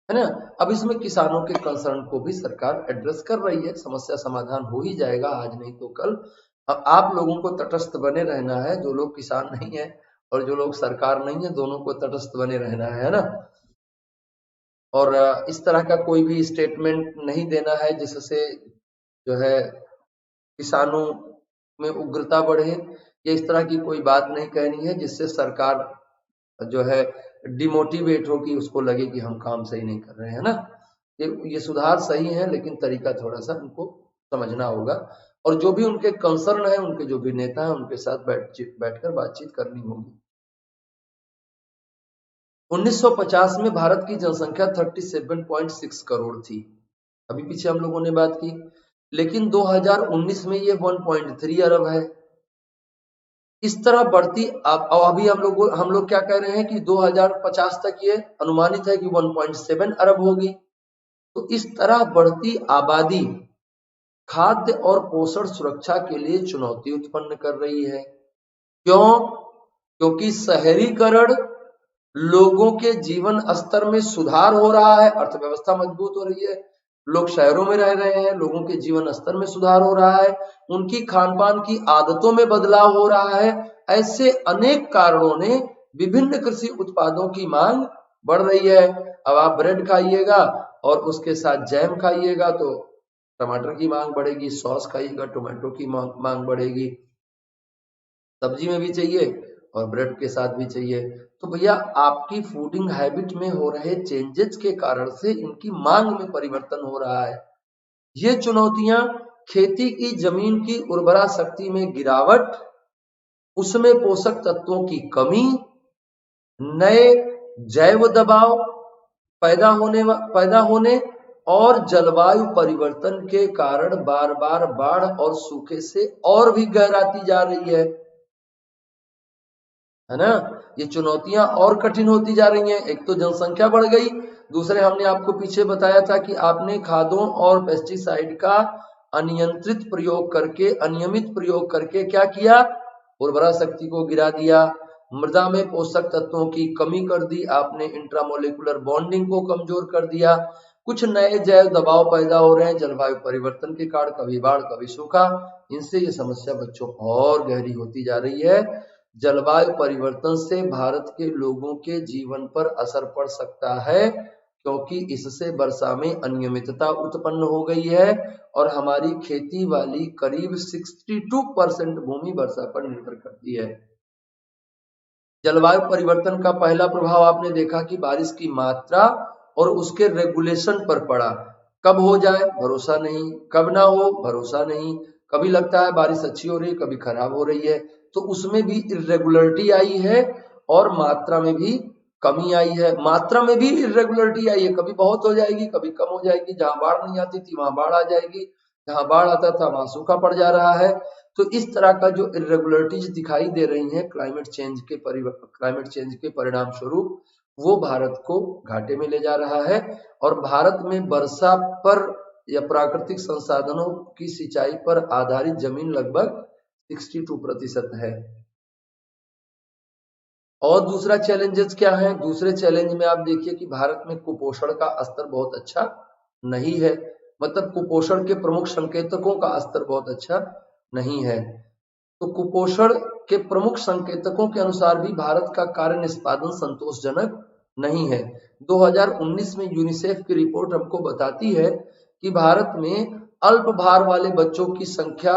है ना। अब इसमें किसानों के कंसर्न को भी सरकार एड्रेस कर रही है। समस्या समाधान हो ही जाएगा, आज नहीं तो कल। अब आप लोगों को तटस्थ बने रहना है, जो लोग किसान नहीं है और जो लोग सरकार नहीं है, दोनों को तटस्थ बने रहना है ना। और इस तरह का कोई भी स्टेटमेंट नहीं देना है जिससे जो है किसानों में उग्रता बढ़े, या इस तरह की कोई बात नहीं कहनी है जिससे सरकार जो है डिमोटिवेट हो कि उसको लगे कि हम काम सही नहीं कर रहे हैं ना। ये सुधार सही है लेकिन तरीका थोड़ा सा उनको समझना होगा और जो भी उनके कंसर्न है, उनके जो भी नेता हैं, उनके साथ बैठकर बातचीत करनी होगी। 1950 में भारत की जनसंख्या 37.6 करोड़ थी, अभी पीछे हम लोगों ने बात की, लेकिन 2019 में ये 1.3 अरब है। इस तरह बढ़ती, अभी हम लोग क्या कह रहे हैं कि 2050 तक ये अनुमानित है कि 1.7 अरब होगी। तो इस तरह बढ़ती आबादी खाद्य और पोषण सुरक्षा के लिए चुनौती उत्पन्न कर रही है। क्यों? क्योंकि शहरीकरण, लोगों के जीवन स्तर में सुधार हो रहा है, अर्थव्यवस्था मजबूत हो रही है, लोग शहरों में रह रहे हैं, लोगों के जीवन स्तर में सुधार हो रहा है, उनकी खान पान की आदतों में बदलाव हो रहा है। ऐसे अनेक कारणों ने विभिन्न कृषि उत्पादों की मांग बढ़ रही है। अब आप ब्रेड खाइएगा और उसके साथ जैम खाइएगा तो टमाटर की मांग बढ़ेगी, सॉस खाइएगा टोमेटो की मांग बढ़ेगी, सब्जी में भी चाहिए और ब्रेड के साथ भी चाहिए। तो भैया आपकी फूडिंग हैबिट में हो रहे चेंजेस के कारण से इनकी मांग में परिवर्तन हो रहा है। ये चुनौतियां खेती की जमीन की उर्वरा शक्ति में गिरावट, उसमें पोषक तत्वों की कमी, नए जैव दबाव पैदा होने और जलवायु परिवर्तन के कारण बार बार बाढ़ और सूखे से और भी गहराती जा रही है ना। ये चुनौतियां और कठिन होती जा रही हैं। एक तो जनसंख्या बढ़ गई, दूसरे हमने आपको पीछे बताया था कि आपने खादों और पेस्टिसाइड का अनियंत्रित प्रयोग करके, अनियमित प्रयोग करके क्या किया? उर्वरा शक्ति को गिरा दिया, मृदा में पोषक तत्वों की कमी कर दी, आपने इंट्रामोलिकुलर बॉन्डिंग को कमजोर कर दिया, कुछ नए जैव दबाव पैदा हो रहे हैं जलवायु परिवर्तन के कारण, कभी बाढ़ कभी सूखा। इनसे ये समस्या बच्चों और गहरी होती जा रही है। जलवायु परिवर्तन से भारत के लोगों के जीवन पर असर पड़ सकता है क्योंकि इससे वर्षा में अनियमितता उत्पन्न हो गई है और हमारी खेती वाली करीब 62% भूमि वर्षा पर निर्भर करती है। जलवायु परिवर्तन का पहला प्रभाव आपने देखा कि बारिश की मात्रा और उसके रेगुलेशन पर पड़ा। कब हो जाए भरोसा नहीं, कब ना हो भरोसा नहीं, कभी लगता है बारिश अच्छी हो रही है, कभी खराब हो रही है। तो उसमें भी इरेगुलरिटी आई है और मात्रा में भी कमी आई है। मात्रा में भी इरेगुलरिटी आई है, कभी बहुत हो जाएगी, कभी कम हो जाएगी। जहां बाढ़ नहीं आती थी वहां बाढ़ आ जाएगी, जहां बाढ़ आता था वहां सूखा पड़ जा रहा है। तो इस तरह का जो इरेगुलरिटीज दिखाई दे रही हैं क्लाइमेट चेंज के परिणाम स्वरूप, वो भारत को घाटे में ले जा रहा है और भारत में वर्षा पर या प्राकृतिक संसाधनों की सिंचाई पर आधारित जमीन लगभग 62% है। और दूसरा चैलेंजेस क्या है? दूसरे चैलेंज में आप देखिए कि भारत में कुपोषण का स्तर बहुत अच्छा नहीं है, मतलब कुपोषण के प्रमुख संकेतकों का स्तर बहुत अच्छा नहीं है। तो कुपोषण के प्रमुख संकेतकों के अनुसार भी भारत का कार्य निष्पादन संतोषजनक नहीं है। 2019 में यूनिसेफ की रिपोर्ट हमको बताती है कि भारत में अल्प भार वाले बच्चों की संख्या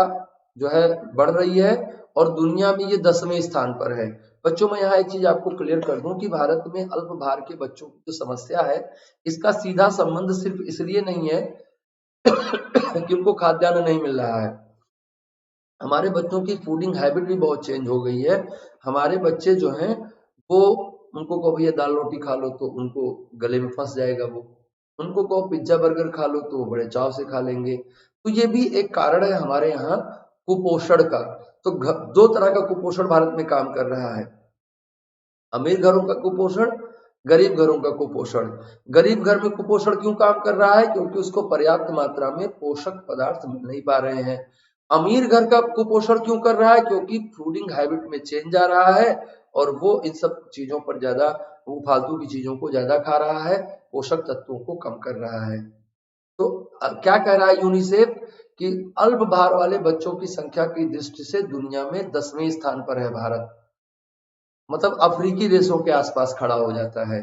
जो है बढ़ रही है और दुनिया में ये 10वें स्थान पर है। बच्चों मैं यहाँ एक चीज आपको क्लियर कर दूं कि भारत में अल्प भार के बच्चों की जो समस्या है, इसका सीधा संबंध सिर्फ इसलिए नहीं है कि उनको खाद्यान्न नहीं मिल रहा है। हमारे बच्चों की फूडिंग हैबिट भी बहुत चेंज हो गई है। हमारे बच्चे जो हैं वो, उनको कहो भैया दाल रोटी खा लो तो उनको गले में फंस जाएगा वो, उनको कहो पिज्जा बर्गर खा लो तो वो बड़े चाव से खा लेंगे। तो ये भी एक कारण है हमारे यहाँ कुपोषण का। तो दो तरह का कुपोषण भारत में काम कर रहा है, अमीर घरों का कुपोषण, गरीब घरों का कुपोषण। गरीब घर में कुपोषण क्यों काम कर रहा है? क्योंकि उसको पर्याप्त मात्रा में पोषक पदार्थ मिल नहीं पा रहे हैं। अमीर घर का कुपोषण क्यों कर रहा है? क्योंकि फूडिंग हैबिट में चेंज आ रहा है और वो इन सब चीजों पर ज्यादा, वो फालतू की चीजों को ज्यादा खा रहा है, पोषक तत्वों को कम कर रहा है। तो क्या कह रहा है यूनिसेफ कि अल्प भार वाले बच्चों की संख्या की दृष्टि से दुनिया में 10वें स्थान पर है भारत, मतलब अफ्रीकी देशों के आसपास खड़ा हो जाता है।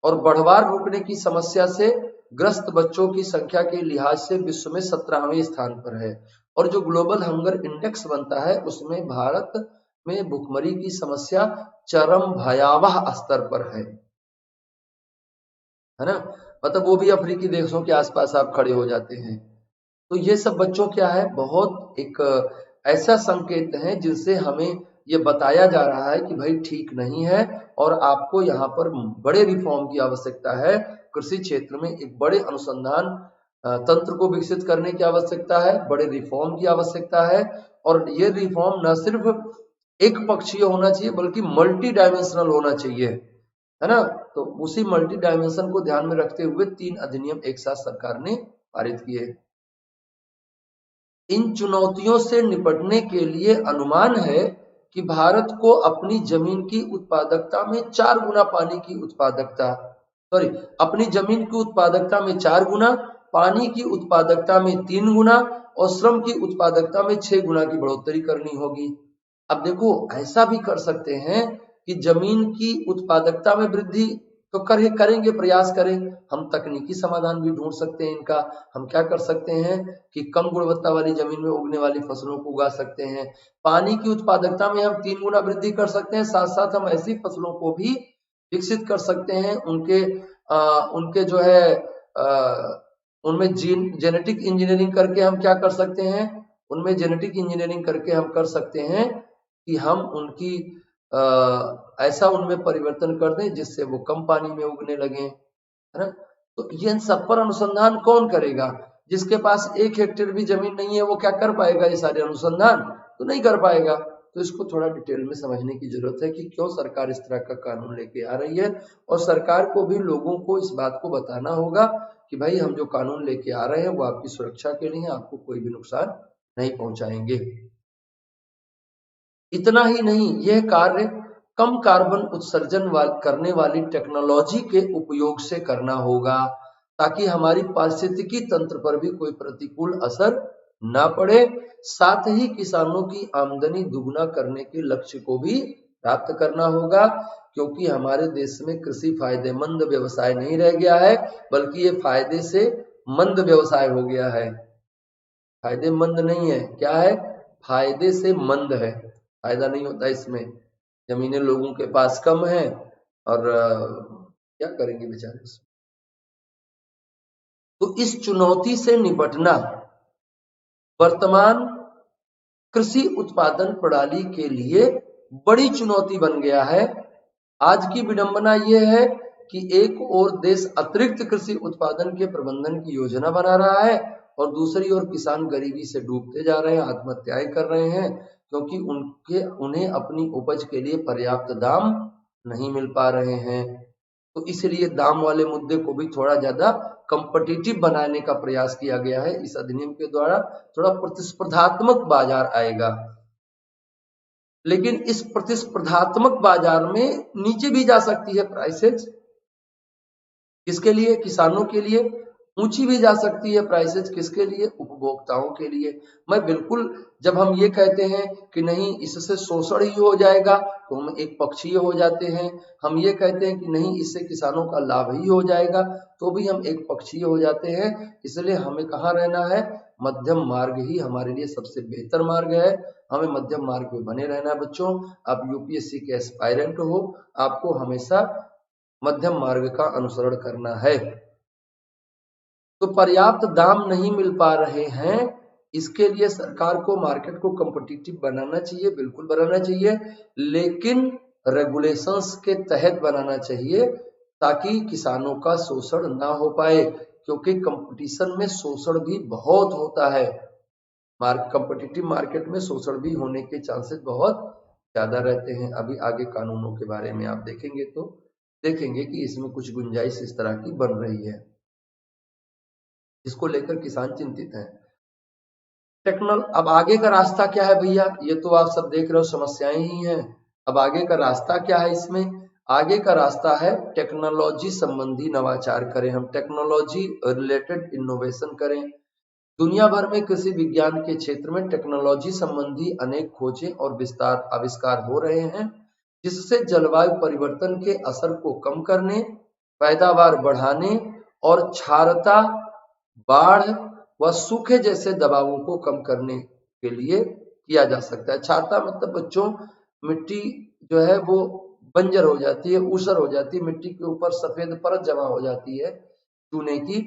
और बढ़वार रुकने की समस्या से ग्रस्त बच्चों की संख्या के लिहाज से विश्व में 17वें स्थान पर है। और जो ग्लोबल हंगर इंडेक्स बनता है उसमें भारत में भुखमरी की समस्या चरम भयावह स्तर पर है ना? मतलब वो भी अफ्रीकी देशों के आसपास आप खड़े हो जाते हैं। तो ये सब बच्चों क्या है, बहुत एक ऐसा संकेत है जिनसे हमें ये बताया जा रहा है कि भाई ठीक नहीं है और आपको यहाँ पर बड़े रिफॉर्म की आवश्यकता है। कृषि क्षेत्र में एक बड़े अनुसंधान तंत्र को विकसित करने की आवश्यकता है, बड़े रिफॉर्म की आवश्यकता है। और ये रिफॉर्म न सिर्फ एक पक्षीय होना चाहिए बल्कि मल्टी डायमेंशनल होना चाहिए, है ना? तो उसी मल्टी डायमेंशन को ध्यान में रखते हुए 3 अधिनियम एक साथ सरकार ने पारित किए। इन चुनौतियों से निपटने के लिए अनुमान है कि भारत को अपनी जमीन की उत्पादकता में 4 गुना पानी की उत्पादकता, अपनी जमीन की उत्पादकता में 4 गुना, पानी की उत्पादकता में 3 गुना और श्रम की उत्पादकता में 6 गुना की बढ़ोतरी करनी होगी। अब देखो ऐसा भी कर सकते हैं कि जमीन की उत्पादकता में वृद्धि तो करेंगे, प्रयास करें। हम तकनीकी समाधान भी ढूंढ सकते हैं इनका। हम क्या कर सकते हैं कि कम गुणवत्ता वाली जमीन में उगने वाली फसलों को उगा सकते हैं। पानी की उत्पादकता में हम 3 गुना वृद्धि कर सकते हैं। साथ साथ हम ऐसी फसलों को भी विकसित कर सकते हैं, उनके जो है उनमें जेनेटिक इंजीनियरिंग करके हम क्या कर सकते हैं, उनमें जेनेटिक इंजीनियरिंग करके हम कर सकते हैं कि हम उनकी ऐसा उनमें परिवर्तन कर दें जिससे वो कम पानी में उगने लगे, है ना? तो ये सब पर अनुसंधान कौन करेगा? जिसके पास 1 हेक्टेयर भी जमीन नहीं है वो क्या कर पाएगा? ये सारे अनुसंधान तो नहीं कर पाएगा। तो इसको थोड़ा डिटेल में समझने की जरूरत है कि क्यों सरकार इस तरह का कानून लेके आ रही है। और सरकार को भी लोगों को इस बात को बताना होगा कि भाई हम जो कानून लेके आ रहे हैं वो आपकी सुरक्षा के लिए, आपको कोई भी नुकसान नहीं पहुंचाएंगे। इतना ही नहीं, यह कार्य कम कार्बन उत्सर्जन करने वाली टेक्नोलॉजी के उपयोग से करना होगा ताकि हमारी पारिस्थितिकी तंत्र पर भी कोई प्रतिकूल असर ना पड़े। साथ ही किसानों की आमदनी दुगना करने के लक्ष्य को भी प्राप्त करना होगा, क्योंकि हमारे देश में कृषि फायदेमंद व्यवसाय नहीं रह गया है बल्कि ये फायदे से मंद व्यवसाय हो गया है। फायदेमंद नहीं है, क्या है? फायदे से मंद है, फायदा नहीं होता इसमें। जमीनें लोगों के पास कम है और क्या करेंगे बेचारे उसमें। तो इस चुनौती से निपटना वर्तमान कृषि उत्पादन प्रणाली के लिए बड़ी चुनौती बन गया है। आज की विडंबना यह है कि एक ओर देश अतिरिक्त कृषि उत्पादन के प्रबंधन की योजना बना रहा है और दूसरी ओर किसान गरीबी से डूबते जा रहे हैं, आत्महत्याएं कर रहे हैं, क्योंकि उन्हें अपनी उपज के लिए पर्याप्त दाम नहीं मिल पा रहे हैं। तो इसलिए दाम वाले मुद्दे को भी थोड़ा ज्यादा कंपटीटिव बनाने का प्रयास किया गया है। इस अधिनियम के द्वारा थोड़ा प्रतिस्पर्धात्मक बाजार आएगा, लेकिन इस प्रतिस्पर्धात्मक बाजार में नीचे भी जा सकती है प्राइसेज। किसके लिए? किसानों के लिए। ऊंची भी जा सकती है प्राइसेज, किसके लिए? उपभोक्ताओं के लिए। मैं बिल्कुल, जब हम ये कहते हैं कि नहीं इससे शोषण ही हो जाएगा तो हम एक पक्षीय हो जाते हैं, हम ये कहते हैं कि नहीं इससे किसानों का लाभ ही हो जाएगा तो भी हम एक पक्षीय हो जाते हैं। इसलिए हमें कहाँ रहना है? मध्यम मार्ग ही हमारे लिए सबसे बेहतर मार्ग है। हमें मध्यम मार्ग में बने रहना है बच्चों। आप यूपीएससी के एस्पायरेंट हो, आपको हमेशा मध्यम मार्ग का अनुसरण करना है। तो पर्याप्त दाम नहीं मिल पा रहे हैं, इसके लिए सरकार को मार्केट को कॉम्पिटिटिव बनाना चाहिए, बिल्कुल बनाना चाहिए, लेकिन रेगुलेशंस के तहत बनाना चाहिए ताकि किसानों का शोषण ना हो पाए, क्योंकि कंपटीशन में शोषण भी बहुत होता है। कॉम्पिटिटिव मार्केट में शोषण भी होने के चांसेस बहुत ज्यादा रहते हैं। अभी आगे कानूनों के बारे में आप देखेंगे तो देखेंगे कि इसमें कुछ गुंजाइश इस तरह की बन रही है जिसको लेकर किसान चिंतित है। अब आगे का रास्ता क्या है भैया? ये तो आप सब देख रहे हो समस्याएं ही हैं। अब आगे का रास्ता क्या है? इसमें आगे का रास्ता है टेक्नोलॉजी संबंधी नवाचार करें, हम टेक्नोलॉजी रिलेटेड इनोवेशन करें। दुनिया भर में कृषि विज्ञान के क्षेत्र में टेक्नोलॉजी संबंधी अनेक खोजें और आविष्कार हो रहे हैं, जिससे जलवायु परिवर्तन के असर को कम करने, पैदावार बढ़ाने और क्षारता, बाढ़ व सूखे जैसे दबावों को कम करने के लिए किया जा सकता है। क्षारता मतलब बच्चों मिट्टी जो है वो बंजर हो जाती है, ऊसर हो जाती है, मिट्टी के ऊपर सफेद परत जमा हो जाती है चूने की,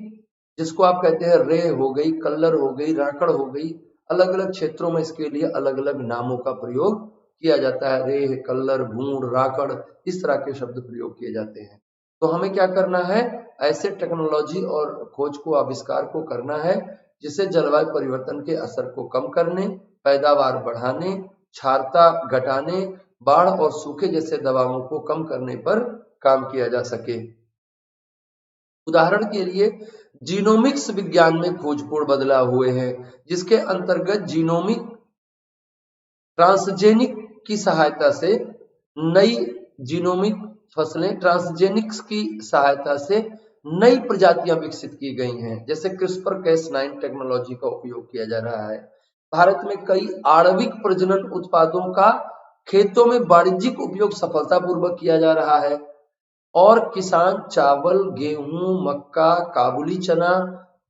जिसको आप कहते हैं रेह हो गई, कल्लर हो गई, राकड़ हो गई। अलग अलग क्षेत्रों में इसके लिए अलग अलग नामों का प्रयोग किया जाता है। रेह, कल्लर, भूण, राकड़, इस तरह के शब्द प्रयोग किए जाते हैं। तो हमें क्या करना है? ऐसे टेक्नोलॉजी और खोज को, आविष्कार को करना है जिससे जलवायु परिवर्तन के असर को कम करने, पैदावार बढ़ाने, क्षारता घटाने, बाढ़ और सूखे जैसे दबावों को कम करने पर काम किया जा सके। उदाहरण के लिए जीनोमिक्स विज्ञान में खोजपूर्ण बदलाव हुए हैं, जिसके अंतर्गत जीनोमिक ट्रांसजेनिक की सहायता से नई जीनोमिक फसलें, ट्रांसजेनिक्स की सहायता से नई प्रजातियां विकसित की गई हैं। जैसे क्रिस्पर Cas9 टेक्नोलॉजी का उपयोग किया जा रहा है। भारत में कई आणविक प्रजनन उत्पादों का खेतों में वाणिज्यिक उपयोग सफलतापूर्वक किया जा रहा है और किसान चावल, गेहूं, मक्का, काबुली चना,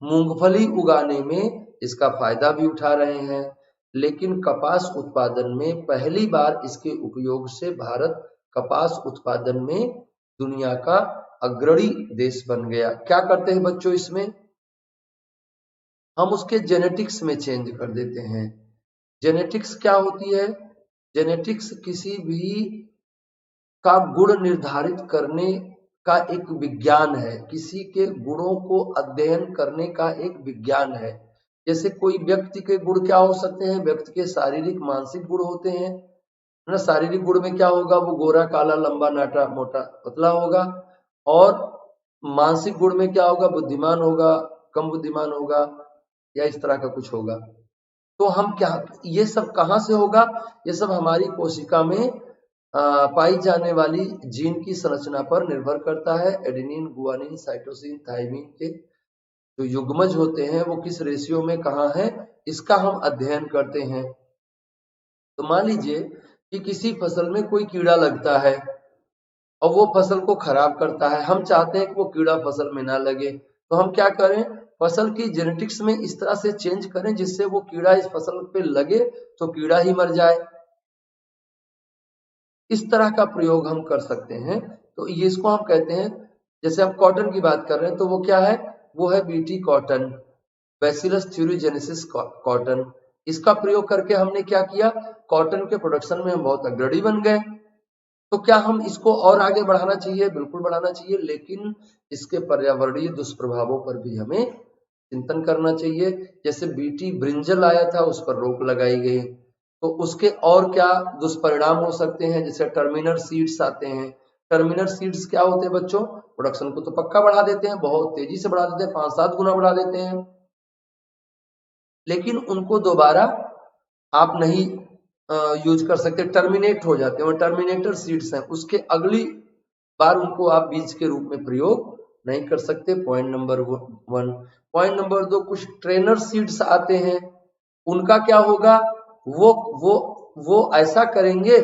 मूंगफली उगाने में इसका फायदा भी उठा रहे हैं। लेकिन कपास उत्पादन में पहली बार इसके उपयोग से भारत कपास उत्पादन में दुनिया का अग्रणी देश बन गया। क्या करते हैं बच्चों इसमें? हम उसके जेनेटिक्स में चेंज कर देते हैं। जेनेटिक्स क्या होती है? जेनेटिक्स किसी भी का गुण निर्धारित करने का एक विज्ञान है, किसी के गुणों को अध्ययन करने का एक विज्ञान है। जैसे कोई व्यक्ति के गुण क्या हो सकते हैं? व्यक्ति के शारीरिक मानसिक गुण होते हैं ना। शारीरिक गुण में क्या होगा? वो गोरा, काला, लंबा, नाटा, मोटा, पतला होगा। और मानसिक गुण में क्या होगा? बुद्धिमान होगा, कम बुद्धिमान होगा, या इस तरह का कुछ होगा। तो हम क्या, ये सब कहाँ से होगा? ये सब हमारी कोशिका में पाई जाने वाली जीन की संरचना पर निर्भर करता है। एडेनिन, गुआनिन, साइटोसिन, थाइमिन के जो युग्मज होते हैं वो किस रेशियो में कहाँ है, इसका हम अध्ययन करते हैं। तो मान लीजिए कि किसी फसल में कोई कीड़ा लगता है और वो फसल को खराब करता है। हम चाहते हैं कि वो कीड़ा फसल में ना लगे, तो हम क्या करें? फसल की जेनेटिक्स में इस तरह से चेंज करें जिससे वो कीड़ा इस फसल पे लगे तो कीड़ा ही मर जाए। इस तरह का प्रयोग हम कर सकते हैं। तो ये इसको हम कहते हैं, जैसे हम कॉटन की बात कर रहे हैं तो वो क्या है? वो है BT cotton, bacillus thuringiensis cotton. इसका प्रयोग करके हमने क्या किया? कॉटन के प्रोडक्शन में हम बहुत अग्रणी बन गए। तो क्या हम इसको और आगे बढ़ाना चाहिए? बिल्कुल बढ़ाना चाहिए, लेकिन इसके पर्यावरणीय दुष्प्रभावों पर भी हमें चिंतन करना चाहिए। जैसे बीटी ब्रिंजल आया था, उस पर रोक लगाई गई, तो उसके और क्या दुष्परिणाम हो सकते हैं? जैसे टर्मिनल सीड्स आते हैं। टर्मिनल सीड्स क्या होते हैं बच्चों? प्रोडक्शन को तो पक्का बढ़ा देते हैं, बहुत तेजी से बढ़ा देते हैं, 5-7 गुना बढ़ा देते हैं, लेकिन उनको दोबारा आप नहीं यूज कर सकते, टर्मिनेट हो जाते हैं। वो टर्मिनेटर सीड्स हैं, उसके अगली बार उनको आप बीज के रूप में प्रयोग नहीं कर सकते। Point number 1। पॉइंट नंबर 2, कुछ ट्रेनर सीड्स आते हैं, उनका क्या होगा, वो ऐसा करेंगे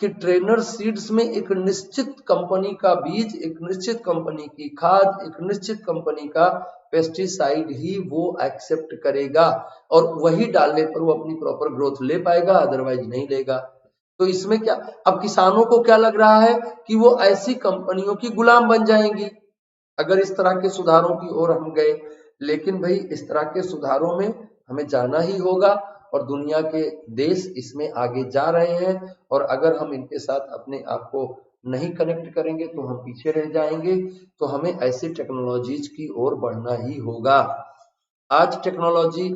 कि ट्रेनर सीड्स में एक निश्चित कंपनी का बीज, एक निश्चित कंपनी की खाद, एक निश्चित कंपनी का पेस्टिसाइड ही वो एक्सेप्ट करेगा और वही डालने पर वो अपनी प्रॉपर ग्रोथ ले पाएगा, अदरवाइज नहीं लेगा। तो इसमें क्या, अब किसानों को क्या लग रहा है कि वो ऐसी कंपनियों की गुलाम बन जाएंगी अगर इस तरह के सुधारों की ओर हम गए। लेकिन भाई इस तरह के सुधारों में हमें जाना ही होगा और दुनिया के देश इसमें आगे जा रहे हैं, और अगर हम इनके साथ अपने आप को नहीं कनेक्ट करेंगे तो हम पीछे रह जाएंगे। तो हमें ऐसी टेक्नोलॉजीज की ओर बढ़ना ही होगा। आज टेक्नोलॉजी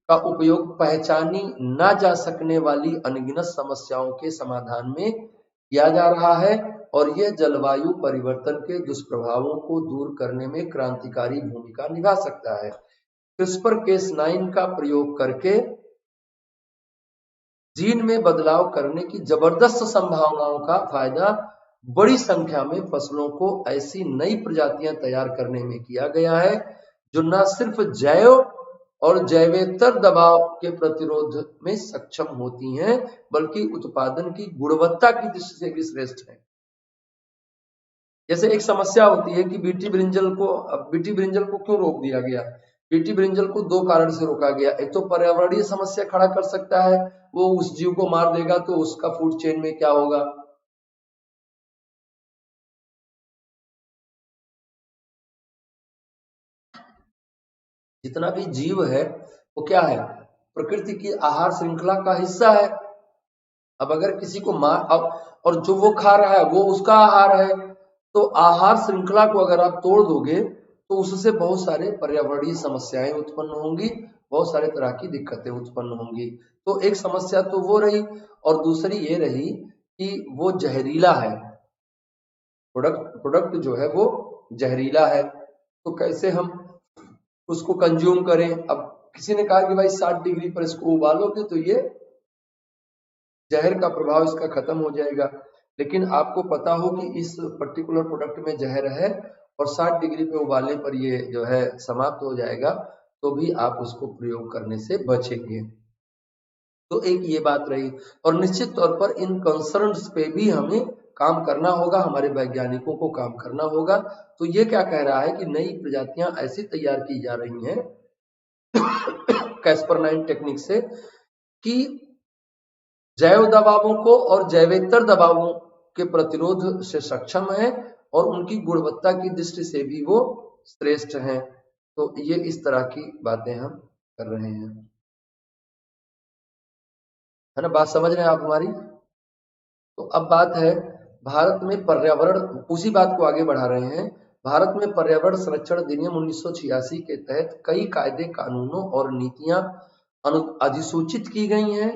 का उपयोग पहचानी ना जा सकने वाली अनगिनत समस्याओं के समाधान में किया जा रहा है और यह जलवायु परिवर्तन के दुष्प्रभावों को दूर करने में क्रांतिकारी भूमिका निभा सकता है। CRISPR-Cas9 का प्रयोग करके जीन में बदलाव करने की जबरदस्त संभावनाओं का फायदा बड़ी संख्या में फसलों को ऐसी नई प्रजातियां तैयार करने में किया गया है जो न सिर्फ जैव और जैवेतर दबाव के प्रतिरोध में सक्षम होती हैं बल्कि उत्पादन की गुणवत्ता की दृष्टि से भी श्रेष्ठ है। जैसे एक समस्या होती है कि बीटी ब्रिंजल को क्यों रोक दिया गया। बीटी ब्रिंजल को 2 कारण से रोका गया। एक तो पर्यावरणीय समस्या खड़ा कर सकता है, वो उस जीव को मार देगा तो उसका फूड चेन में क्या होगा। जितना भी जीव है वो क्या है, प्रकृति की आहार श्रृंखला का हिस्सा है। अब अगर किसी को मार, और जो वो खा रहा है वो उसका आहार है, तो आहार श्रृंखला को अगर आप तोड़ दोगे तो उससे बहुत सारे पर्यावरणीय समस्याएं उत्पन्न होंगी, बहुत सारे तरह की दिक्कतें उत्पन्न होंगी। तो एक समस्या तो वो रही, और दूसरी ये रही कि वो जहरीला है, प्रोडक्ट जो है वो जहरीला है। तो कैसे हम उसको कंज्यूम करें। अब किसी ने कहा कि भाई 60 डिग्री पर इसको उबालोगे तो ये जहर का प्रभाव इसका खत्म हो जाएगा, लेकिन आपको पता हो कि इस पर्टिकुलर प्रोडक्ट में जहर है और 60 डिग्री पे उबालने पर ये जो है समाप्त हो जाएगा, तो भी आप उसको प्रयोग करने से बचेंगे। तो एक ये बात रही, और निश्चित तौर पर इन कंसर्न्स पे भी हमें काम करना होगा, हमारे वैज्ञानिकों को काम करना होगा। तो ये क्या कह रहा है कि नई प्रजातियां ऐसी तैयार की जा रही हैं CRISPR-9 टेक्निक से कि जैव दबावों को और जैवेतर दबावों के प्रतिरोध से सक्षम है और उनकी गुणवत्ता की दृष्टि से भी वो श्रेष्ठ हैं। तो ये इस तरह की बातें हम कर रहे हैं, है ना। बात समझ रहे हैं आप हमारी। तो अब बात है भारत में पर्यावरण, उसी बात को आगे बढ़ा रहे हैं। भारत में पर्यावरण संरक्षण अधिनियम 1986 के तहत कई कायदे, कानूनों और नीतियां अधिसूचित की गई हैं।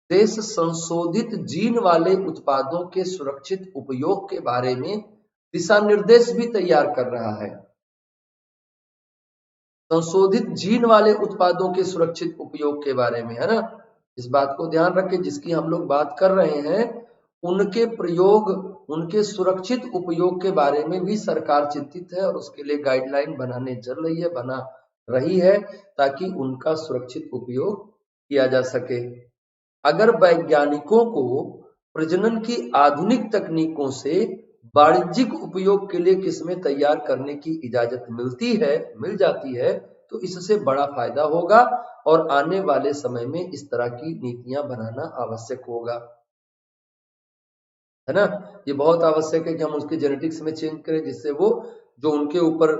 देश संशोधित जीन वाले उत्पादों के सुरक्षित उपयोग के बारे में दिशा निर्देश भी तैयार कर रहा है। संशोधित जीन वाले उत्पादों के सुरक्षित उपयोग के बारे में, है ना। इस बात को ध्यान रखें, जिसकी हम लोग बात कर रहे हैं उनके प्रयोग, उनके सुरक्षित उपयोग के बारे में भी सरकार चिंतित है और उसके लिए गाइडलाइन बना रही है ताकि उनका सुरक्षित उपयोग किया जा सके। अगर वैज्ञानिकों को प्रजनन की आधुनिक तकनीकों से वाणिज्यिक उपयोग के लिए किस्में तैयार करने की इजाजत मिल जाती है तो इससे बड़ा फायदा होगा और आने वाले समय में इस तरह की नीतियां बनाना आवश्यक होगा, है ना। ये बहुत आवश्यक है कि हम उसके जेनेटिक्स में चेंज करें जिससे वो जो उनके ऊपर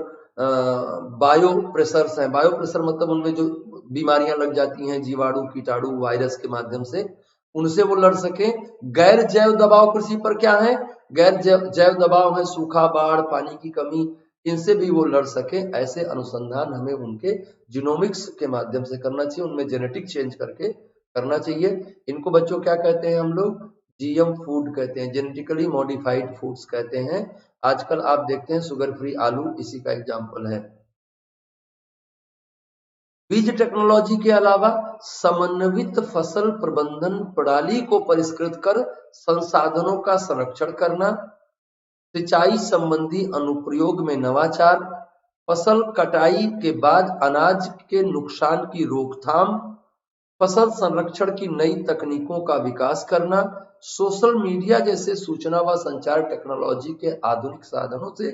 बायो प्रेशर्स हैं, बायो प्रेशर मतलब उनमें जो बीमारियां लग जाती हैं जीवाणु, कीटाणु, वायरस के माध्यम से, उनसे वो लड़ सके। गैर जैव दबाव कृषि पर क्या है, गैर जैव दबाव है सूखा, बाढ़, पानी की कमी, इनसे भी वो लड़ सके। ऐसे अनुसंधान हमें उनके जीनोमिक्स के माध्यम से करना चाहिए, उनमें जेनेटिक चेंज करके करना चाहिए। इनको बच्चों क्या कहते हैं हम लोग, जीएम फूड कहते हैं, जेनेटिकली मॉडिफाइड फूड्स कहते हैं। आजकल आप देखते हैं शुगर फ्री आलू इसी का एग्जाम्पल है। बीज टेक्नोलॉजी के अलावा समन्वित फसल प्रबंधन प्रणाली को परिष्कृत कर संसाधनों का संरक्षण करना, सिंचाई संबंधी अनुप्रयोग में नवाचार, फसल कटाई के बाद अनाज के नुकसान की रोकथाम, फसल संरक्षण की नई तकनीकों का विकास करना, सोशल मीडिया जैसे सूचना व संचार टेक्नोलॉजी के आधुनिक साधनों से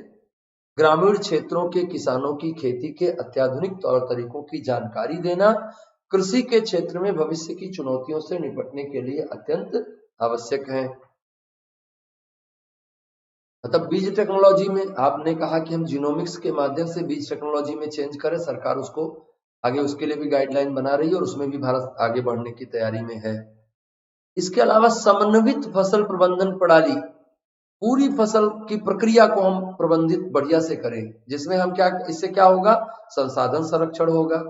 ग्रामीण क्षेत्रों के किसानों की खेती के अत्याधुनिक तौर तरीकों की जानकारी देना, कृषि के क्षेत्र में भविष्य की चुनौतियों से निपटने के लिए अत्यंत आवश्यक है। मतलब बीज टेक्नोलॉजी में आपने कहा कि हम जीनोमिक्स के माध्यम से बीज टेक्नोलॉजी में चेंज करें, सरकार उसको आगे उसके लिए भी गाइडलाइन बना रही है और उसमें भी भारत आगे बढ़ने की तैयारी में है। इसके अलावा समन्वित फसल प्रबंधन प्रणाली, पूरी फसल की प्रक्रिया को हम प्रबंधित बढ़िया से करें, जिसमें हम क्या, इससे क्या होगा, संसाधन संरक्षण होगा।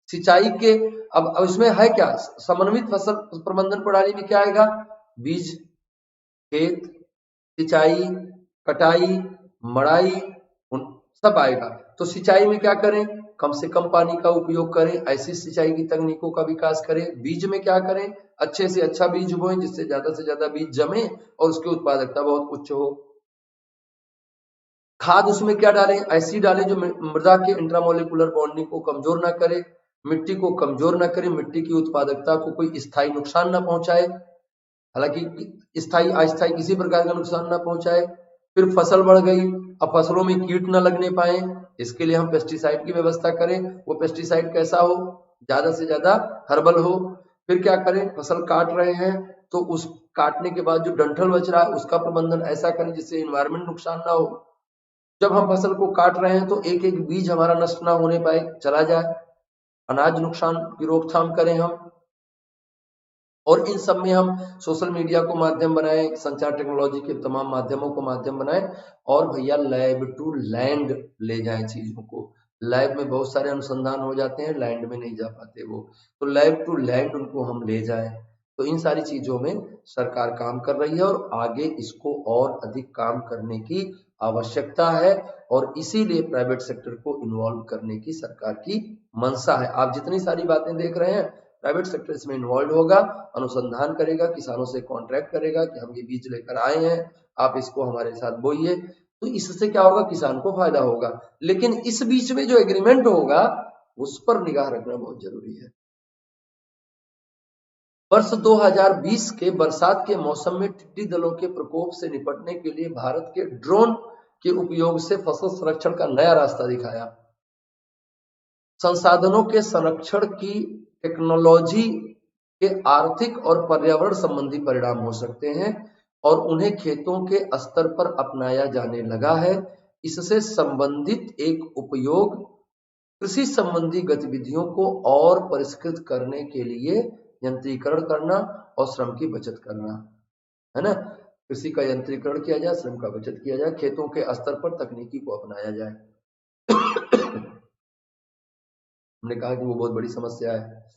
सिंचाई के अब इसमें है क्या, समन्वित फसल प्रबंधन प्रणाली में क्या आएगा, बीज, खेत, सिंचाई, कटाई, मड़ाई, उन सब आएगा। तो सिंचाई में क्या करें, कम से कम पानी का उपयोग करें, ऐसी सिंचाई की तकनीकों का विकास करें। बीज में क्या करें, अच्छे से अच्छा बीज बोएं जिससे ज्यादा बीज जमे और उसकी उत्पादकता बहुत उच्च हो। खाद उसमें क्या डालें, ऐसी डालें जो मृदा के इंट्रामोलिकुलर बॉन्डिंग को कमजोर ना करे, मिट्टी को कमजोर ना करे, मिट्टी की उत्पादकता को कोई स्थायी नुकसान ना पहुंचाए, हालांकि स्थायी अस्थायी किसी प्रकार का नुकसान ना पहुंचाए। फिर फसल बढ़ गई, अब फसलों में कीट न लगने पाए, इसके लिए हम पेस्टिसाइड की व्यवस्था करें। वो पेस्टिसाइड कैसा हो, ज्यादा से ज्यादा हर्बल हो। फिर क्या करें, फसल काट रहे हैं तो उस काटने के बाद जो डंठल बच रहा है उसका प्रबंधन ऐसा करें जिससे इन्वायरमेंट नुकसान ना हो। जब हम फसल को काट रहे हैं तो एक एक बीज हमारा नष्ट ना होने पाए, चला जाए, अनाज नुकसान की रोकथाम करें हम। और इन सब में हम सोशल मीडिया को माध्यम बनाएं, संचार टेक्नोलॉजी के तमाम माध्यमों को माध्यम बनाएं, और भैया लैब टू लैंड ले जाएं चीजों को। लैब में बहुत सारे अनुसंधान हो जाते हैं, लैंड में नहीं जा पाते वो, तो लैब टू लैंड उनको हम ले जाएं। तो इन सारी चीजों में सरकार काम कर रही है और आगे इसको और अधिक काम करने की आवश्यकता है, और इसीलिए प्राइवेट सेक्टर को इन्वॉल्व करने की सरकार की मंशा है। आप जितनी सारी बातें देख रहे हैं, प्राइवेट सेक्टर इसमें इन्वॉल्व होगा, अनुसंधान करेगा, किसानों से कॉन्ट्रैक्ट करेगा कि हम ये बीज लेकर आए हैं, आप इसको हमारे साथ बोइए। तो इससे क्या होगा, किसान को फायदा होगा। लेकिन इस बीच में जो एग्रीमेंट होगा उस पर निगाह रखना बहुत जरूरी है। वर्ष 2020 के बरसात के मौसम में टिड्डी दलों के प्रकोप से निपटने के लिए भारत के ड्रोन के उपयोग से फसल संरक्षण का नया रास्ता दिखाया। संसाधनों के संरक्षण की टेक्नोलॉजी के आर्थिक और पर्यावरण संबंधी परिणाम हो सकते हैं और उन्हें खेतों के स्तर पर अपनाया जाने लगा है। इससे संबंधित एक उपयोग कृषि संबंधी गतिविधियों को और परिष्कृत करने के लिए यंत्रीकरण करना और श्रम की बचत करना है ना। कृषि का यंत्रीकरण किया जाए, श्रम का बचत किया जाए, खेतों के स्तर पर तकनीकी को अपनाया जाए। हमने कहा कि वो बहुत बड़ी समस्या है।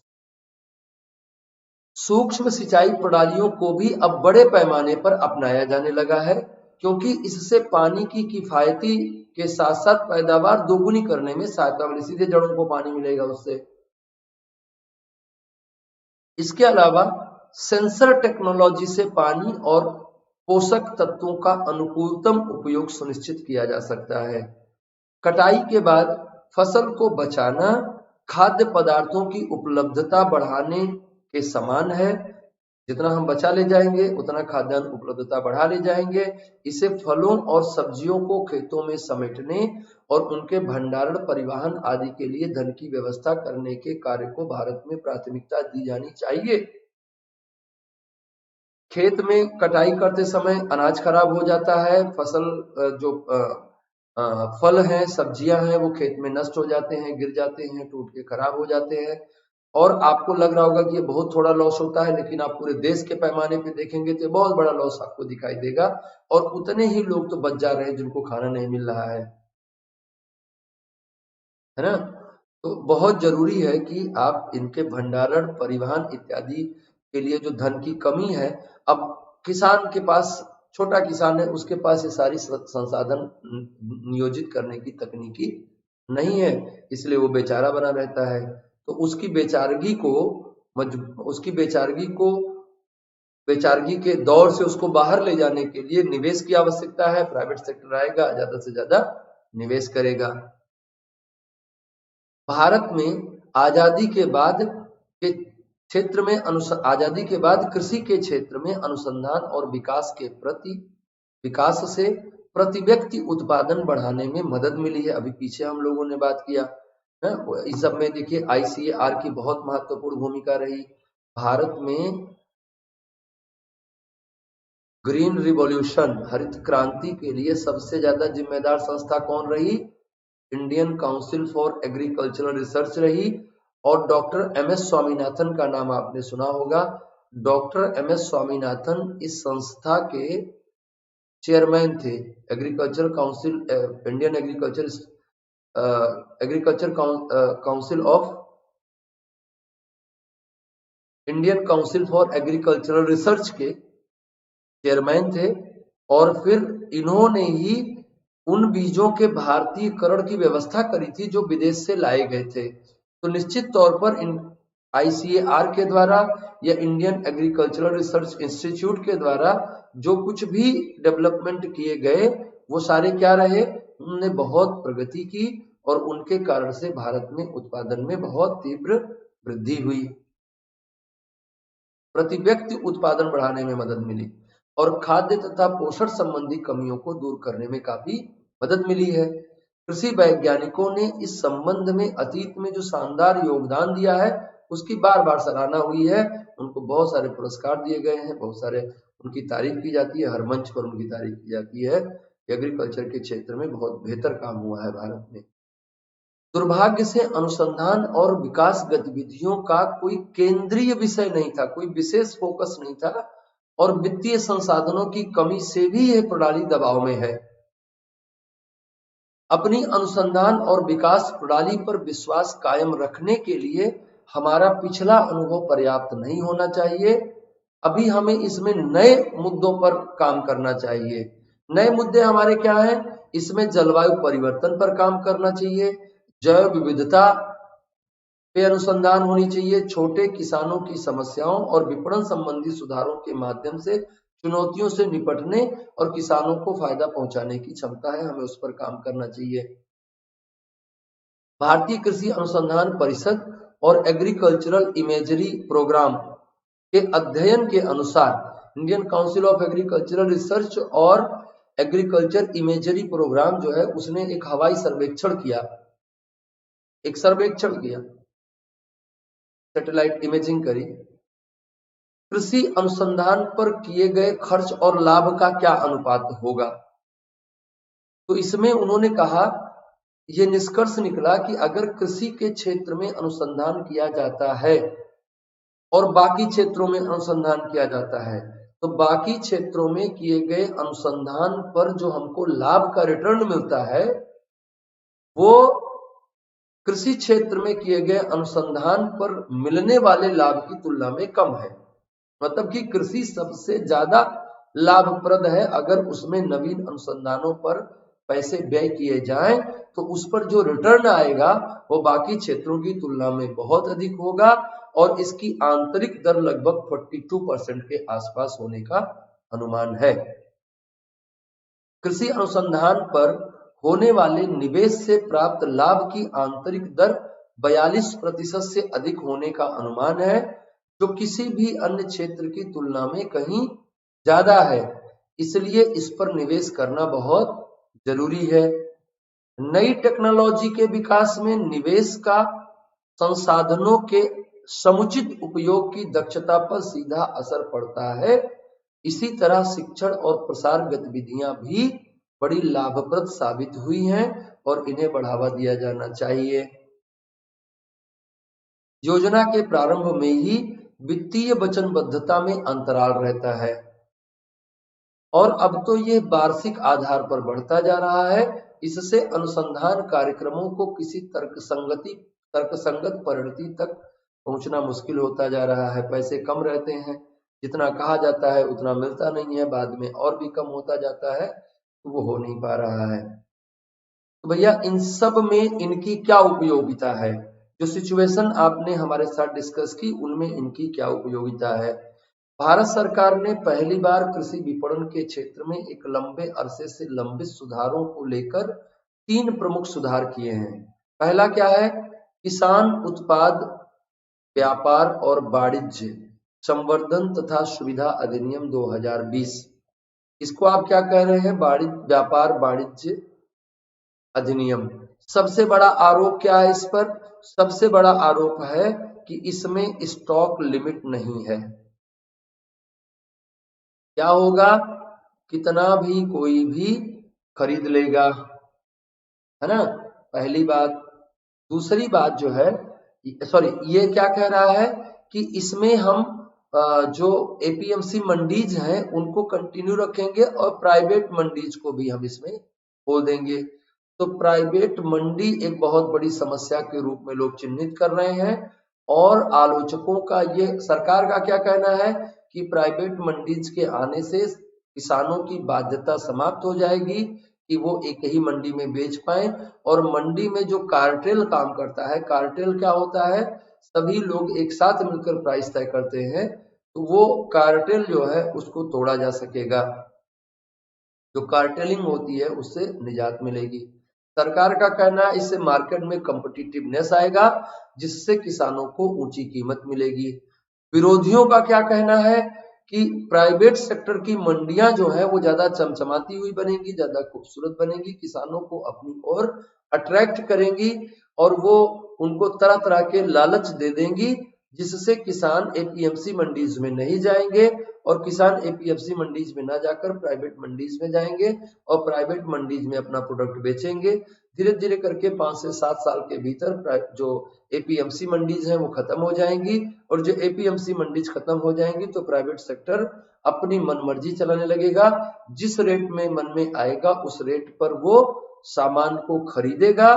सूक्ष्म सिंचाई प्रणालियों को भी अब बड़े पैमाने पर अपनाया जाने लगा है, क्योंकि इससे पानी की किफायती के साथ साथ पैदावार दोगुनी करने में सहायता मिलेगी, सीधे जड़ों को पानी मिलेगा उससे। इसके अलावा सेंसर टेक्नोलॉजी से पानी और पोषक तत्वों का अनुकूलतम उपयोग सुनिश्चित किया जा सकता है। कटाई के बाद फसल को बचाना खाद्य पदार्थों की उपलब्धता बढ़ाने के समान है। जितना हम बचा ले जाएंगे उतना खाद्यान्न उपलब्धता बढ़ा ले जाएंगे। इसे फलों और सब्जियों को खेतों में समेटने और उनके भंडारण, परिवहन आदि के लिए धन की व्यवस्था करने के कार्य को भारत में प्राथमिकता दी जानी चाहिए। खेत में कटाई करते समय अनाज खराब हो जाता है, फसल जो फल हैं, सब्जियां हैं, वो खेत में नष्ट हो जाते हैं, गिर जाते हैं, टूट के खराब हो जाते हैं। और आपको लग रहा होगा कि ये बहुत थोड़ा लॉस होता है, लेकिन आप पूरे देश के पैमाने पे देखेंगे तो बहुत बड़ा लॉस आपको दिखाई देगा, और उतने ही लोग तो बच जा रहे हैं जिनको खाना नहीं मिल रहा है ना। तो बहुत जरूरी है कि आप इनके भंडारण, परिवहन इत्यादि के लिए जो धन की कमी है, अब किसान के पास, छोटा किसान है, उसके पास ये सारी संसाधन नियोजित करने की तकनीकी नहीं है, इसलिए वो बेचारा बना रहता है। तो उसकी बेचारगी को बेचारगी के दौर से उसको बाहर ले जाने के लिए निवेश की आवश्यकता है। प्राइवेट सेक्टर आएगा, ज्यादा से ज्यादा निवेश करेगा। भारत में आजादी के बाद के क्षेत्र में आजादी के बाद कृषि के क्षेत्र में अनुसंधान और विकास से प्रति व्यक्ति उत्पादन बढ़ाने में मदद मिली है। अभी पीछे हम लोगों ने बात किया है, इस सब में देखिए आईसीएआर की बहुत महत्वपूर्ण भूमिका रही। भारत में ग्रीन रिवॉल्यूशन, हरित क्रांति के लिए सबसे ज्यादा जिम्मेदार संस्था कौन रही? Indian council for agricultural research रही। और डॉक्टर एम एस स्वामीनाथन का नाम आपने सुना होगा। डॉक्टर एम एस स्वामीनाथन इस संस्था के चेयरमैन थे। Agriculture council, Indian agriculture council of Indian council for agricultural research के चेयरमैन थे। और फिर इन्होंने ही उन बीजों के भारतीयकरण की व्यवस्था करी थी जो विदेश से लाए गए थे। तो निश्चित तौर पर इन आईसीएआर के द्वारा या इंडियन एग्रीकल्चरल रिसर्च इंस्टीट्यूट के द्वारा जो कुछ भी डेवलपमेंट किए गए वो सारे क्या रहे? उन्होंने बहुत प्रगति की और उनके कारण से भारत में उत्पादन में बहुत तीव्र वृद्धि हुई, प्रति व्यक्ति उत्पादन बढ़ाने में मदद मिली और खाद्य तथा पोषण संबंधी कमियों को दूर करने में काफी मदद मिली है। कृषि वैज्ञानिकों ने इस संबंध में अतीत में जो शानदार योगदान दिया है उसकी बार बार सराहना हुई है। उनको बहुत सारे पुरस्कार दिए गए हैं, बहुत सारे उनकी तारीफ की जाती है, हर मंच पर उनकी तारीफ की जाती है। एग्रीकल्चर के क्षेत्र में बहुत बेहतर काम हुआ है भारत में। दुर्भाग्य से अनुसंधान और विकास गतिविधियों का कोई केंद्रीय विषय नहीं था, कोई विशेष फोकस नहीं था और वित्तीय संसाधनों की कमी से भी यह प्रणाली दबाव में है। अपनी अनुसंधान और विकास प्रणाली पर विश्वास कायम रखने के लिए हमारा पिछला अनुभव पर्याप्त नहीं होना चाहिए। अभी हमें इसमें नए मुद्दों पर काम करना चाहिए। नए मुद्दे हमारे क्या हैं? इसमें जलवायु परिवर्तन पर काम करना चाहिए, जैव विविधता पे अनुसंधान होनी चाहिए, छोटे किसानों की समस्याओं और विपणन संबंधी सुधारों के माध्यम से चुनौतियों से निपटने और किसानों को फायदा पहुंचाने की क्षमता है, हमें उस पर काम करना चाहिए। भारतीय कृषि अनुसंधान परिषद और एग्रीकल्चरल इमेजरी प्रोग्राम के अध्ययन के अनुसार Indian council of agricultural research और एग्रीकल्चर इमेजरी प्रोग्राम जो है उसने एक हवाई सर्वेक्षण किया, सैटेलाइट इमेजिंग करी। कृषि अनुसंधान पर किए गए खर्च और लाभ का क्या अनुपात होगा? तो इसमें उन्होंने कहा, यह निष्कर्ष निकला कि अगर कृषि के क्षेत्र में अनुसंधान किया जाता है और बाकी क्षेत्रों में अनुसंधान किया जाता है तो बाकी क्षेत्रों में किए गए अनुसंधान पर जो हमको लाभ का रिटर्न मिलता है वो कृषि क्षेत्र में किए गए अनुसंधान पर मिलने वाले लाभ की तुलना में कम है। मतलब कि कृषि सबसे ज्यादा लाभप्रद है अगर उसमें नवीन अनुसंधानों पर पैसे व्यय किए जाएं तो उस पर जो रिटर्न आएगा वो बाकी क्षेत्रों की तुलना में बहुत अधिक होगा और इसकी आंतरिक दर लगभग 42% के आसपास होने का अनुमान है। कृषि अनुसंधान पर होने वाले निवेश से प्राप्त लाभ की आंतरिक दर 42% से अधिक होने का अनुमान है, जो किसी भी अन्य क्षेत्र की तुलना में कहीं ज्यादा है। इसलिए इस पर निवेश करना बहुत जरूरी है। नई टेक्नोलॉजी के विकास में निवेश का संसाधनों के समुचित उपयोग की दक्षता पर सीधा असर पड़ता है। इसी तरह शिक्षण और प्रसार गतिविधियां भी बड़ी लाभप्रद साबित हुई हैं और इन्हें बढ़ावा दिया जाना चाहिए। योजना के प्रारंभ में ही वित्तीय वचनबद्धता में अंतराल रहता है और अब तो ये वार्षिक आधार पर बढ़ता जा रहा है। इससे अनुसंधान कार्यक्रमों को किसी तर्कसंगत परिणति तक पहुंचना मुश्किल होता जा रहा है। पैसे कम रहते हैं, जितना कहा जाता है उतना मिलता नहीं है, बाद में और भी कम होता जाता है, तो वो हो नहीं पा रहा है। तो भैया इन सब में इनकी क्या उपयोगिता है? जो सिचुएशन आपने हमारे साथ डिस्कस की उनमें इनकी क्या उपयोगिता है? भारत सरकार ने पहली बार कृषि विपणन के क्षेत्र में एक लंबे अरसे से लंबित सुधारों को लेकर 3 प्रमुख सुधार किए हैं। पहला क्या है? किसान उत्पाद व्यापार और वाणिज्य संवर्धन तथा सुविधा अधिनियम 2020। इसको आप क्या कह रहे हैं? व्यापार वाणिज्य अधिनियम। सबसे बड़ा आरोप क्या है इस पर? सबसे बड़ा आरोप है कि इसमें स्टॉक लिमिट नहीं है। क्या होगा? कितना भी कोई भी खरीद लेगा, है ना? पहली बात। दूसरी बात जो है, सॉरी, ये क्या कह रहा है कि इसमें हम जो एपीएमसी मंडीज हैं उनको कंटिन्यू रखेंगे और प्राइवेट मंडीज को भी हम इसमें खोल देंगे। तो प्राइवेट मंडी एक बहुत बड़ी समस्या के रूप में लोग चिन्हित कर रहे हैं और आलोचकों का ये, सरकार का क्या कहना है कि प्राइवेट मंडीज के आने से किसानों की बाध्यता समाप्त हो जाएगी कि वो एक ही मंडी में बेच पाए। और मंडी में जो कार्टेल काम करता है, कार्टेल क्या होता है? सभी लोग एक साथ मिलकर प्राइस तय करते हैं, तो वो कार्टेल जो है उसको तोड़ा जा सकेगा। जो कार्टेलिंग होती है उससे निजात मिलेगी। सरकार का कहना है इससे मार्केट में कॉम्पिटिटिवनेस आएगा जिससे किसानों को ऊंची कीमत मिलेगी। विरोधियों का क्या कहना है कि प्राइवेट सेक्टर की मंडियां जो है वो ज्यादा चमचमाती हुई बनेगी, ज्यादा खूबसूरत बनेगी, किसानों को अपनी ओर अट्रैक्ट करेंगी और वो उनको तरह तरह के लालच दे देंगी जिससे किसान एपीएमसी मंडीज में नहीं जाएंगे और किसान एपीएमसी मंडीज में ना जाकर प्राइवेट मंडीज में जाएंगे और प्राइवेट मंडीज में अपना प्रोडक्ट बेचेंगे। धीरे धीरे करके 5 से 7 साल के भीतर जो एपीएमसी मंडीज हैं वो खत्म हो जाएंगी और जो एपीएमसी मंडीज खत्म हो जाएंगी तो प्राइवेट सेक्टर अपनी मनमर्जी चलाने लगेगा। जिस रेट में मन में आएगा उस रेट पर वो सामान को खरीदेगा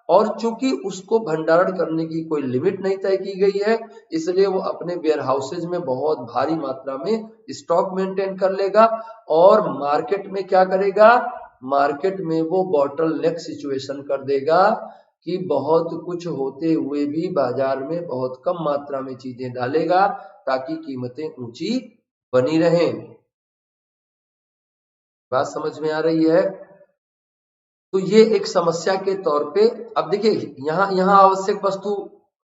और चूंकि उसको भंडारण करने की कोई लिमिट नहीं तय की गई है इसलिए वो अपने वेयर हाउसेज में बहुत भारी मात्रा में स्टॉक मेंटेन कर लेगा और मार्केट में क्या करेगा? मार्केट में वो बॉटल नेक सिचुएशन कर देगा कि बहुत कुछ होते हुए भी बाजार में बहुत कम मात्रा में चीजें डालेगा ताकि कीमतें ऊंची बनी रहें। बात समझ में आ रही है? तो ये एक समस्या के तौर पे, अब देखिए यहाँ आवश्यक वस्तु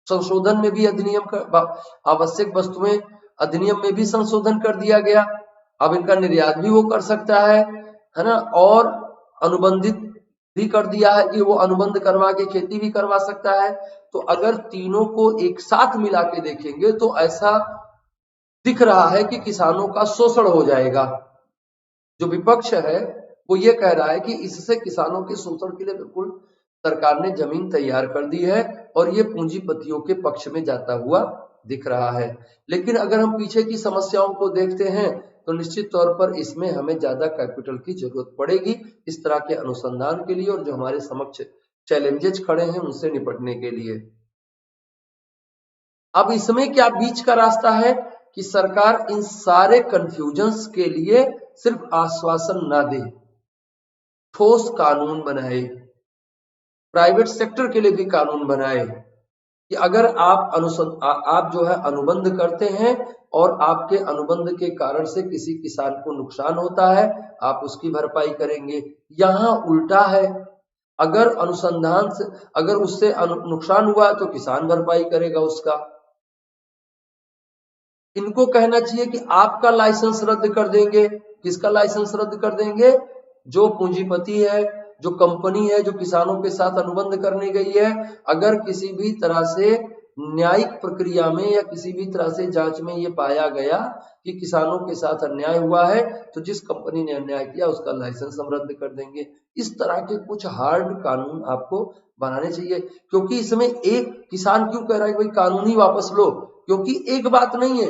संशोधन में भी आवश्यक वस्तुएं अधिनियम में भी संशोधन कर दिया गया। अब इनका निर्यात भी वो कर सकता है ना? और अनुबंधित भी कर दिया है कि वो अनुबंध करवा के खेती भी करवा सकता है। तो अगर तीनों को एक साथ मिला के देखेंगे तो ऐसा दिख रहा है कि किसानों का शोषण हो जाएगा। जो विपक्ष है वो ये कह रहा है कि इससे किसानों के शोषण के लिए बिल्कुल सरकार ने जमीन तैयार कर दी है और ये पूंजीपतियों के पक्ष में जाता हुआ दिख रहा है। लेकिन अगर हम पीछे की समस्याओं को देखते हैं तो निश्चित तौर पर इसमें हमें ज्यादा कैपिटल की जरूरत पड़ेगी इस तरह के अनुसंधान के लिए और जो हमारे समक्ष चैलेंजेस खड़े हैं उनसे निपटने के लिए। अब इसमें क्या बीच का रास्ता है कि सरकार इन सारे कंफ्यूजन्स के लिए सिर्फ आश्वासन ना दे, ठोस कानून बनाए, प्राइवेट सेक्टर के लिए भी कानून बनाए कि अगर आप जो है अनुबंध करते हैं और आपके अनुबंध के कारण से किसी किसान को नुकसान होता है आप उसकी भरपाई करेंगे। यहाँ उल्टा है, अगर अनुसंधान से अगर उससे नुकसान हुआ तो किसान भरपाई करेगा उसका। इनको कहना चाहिए कि आपका लाइसेंस रद्द कर देंगे। किसका लाइसेंस रद्द कर देंगे? जो पूंजीपति है, जो कंपनी है, जो किसानों के साथ अनुबंध करने गई है, अगर किसी भी तरह से न्यायिक प्रक्रिया में या किसी भी तरह से जांच में ये पाया गया कि किसानों के साथ अन्याय हुआ है तो जिस कंपनी ने अन्याय किया उसका लाइसेंस हम रद्द कर देंगे। इस तरह के कुछ हार्ड कानून आपको बनाने चाहिए क्योंकि इसमें एक किसान क्यों कह रहा है कि भाई कानून ही वापस लो, क्योंकि एक बात नहीं है,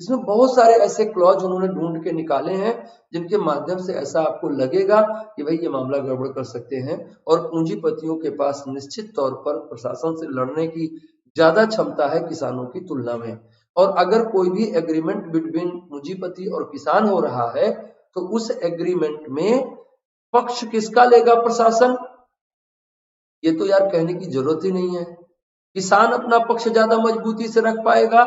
इसमें बहुत सारे ऐसे क्लॉज उन्होंने ढूंढ के निकाले हैं जिनके माध्यम से ऐसा आपको लगेगा कि भाई ये मामला गड़बड़ कर सकते हैं और पूंजीपतियों के पास निश्चित तौर पर प्रशासन से लड़ने की ज्यादा क्षमता है किसानों की तुलना में। और अगर कोई भी एग्रीमेंट बिटवीन पूंजीपति और किसान हो रहा है तो उस एग्रीमेंट में पक्ष किसका लेगा प्रशासन? ये तो यार कहने की जरूरत ही नहीं है। किसान अपना पक्ष ज्यादा मजबूती से रख पाएगा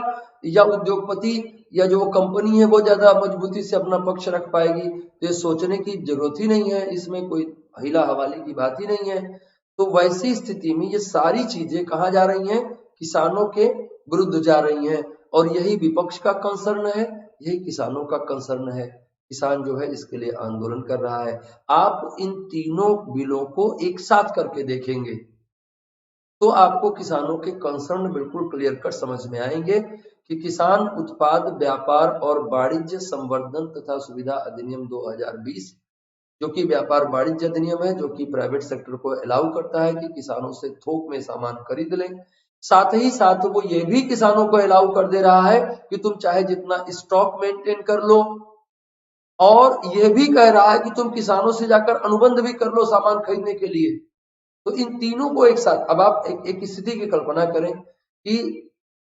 या उद्योगपति या जो कंपनी है वो ज्यादा मजबूती से अपना पक्ष रख पाएगी, तो ये सोचने की जरूरत ही नहीं है, इसमें कोई हिला हवाली की बात ही नहीं है। तो वैसी स्थिति में ये सारी चीजें कहाँ जा रही हैं? किसानों के विरुद्ध जा रही हैं, और यही विपक्ष का कंसर्न है, यही किसानों का कंसर्न है। किसान जो है इसके लिए आंदोलन कर रहा है। आप इन तीनों बिलों को एक साथ करके देखेंगे तो आपको किसानों के कंसर्न बिल्कुल क्लियर कट समझ में आएंगे कि किसान उत्पाद व्यापार और वाणिज्य संवर्धन तथा सुविधा अधिनियम 2020, जो कि व्यापार वाणिज्य अधिनियम है, जो कि प्राइवेट सेक्टर को अलाउ करता है कि किसानों से थोक में सामान खरीद लें। साथ ही साथ वो ये भी किसानों को अलाउ कर दे रहा है कि तुम चाहे जितना स्टॉक मेंटेन कर लो, और ये भी कह रहा है कि तुम किसानों से जाकर अनुबंध भी कर लो सामान खरीदने के लिए। तो इन तीनों को एक साथ, अब आप एक स्थिति की कल्पना करें कि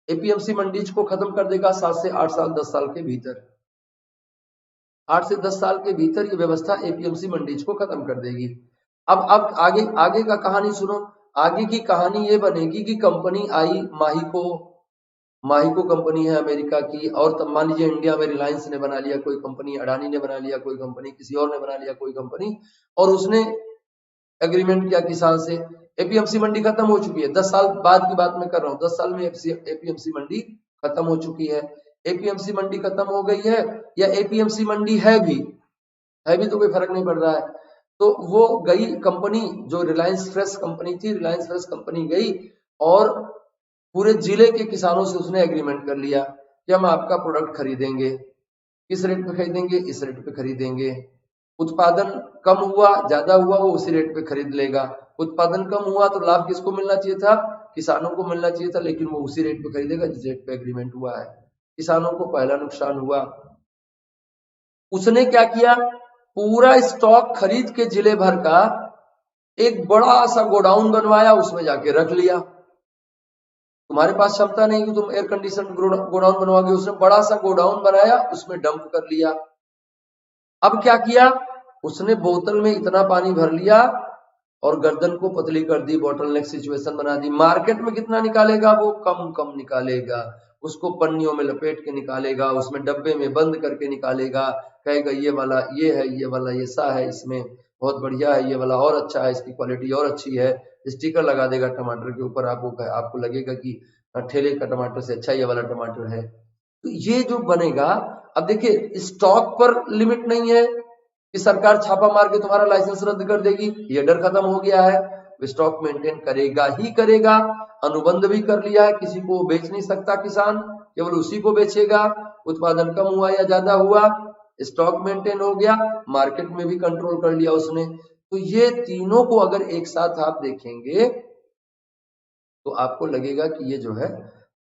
एपीएमसी मंडीज को खत्म कर देगा 7 से 8 साल 10 साल के भीतर, 8 से 10 साल के भीतर ये व्यवस्था एपीएमसी मंडीज को खत्म कर देगी। अब आगे आगे का कहानी सुनो। आगे की कहानी ये बनेगी कि कंपनी आई माहिको कंपनी है अमेरिका की, और तब मान लीजिए इंडिया में रिलायंस ने बना लिया कोई कंपनी, अडानी ने बना लिया कोई कंपनी, किसी और ने बना लिया कोई कंपनी, और उसने एग्रीमेंट किया किसान से। एपीएमसी मंडी खत्म हो चुकी है, 10 साल बाद की बात मैं कर रहा हूँ, 10 साल में एपीएमसी मंडी खत्म हो चुकी है। एपीएमसी मंडी खत्म हो गई है या एपीएमसी मंडी है भी तो कोई फर्क नहीं पड़ रहा है। तो वो गई कंपनी, जो रिलायंस फ्रेश कंपनी थी, रिलायंस फ्रेश कंपनी गई और पूरे जिले के किसानों से उसने एग्रीमेंट कर लिया कि हम आपका प्रोडक्ट खरीदेंगे, किस रेट पे खरीदेंगे, इस रेट पे खरीदेंगे। उत्पादन कम हुआ ज्यादा हुआ वो उसी रेट पे खरीद लेगा। उत्पादन कम हुआ तो लाभ किसको मिलना चाहिए था? किसानों को मिलना चाहिए था, लेकिन वो उसी रेट पे खरीदेगा जिस रेट पे एग्रीमेंट हुआ है। किसानों को पहला नुकसान हुआ। उसने क्या किया? पूरा स्टॉक खरीद के जिले भर का एक बड़ा सा गोडाउन बनवाया, उसमें जाके रख लिया। तुम्हारे पास क्षमता नहीं कि तुम एयर कंडीशन गोडाउन बनवाओगे, उसने बड़ा सा गोडाउन बनाया, उसमें डंप कर लिया। अब क्या किया? उसने बोतल में इतना पानी भर लिया और गर्दन को पतली कर दी, बॉटल नेक सिचुएशन बना दी। मार्केट में कितना निकालेगा? वो कम कम निकालेगा, उसको पन्नियों में लपेट के निकालेगा, उसमें डब्बे में बंद करके निकालेगा, कहेगा ये वाला ये है, ये वाला ये सा है, इसमें बहुत बढ़िया है, ये वाला और अच्छा है, इसकी क्वालिटी और अच्छी है। स्टिकर लगा देगा टमाटर के ऊपर, आपको लगेगा कि ठेले का टमाटर से अच्छा ये वाला टमाटर है। तो ये जो बनेगा, अब देखिए स्टॉक पर लिमिट नहीं है कि सरकार छापा मार के तुम्हारा लाइसेंस रद्द कर देगी, ये डर खत्म हो गया है। स्टॉक मेंटेन करेगा ही करेगा। अनुबंध भी कर लिया है, किसी को बेच नहीं सकता किसान, केवल उसी को बेचेगा। उत्पादन कम हुआ या ज्यादा हुआ, स्टॉक मेंटेन हो गया, मार्केट में भी कंट्रोल कर लिया उसने। तो ये तीनों को अगर एक साथ आप देखेंगे तो आपको लगेगा कि ये जो है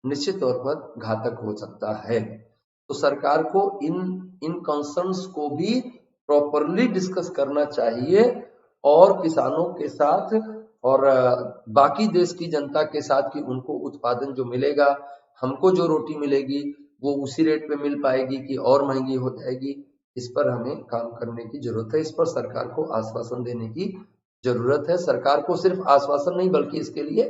निश्चित तौर पर घातक हो सकता है। तो सरकार को इन कंसर्न्स को भी प्रॉपरली डिस्कस करना चाहिए, और किसानों के साथ और बाकी देश की जनता के साथ कि उनको उत्पादन जो मिलेगा, हमको जो रोटी मिलेगी वो उसी रेट पे मिल पाएगी कि और महंगी हो जाएगी, इस पर हमें काम करने की जरूरत है। इस पर सरकार को आश्वासन देने की जरूरत है। सरकार को सिर्फ आश्वासन नहीं बल्कि इसके लिए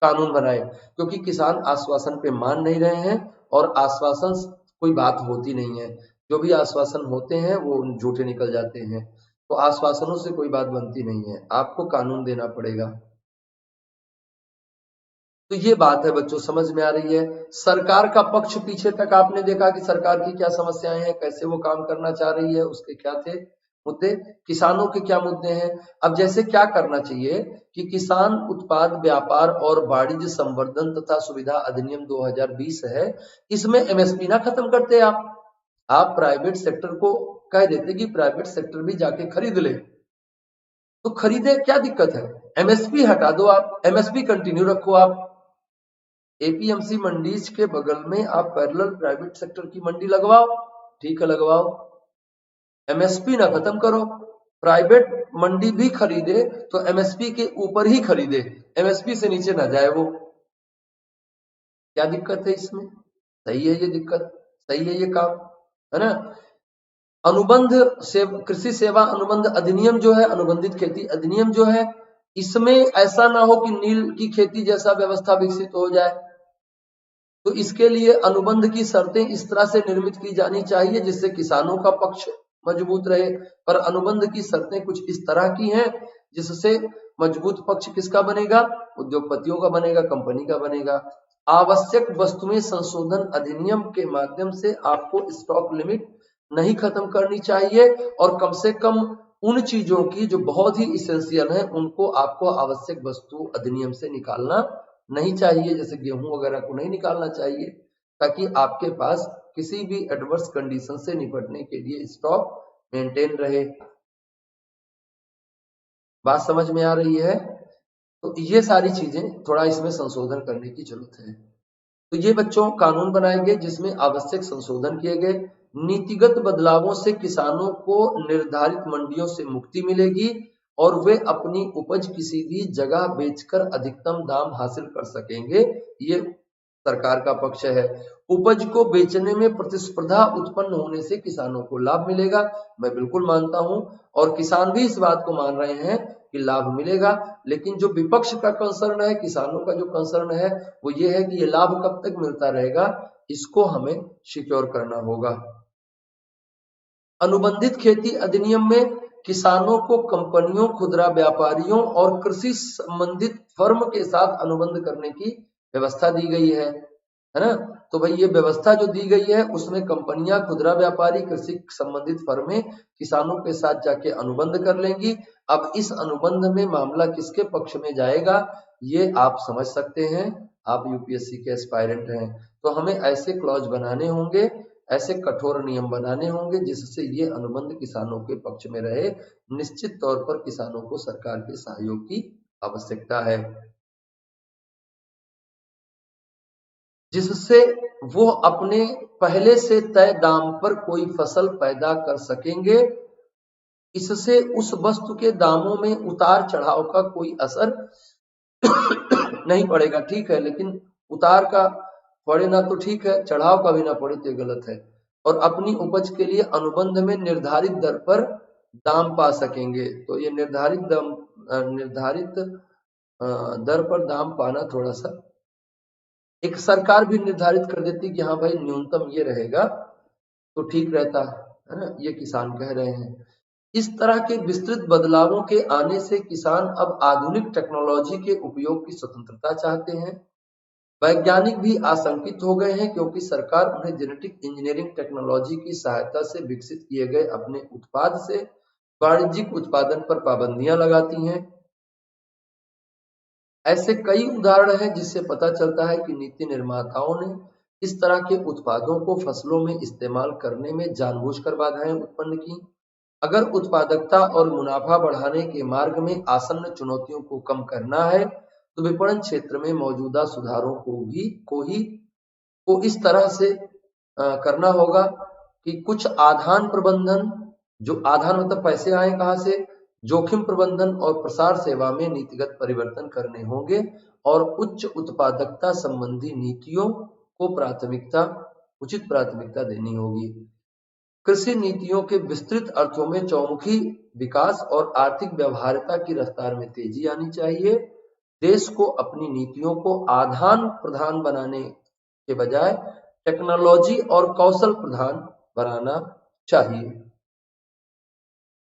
कानून बनाए, क्योंकि किसान आश्वासन पे मान नहीं रहे हैं, और आश्वासन कोई बात होती नहीं है। जो भी आश्वासन होते हैं वो झूठे निकल जाते हैं। तो आश्वासनों से कोई बात बनती नहीं है, आपको कानून देना पड़ेगा। तो ये बात है बच्चों, समझ में आ रही है? सरकार का पक्ष पीछे तक आपने देखा कि सरकार की क्या समस्याएं हैं, कैसे वो काम करना चाह रही है, उसके क्या थे मुद्दे, किसानों के क्या मुद्दे हैं। अब जैसे क्या करना चाहिए कि किसान उत्पाद व्यापार और वाणिज्य संवर्धन तथा सुविधा अधिनियम 2020 है, इसमें एमएसपी ना खत्म करते आप प्राइवेट सेक्टर को कह देते कि प्राइवेट सेक्टर भी जाके खरीद ले, तो खरीदे, क्या दिक्कत है? एमएसपी हटा दो, आप एमएसपी कंटिन्यू रखो। आप एपीएमसी मंडीज के बगल में आप पैरेलल प्राइवेट सेक्टर की मंडी लगवाओ, ठीक है लगवाओ, एमएसपी ना खत्म करो। प्राइवेट मंडी भी खरीदे तो एमएसपी के ऊपर ही खरीदे, एमएसपी से नीचे ना जाए वो। क्या दिक्कत है इसमें? सही है ये दिक्कत, सही है ये काम, है ना? अनुबंध से कृषि सेवा अनुबंध अधिनियम जो है, अनुबंधित खेती अधिनियम जो है, इसमें ऐसा ना हो कि नील की खेती जैसा व्यवस्था विकसित हो जाए। तो इसके लिए अनुबंध की शर्तें इस तरह से निर्मित की जानी चाहिए जिससे किसानों का पक्ष मजबूत रहे। पर अनुबंध की शर्तें कुछ इस तरह की हैं जिससे मजबूत पक्ष किसका बनेगा? उद्योगपतियों का बनेगा, कंपनी का बनेगा। आवश्यक वस्तुएं संशोधन अधिनियम के माध्यम से आपको स्टॉक लिमिट नहीं खत्म करनी चाहिए और कम से कम उन चीजों की जो बहुत ही इसेंशियल है उनको आपको आवश्यक वस्तु अधिनियम से निकालना नहीं चाहिए, जैसे गेहूं वगैरह को नहीं निकालना चाहिए, ताकि आपके पास किसी भी एडवर्स कंडीशन से निपटने के लिए स्टॉक मेंटेन रहे। बात समझ में आ रही है? तो ये सारी चीजें थोड़ा इसमें संशोधन करने की जरूरत है। तो ये बच्चों कानून बनाए गए जिसमें आवश्यक संशोधन किए गए। नीतिगत बदलावों से किसानों को निर्धारित मंडियों से मुक्ति मिलेगी और वे अपनी उपज किसी भी जगह बेचकर अधिकतम दाम हासिल कर सकेंगे। ये सरकार का पक्ष है। उपज को बेचने में प्रतिस्पर्धा उत्पन्न होने से किसानों को लाभ मिलेगा। मैं बिल्कुल मानता हूं और किसान भी इस बात को मान रहे हैं कि लाभ मिलेगा, लेकिन जो विपक्ष का कंसर्न है, किसानों का जो कंसर्न है वो ये है कि ये लाभ कब तक मिलता रहेगा, इसको हमें सिक्योर करना होगा। अनुबंधित खेती अधिनियम में किसानों को कंपनियों, खुदरा व्यापारियों और कृषि संबंधित फर्म के साथ अनुबंध करने की व्यवस्था दी गई है ना? तो भाई ये व्यवस्था जो दी गई है उसमें कंपनियां, खुदरा व्यापारी, कृषि संबंधित फर्में किसानों के साथ जाके अनुबंध कर लेंगी। अब इस अनुबंध में मामला किसके पक्ष में जाएगा ये आप समझ सकते हैं। आप यूपीएससी के एस्पायरेंट हैं तो हमें ऐसे क्लॉज बनाने होंगे, ऐसे कठोर नियम बनाने होंगे जिससे ये अनुबंध किसानों के पक्ष में रहे। निश्चित तौर पर किसानों को सरकार के सहयोग की आवश्यकता है जिससे वो अपने पहले से तय दाम पर कोई फसल पैदा कर सकेंगे। इससे उस वस्तु के दामों में उतार चढ़ाव का कोई असर नहीं पड़ेगा, ठीक है, लेकिन उतार का पड़े ना तो ठीक है, चढ़ाव का भी ना पड़े तो गलत है। और अपनी उपज के लिए अनुबंध में निर्धारित दर पर दाम पा सकेंगे। तो ये निर्धारित दर पर दाम पाना थोड़ा सा एक सरकार भी निर्धारित कर देती कि हाँ भाई न्यूनतम ये रहेगा तो ठीक रहता है ना, ये किसान कह रहे हैं। इस तरह के विस्तृत बदलावों के आने से किसान अब आधुनिक टेक्नोलॉजी के उपयोग की स्वतंत्रता चाहते हैं। वैज्ञानिक भी आशंकित हो गए हैं क्योंकि सरकार उन्हें जेनेटिक इंजीनियरिंग टेक्नोलॉजी की सहायता से विकसित किए गए अपने उत्पाद से वाणिज्यिक उत्पादन पर पाबंदियां लगाती हैं। ऐसे कई उदाहरण हैं जिससे पता चलता है कि नीति निर्माताओं ने इस तरह के उत्पादों को फसलों में इस्तेमाल करने में जानबूझकर बाधाएं उत्पन्न की। अगर उत्पादकता और मुनाफा बढ़ाने के मार्ग में आसन्न चुनौतियों को कम करना है तो विपणन क्षेत्र में मौजूदा सुधारों को इस तरह से करना होगा कि कुछ आधान प्रबंधन, जो आधान मतलब पैसे आए कहां से, जोखिम प्रबंधन और प्रसार सेवा में नीतिगत परिवर्तन करने होंगे और उच्च उत्पादकता संबंधी नीतियों को उचित प्राथमिकता देनी होगी। कृषि नीतियों के विस्तृत अर्थों में चौमुखी विकास और आर्थिक व्यवहार्यता की रफ्तार में तेजी आनी चाहिए। देश को अपनी नीतियों को आदान प्रदान बनाने के बजाय टेक्नोलॉजी और कौशल प्रधान बनाना चाहिए।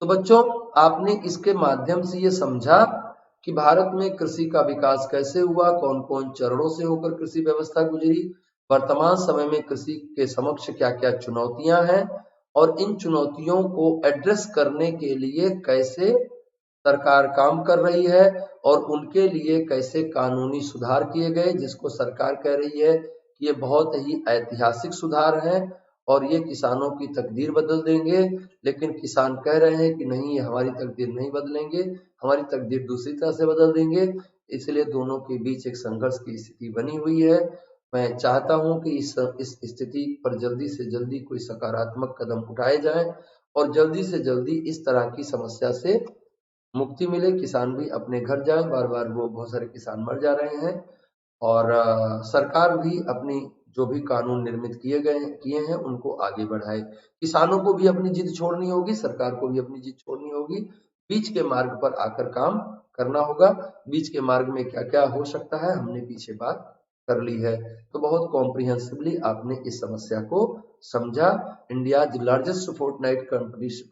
तो बच्चों आपने इसके माध्यम से ये समझा कि भारत में कृषि का विकास कैसे हुआ, कौन कौन चरणों से होकर कृषि व्यवस्था गुजरी, वर्तमान समय में कृषि के समक्ष क्या क्या चुनौतियां हैं और इन चुनौतियों को एड्रेस करने के लिए कैसे सरकार काम कर रही है और उनके लिए कैसे कानूनी सुधार किए गए, जिसको सरकार कह रही है कि ये बहुत ही ऐतिहासिक सुधार हैं और ये किसानों की तकदीर बदल देंगे। लेकिन किसान कह रहे हैं कि नहीं, ये हमारी तकदीर नहीं बदलेंगे, हमारी तकदीर दूसरी तरह से बदल देंगे। इसलिए दोनों के बीच एक संघर्ष की स्थिति बनी हुई है। मैं चाहता हूं कि इस स्थिति पर जल्दी से जल्दी कोई सकारात्मक कदम उठाए जाएं और जल्दी से जल्दी इस तरह की समस्या से मुक्ति मिले, किसान भी अपने घर जाए। बार बार वो बहुत सारे किसान मर जा रहे हैं और सरकार भी अपनी जो भी कानून निर्मित किए हैं उनको आगे बढ़ाए। किसानों को भी अपनी जिद छोड़नी होगी, सरकार को भी अपनी जिद छोड़नी होगी, बीच के मार्ग पर आकर काम करना होगा। बीच के मार्ग में क्या क्या हो सकता है हमने पीछे बात कर ली है। तो बहुत कॉम्प्रिहेंसिवली आपने इस समस्या को समझा। India largest fortnight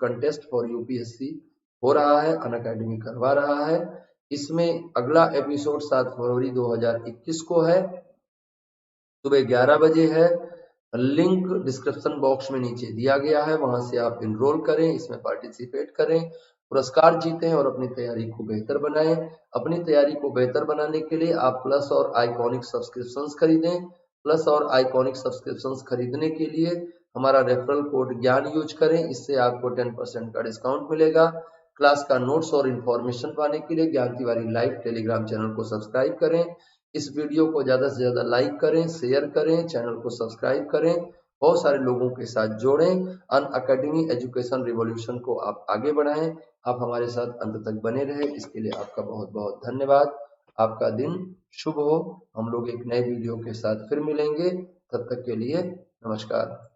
contest for UPSC हो रहा है, अनअकैडमी करवा रहा है। इसमें अगला एपिसोड 7 फरवरी 2021 को है, सुबह 11 बजे है। लिंक डिस्क्रिप्शन बॉक्स में नीचे दिया गया है, वहां से आप इनरोल करें, इसमें पार्टिसिपेट करें, पुरस्कार जीतें और अपनी तैयारी को बेहतर बनाएं। अपनी तैयारी को बेहतर बनाने के लिए आप प्लस और आइकॉनिक सब्सक्रिप्शंस खरीदें। प्लस और आइकॉनिक सब्सक्रिप्शंस खरीदने के लिए हमारा रेफरल कोड ज्ञान यूज करें, इससे आपको 10% का डिस्काउंट मिलेगा। क्लास का नोट्स और इन्फॉर्मेशन पाने के लिए ज्ञान तिवारी लाइव टेलीग्राम चैनल को सब्सक्राइब करें। इस वीडियो को ज्यादा से ज्यादा लाइक करें, शेयर करें, चैनल को सब्सक्राइब करें, बहुत सारे लोगों के साथ जोड़ें। अन अकेडमी एजुकेशन रिवॉल्यूशन को आप आगे बढ़ाएं। आप हमारे साथ अंत तक बने रहे, इसके लिए आपका बहुत बहुत धन्यवाद। आपका दिन शुभ हो। हम लोग एक नए वीडियो के साथ फिर मिलेंगे, तब तक के लिए नमस्कार।